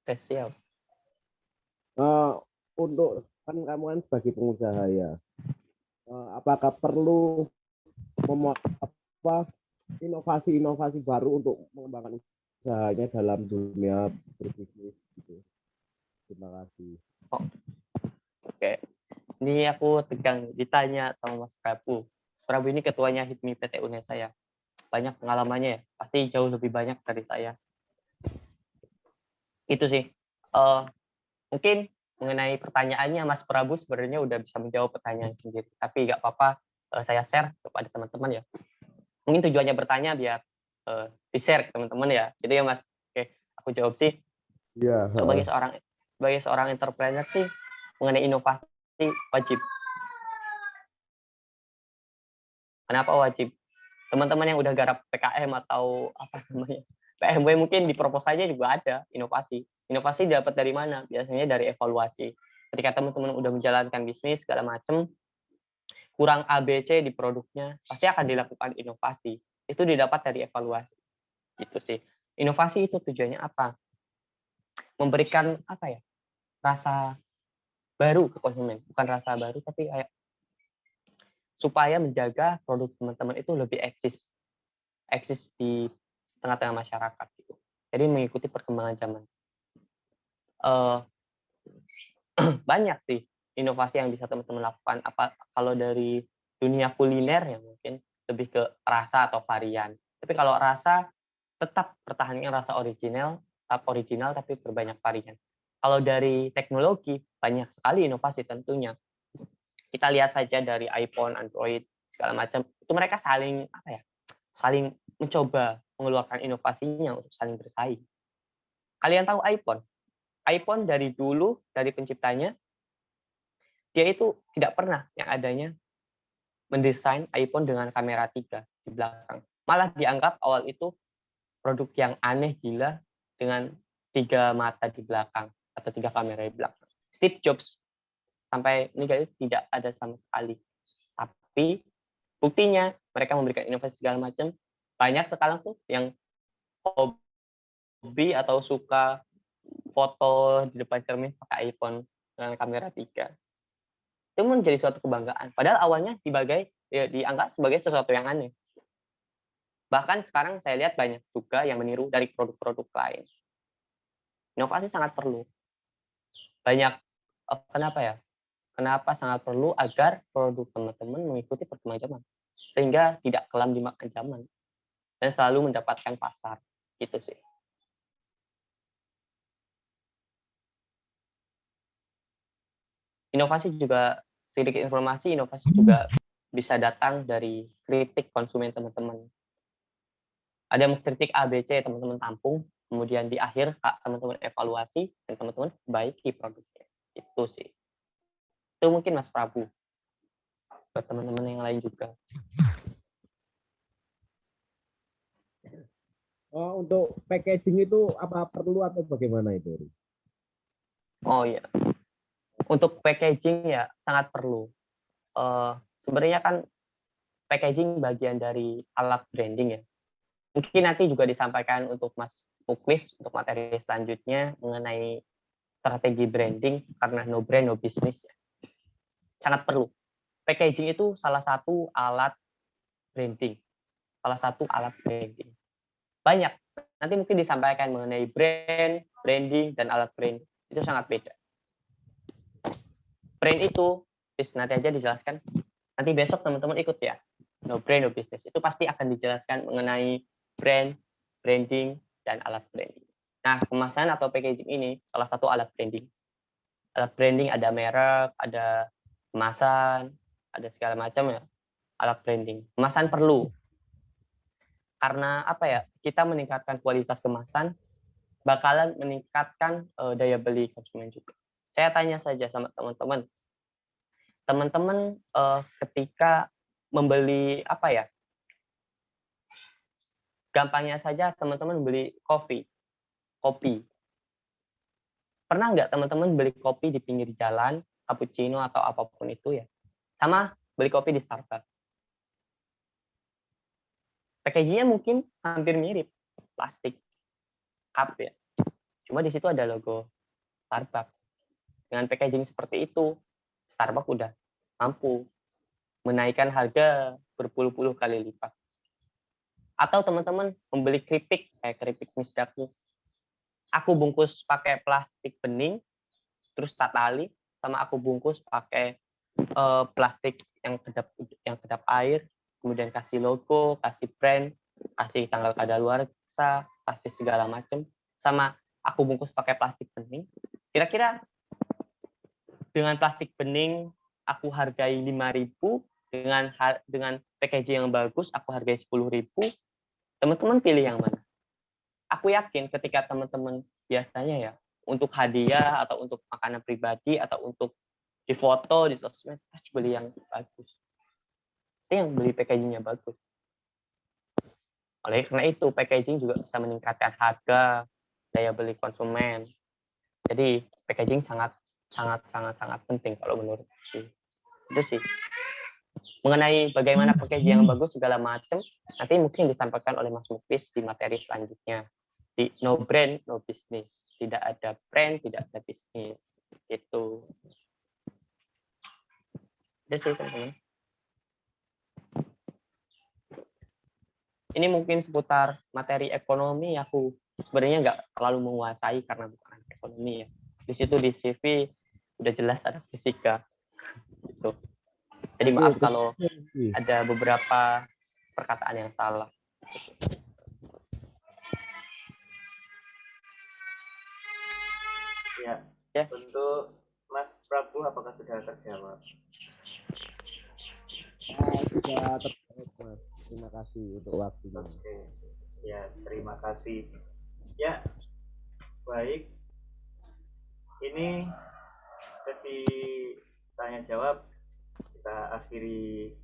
Siap. Untuk kan kamu kan sebagai pengusaha ya, apakah perlu inovasi-inovasi baru untuk mengembangkan usahanya dalam dunia berbisnis gitu? Terima kasih. Oke. Ini aku tegang ditanya sama Mas Prabu. Mas Prabu ini ketuanya HIPMI PT UNESA ya. Banyak pengalamannya ya. Pasti jauh lebih banyak dari saya. Itu sih. Mungkin mengenai pertanyaannya Mas Prabu sebenarnya udah bisa menjawab pertanyaan sendiri. Tapi nggak apa-apa, saya share kepada teman-teman ya. Mungkin tujuannya bertanya biar di-share ke teman-teman ya. Jadi ya Mas, oke, aku jawab sih. Iya. Sebagai seorang entrepreneur sih, mengenai inovasi wajib. Kenapa wajib? Teman-teman yang udah garap PKM atau apa namanya PMW mungkin di proposalnya juga ada inovasi. Inovasi dapat dari mana? Biasanya dari evaluasi. Ketika teman-teman udah menjalankan bisnis segala macam, kurang ABC di produknya, pasti akan dilakukan inovasi. Itu didapat dari evaluasi. Gitu sih. Inovasi itu tujuannya apa? Memberikan apa ya? Rasa baru ke konsumen, bukan rasa baru tapi kayak supaya menjaga produk teman-teman itu lebih eksis di tengah-tengah masyarakat gitu. Jadi mengikuti perkembangan zaman. Banyak sih inovasi yang bisa teman-teman lakukan. Apa kalau dari dunia kuliner ya mungkin lebih ke rasa atau varian. Tapi kalau rasa tetap pertahankan rasa original tapi berbanyak varian. Kalau dari teknologi banyak sekali inovasi tentunya. Kita lihat saja dari iPhone, Android segala macam itu mereka saling mencoba mengeluarkan inovasinya untuk saling bersaing. Kalian tahu iPhone dari dulu dari penciptanya dia itu tidak pernah yang adanya mendesain iPhone dengan kamera 3 di belakang. Malah dianggap awal itu produk yang aneh gila dengan 3 mata di belakang atau 3 kamera di belakang. Steve Jobs sampai ini guys tidak ada sama sekali. Tapi buktinya mereka memberikan inovasi segala macam. Banyak sekarang tuh yang hobi atau suka foto di depan cermin pakai iPhone dengan kamera 3. Itu menjadi suatu kebanggaan. Padahal awalnya dianggap sebagai sesuatu yang aneh. Bahkan sekarang saya lihat banyak juga yang meniru dari produk-produk lain. Inovasi sangat perlu. Kenapa sangat perlu agar produk teman-teman mengikuti perkembangan zaman. Sehingga tidak kelam dimakan zaman. Dan selalu mendapatkan pasar. Gitu sih. Inovasi juga, sedikit informasi, inovasi juga bisa datang dari kritik konsumen teman-teman. Ada yang kritik ABC, teman-teman tampung, kemudian di akhir teman-teman evaluasi, dan teman-teman baiki produknya. Itu sih. Itu mungkin Mas Prabu. Buat teman-teman yang lain juga. Untuk packaging itu apa perlu atau bagaimana itu? Oh iya. Untuk packaging ya sangat perlu. Sebenarnya kan packaging bagian dari alat branding ya. Mungkin nanti juga disampaikan untuk Mas Muklis untuk materi selanjutnya mengenai strategi branding karena no brand no business ya. Sangat perlu. Packaging itu salah satu alat branding. Banyak. Nanti mungkin disampaikan mengenai branding, dan alat branding. Itu sangat beda. brand itu, nanti aja dijelaskan. Nanti besok teman-teman ikut ya. No brand, no business. Itu pasti akan dijelaskan mengenai brand, branding, dan alat branding. Nah, kemasan atau packaging ini salah satu alat branding. Alat branding ada merek, ada kemasan, ada segala macam ya. Alat branding. Kemasan perlu. Karena apa ya? Kita meningkatkan kualitas kemasan, bakalan meningkatkan daya beli konsumen juga. Saya tanya saja sama teman-teman. Teman-teman ketika membeli apa ya? Gampangnya saja teman-teman beli kopi. Pernah nggak teman-teman beli kopi di pinggir jalan, cappuccino atau apapun itu ya? Sama beli kopi di Starbucks. Packagingnya mungkin hampir mirip, plastik, cup ya. Cuma di situ ada logo Starbucks. Dengan packaging seperti itu, Starbucks udah mampu menaikkan harga berpuluh-puluh kali lipat. Atau teman-teman membeli keripik, kayak keripik Misdaku. Aku bungkus pakai plastik bening, terus tali, sama aku bungkus pakai plastik yang kedap air, kemudian kasih logo, kasih brand, kasih tanggal kadaluarsa, kasih segala macam, sama aku bungkus pakai plastik bening. Kira-kira dengan plastik bening aku hargai 5.000, dengan packaging yang bagus aku hargai 10.000. Teman-teman pilih yang mana? Aku yakin ketika teman-teman biasanya ya untuk hadiah atau untuk makanan pribadi atau untuk difoto di sosmed pasti beli yang bagus. Pasti yang beli packagingnya bagus. Oleh karena itu packaging juga bisa meningkatkan harga, daya beli konsumen. Jadi packaging sangat penting kalau menurut saya. Itu sih. Mengenai bagaimana packaging yang bagus segala macam nanti mungkin disampaikan oleh Mas Muklis di materi selanjutnya. Di no brand, no business. Tidak ada brand, tidak ada bisnis. Itu. Itu sih teman-teman. Ini mungkin seputar materi ekonomi. Aku sebenarnya nggak terlalu menguasai karena bukan ekonomi ya. Di situ di CV udah jelas ada fisika. Gitu. Jadi maaf kalau ada beberapa perkataan yang salah. Ya. Untuk Mas Prabu, apakah sudah terjawab? Sudah terjawab, Mas. Terima kasih untuk waktunya. Oke. Ya, terima kasih. Ya, baik. Ini sesi tanya jawab kita akhiri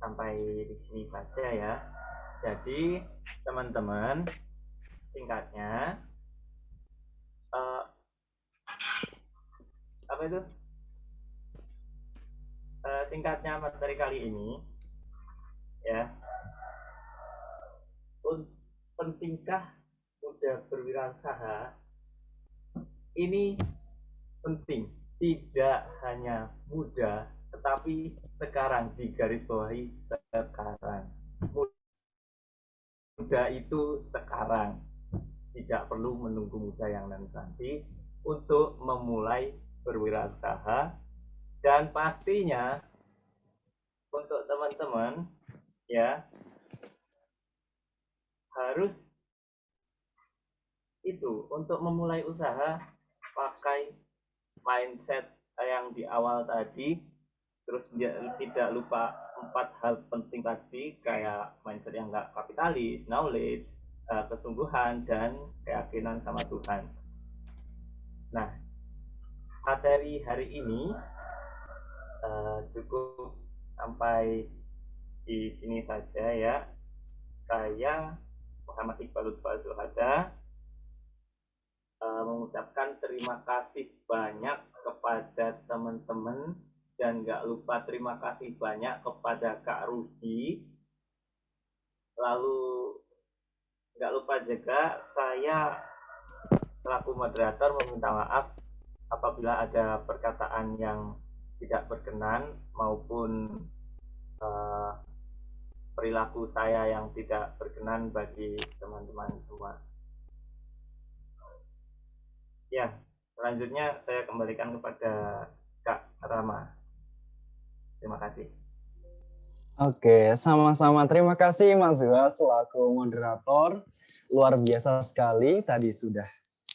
sampai di sini saja ya. Jadi teman-teman, singkatnya apa itu? Singkatnya materi kali ini ya. Pentingkah udah berwirausaha? Ini penting, tidak hanya mudah, tetapi sekarang digarisbawahi sekarang. Muda itu sekarang, tidak perlu menunggu muda yang nanti untuk memulai berwirausaha. Dan pastinya untuk teman-teman ya harus itu untuk memulai usaha pakai mindset yang di awal tadi, terus tidak lupa 4 hal penting tadi kayak mindset yang enggak kapitalis, knowledge, kesungguhan, dan keyakinan sama Tuhan. Nah, materi hari ini cukup sampai di sini saja ya. Saya Muhammad Iqbalul Zuhada mengucapkan terima kasih banyak kepada teman-teman dan nggak lupa terima kasih banyak kepada Kak Rudy. Lalu nggak lupa juga saya selaku moderator meminta maaf apabila ada perkataan yang tidak berkenan maupun perilaku saya yang tidak berkenan bagi teman-teman semua. Ya, selanjutnya saya kembalikan kepada Kak Rama. Terima kasih. Oke, sama-sama. Terima kasih Mas Zuha selaku moderator. Luar biasa sekali tadi sudah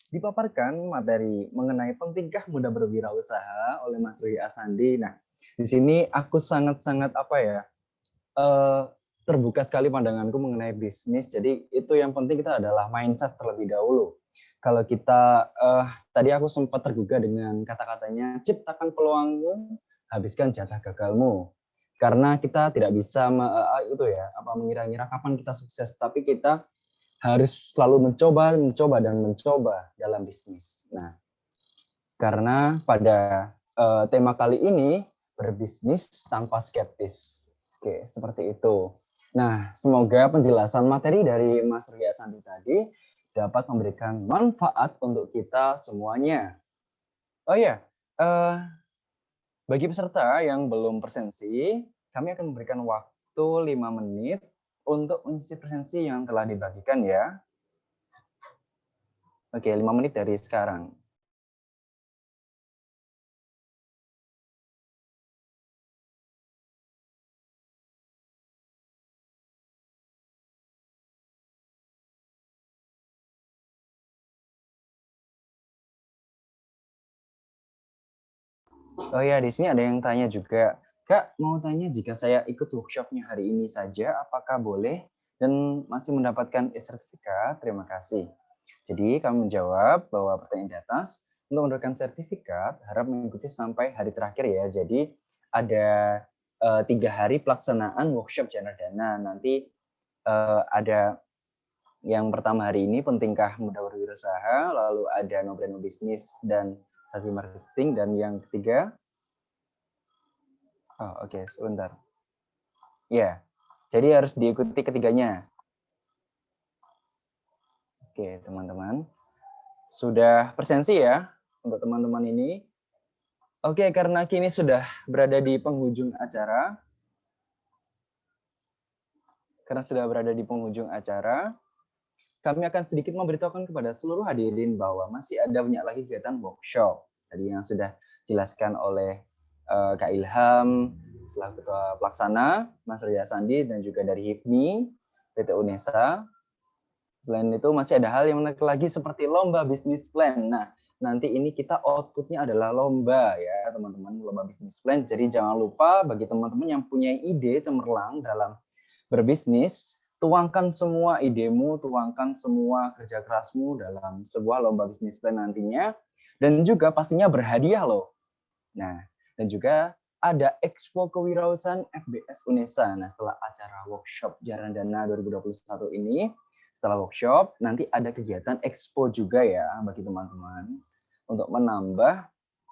dipaparkan materi mengenai pentingkah muda berwirausaha oleh Mas Ruhi Asandi. Nah, di sini aku sangat-sangat terbuka sekali pandanganku mengenai bisnis. Jadi itu yang penting kita adalah mindset terlebih dahulu. Kalau kita tadi aku sempat tergugah dengan kata-katanya, ciptakan peluangmu, habiskan jatah gagalmu. Karena kita tidak bisa mengira-ngira kapan kita sukses, tapi kita harus selalu mencoba dalam bisnis. Nah, karena pada tema kali ini berbisnis tanpa skeptis. Oke, seperti itu. Nah, semoga penjelasan materi dari Mas Ruhi Asandi tadi dapat memberikan manfaat untuk kita semuanya. Oh ya, bagi peserta yang belum presensi, kami akan memberikan waktu 5 menit untuk mengisi presensi yang telah dibagikan ya. Oke, 5 menit dari sekarang. Oh ya, di sini ada yang tanya juga. Kak, mau tanya jika saya ikut workshopnya hari ini saja, apakah boleh dan masih mendapatkan e-sertifikat? Terima kasih. Jadi kami menjawab bahwa pertanyaan di atas, untuk mendapatkan sertifikat harap mengikuti sampai hari terakhir ya. Jadi ada 3 hari pelaksanaan workshop Genre Dana. Nanti ada yang pertama hari ini pentingkah muda berwirausaha, lalu ada no brand no business dan strategi marketing, dan yang ketiga, sebentar. Ya, jadi harus diikuti ketiganya. Oke, teman-teman. Sudah presensi ya untuk teman-teman ini. Oke, karena kini sudah berada di penghujung acara. Kami akan sedikit memberitahukan kepada seluruh hadirin bahwa masih ada banyak lagi kegiatan workshop. Tadi yang sudah dijelaskan oleh Kak Ilham, selaku Ketua Pelaksana, Mas Ruhi Asandi, dan juga dari HIPMI, PT UNESA. Selain itu masih ada hal yang menarik lagi seperti lomba bisnis plan. Nah, nanti ini kita outputnya adalah lomba ya teman-teman, lomba bisnis plan. Jadi jangan lupa bagi teman-teman yang punya ide cemerlang dalam berbisnis, tuangkan semua idemu, tuangkan semua kerja kerasmu dalam sebuah lomba bisnis plan nantinya, dan juga pastinya berhadiah loh. Nah, dan juga ada Expo Kewirausahaan FBS UNESA. Nah, setelah acara workshop Genre Dana 2021 ini, setelah workshop, nanti ada kegiatan Expo juga ya bagi teman-teman untuk menambah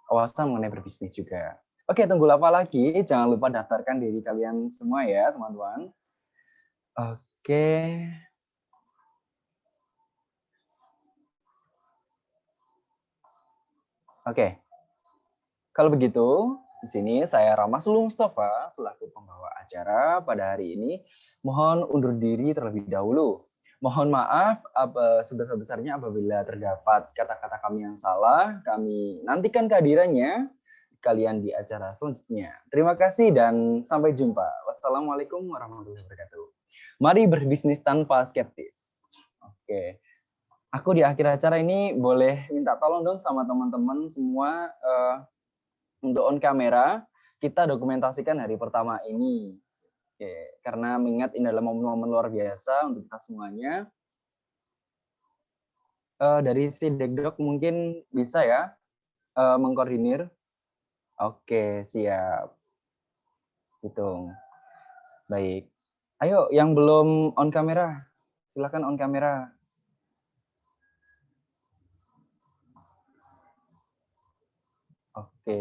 wawasan mengenai berbisnis juga. Oke, tunggu apa lagi? Jangan lupa daftarkan diri kalian semua ya, teman-teman. Oke. Oke. Kalau begitu, di sini saya Rama Sulu Mustafa selaku pembawa acara pada hari ini mohon undur diri terlebih dahulu. Mohon maaf sebesar-besarnya apabila terdapat kata-kata kami yang salah. Kami nantikan kehadirannya kalian di acara selanjutnya. Terima kasih dan sampai jumpa. Wassalamualaikum warahmatullahi wabarakatuh. Mari berbisnis tanpa skeptis. Oke. Aku di akhir acara ini boleh minta tolong dong sama teman-teman semua untuk on kamera, kita dokumentasikan hari pertama ini. Oke, karena mengingat ini adalah momen-momen luar biasa untuk kita semuanya. Dari si Dekdok mungkin bisa ya mengkoordinir. Oke, siap. Hitung. Baik. Ayo, yang belum on kamera, silakan on kamera. Oke.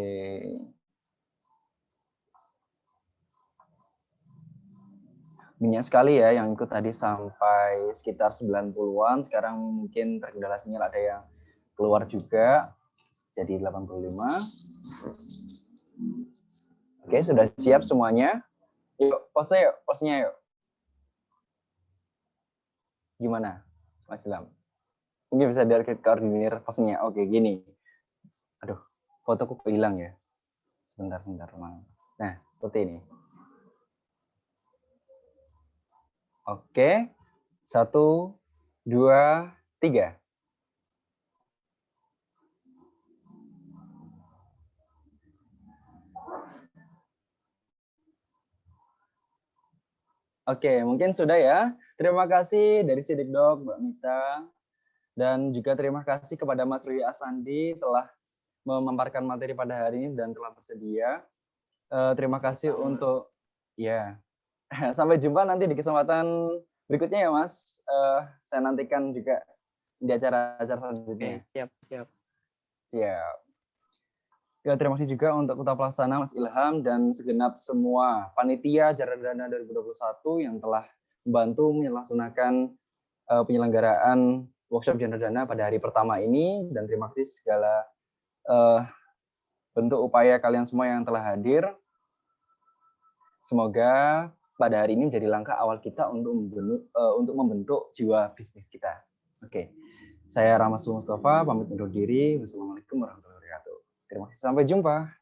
Banyak sekali ya yang ikut tadi sampai sekitar 90-an. Sekarang mungkin terkendala sinyal, ada yang keluar juga. Jadi 85. Oke, sudah siap semuanya? Yuk, pose yuk, posenya yuk. Gimana, Mas Ilham? Mungkin bisa koordinir posenya. Oke, gini. Aduh, fotoku hilang ya. Sebentar, teman. Nah, seperti ini. Oke, 1, 2, 3. Oke, mungkin sudah ya. Terima kasih dari Sidik Dok, Mbak Mita. Dan juga terima kasih kepada Mas Rui Asandi telah memaparkan materi pada hari ini dan telah bersedia. Terima kasih untuk, ya. Sampai jumpa nanti di kesempatan berikutnya ya Mas. Saya nantikan juga di acara-acara selanjutnya. Siap. Siap. Ya, terima kasih juga untuk Ketua Pelaksana Mas Ilham dan segenap semua panitia Janardana 2021 yang telah membantu melaksanakan penyelenggaraan workshop Janardana pada hari pertama ini, dan terima kasih segala bentuk upaya kalian semua yang telah hadir. Semoga pada hari ini menjadi langkah awal kita untuk membentuk jiwa bisnis kita. Oke. Saya Rahmat Mustafa, pamit undur diri. Wassalamualaikum warahmatullahi wabarakatuh. Terima kasih, sampai jumpa.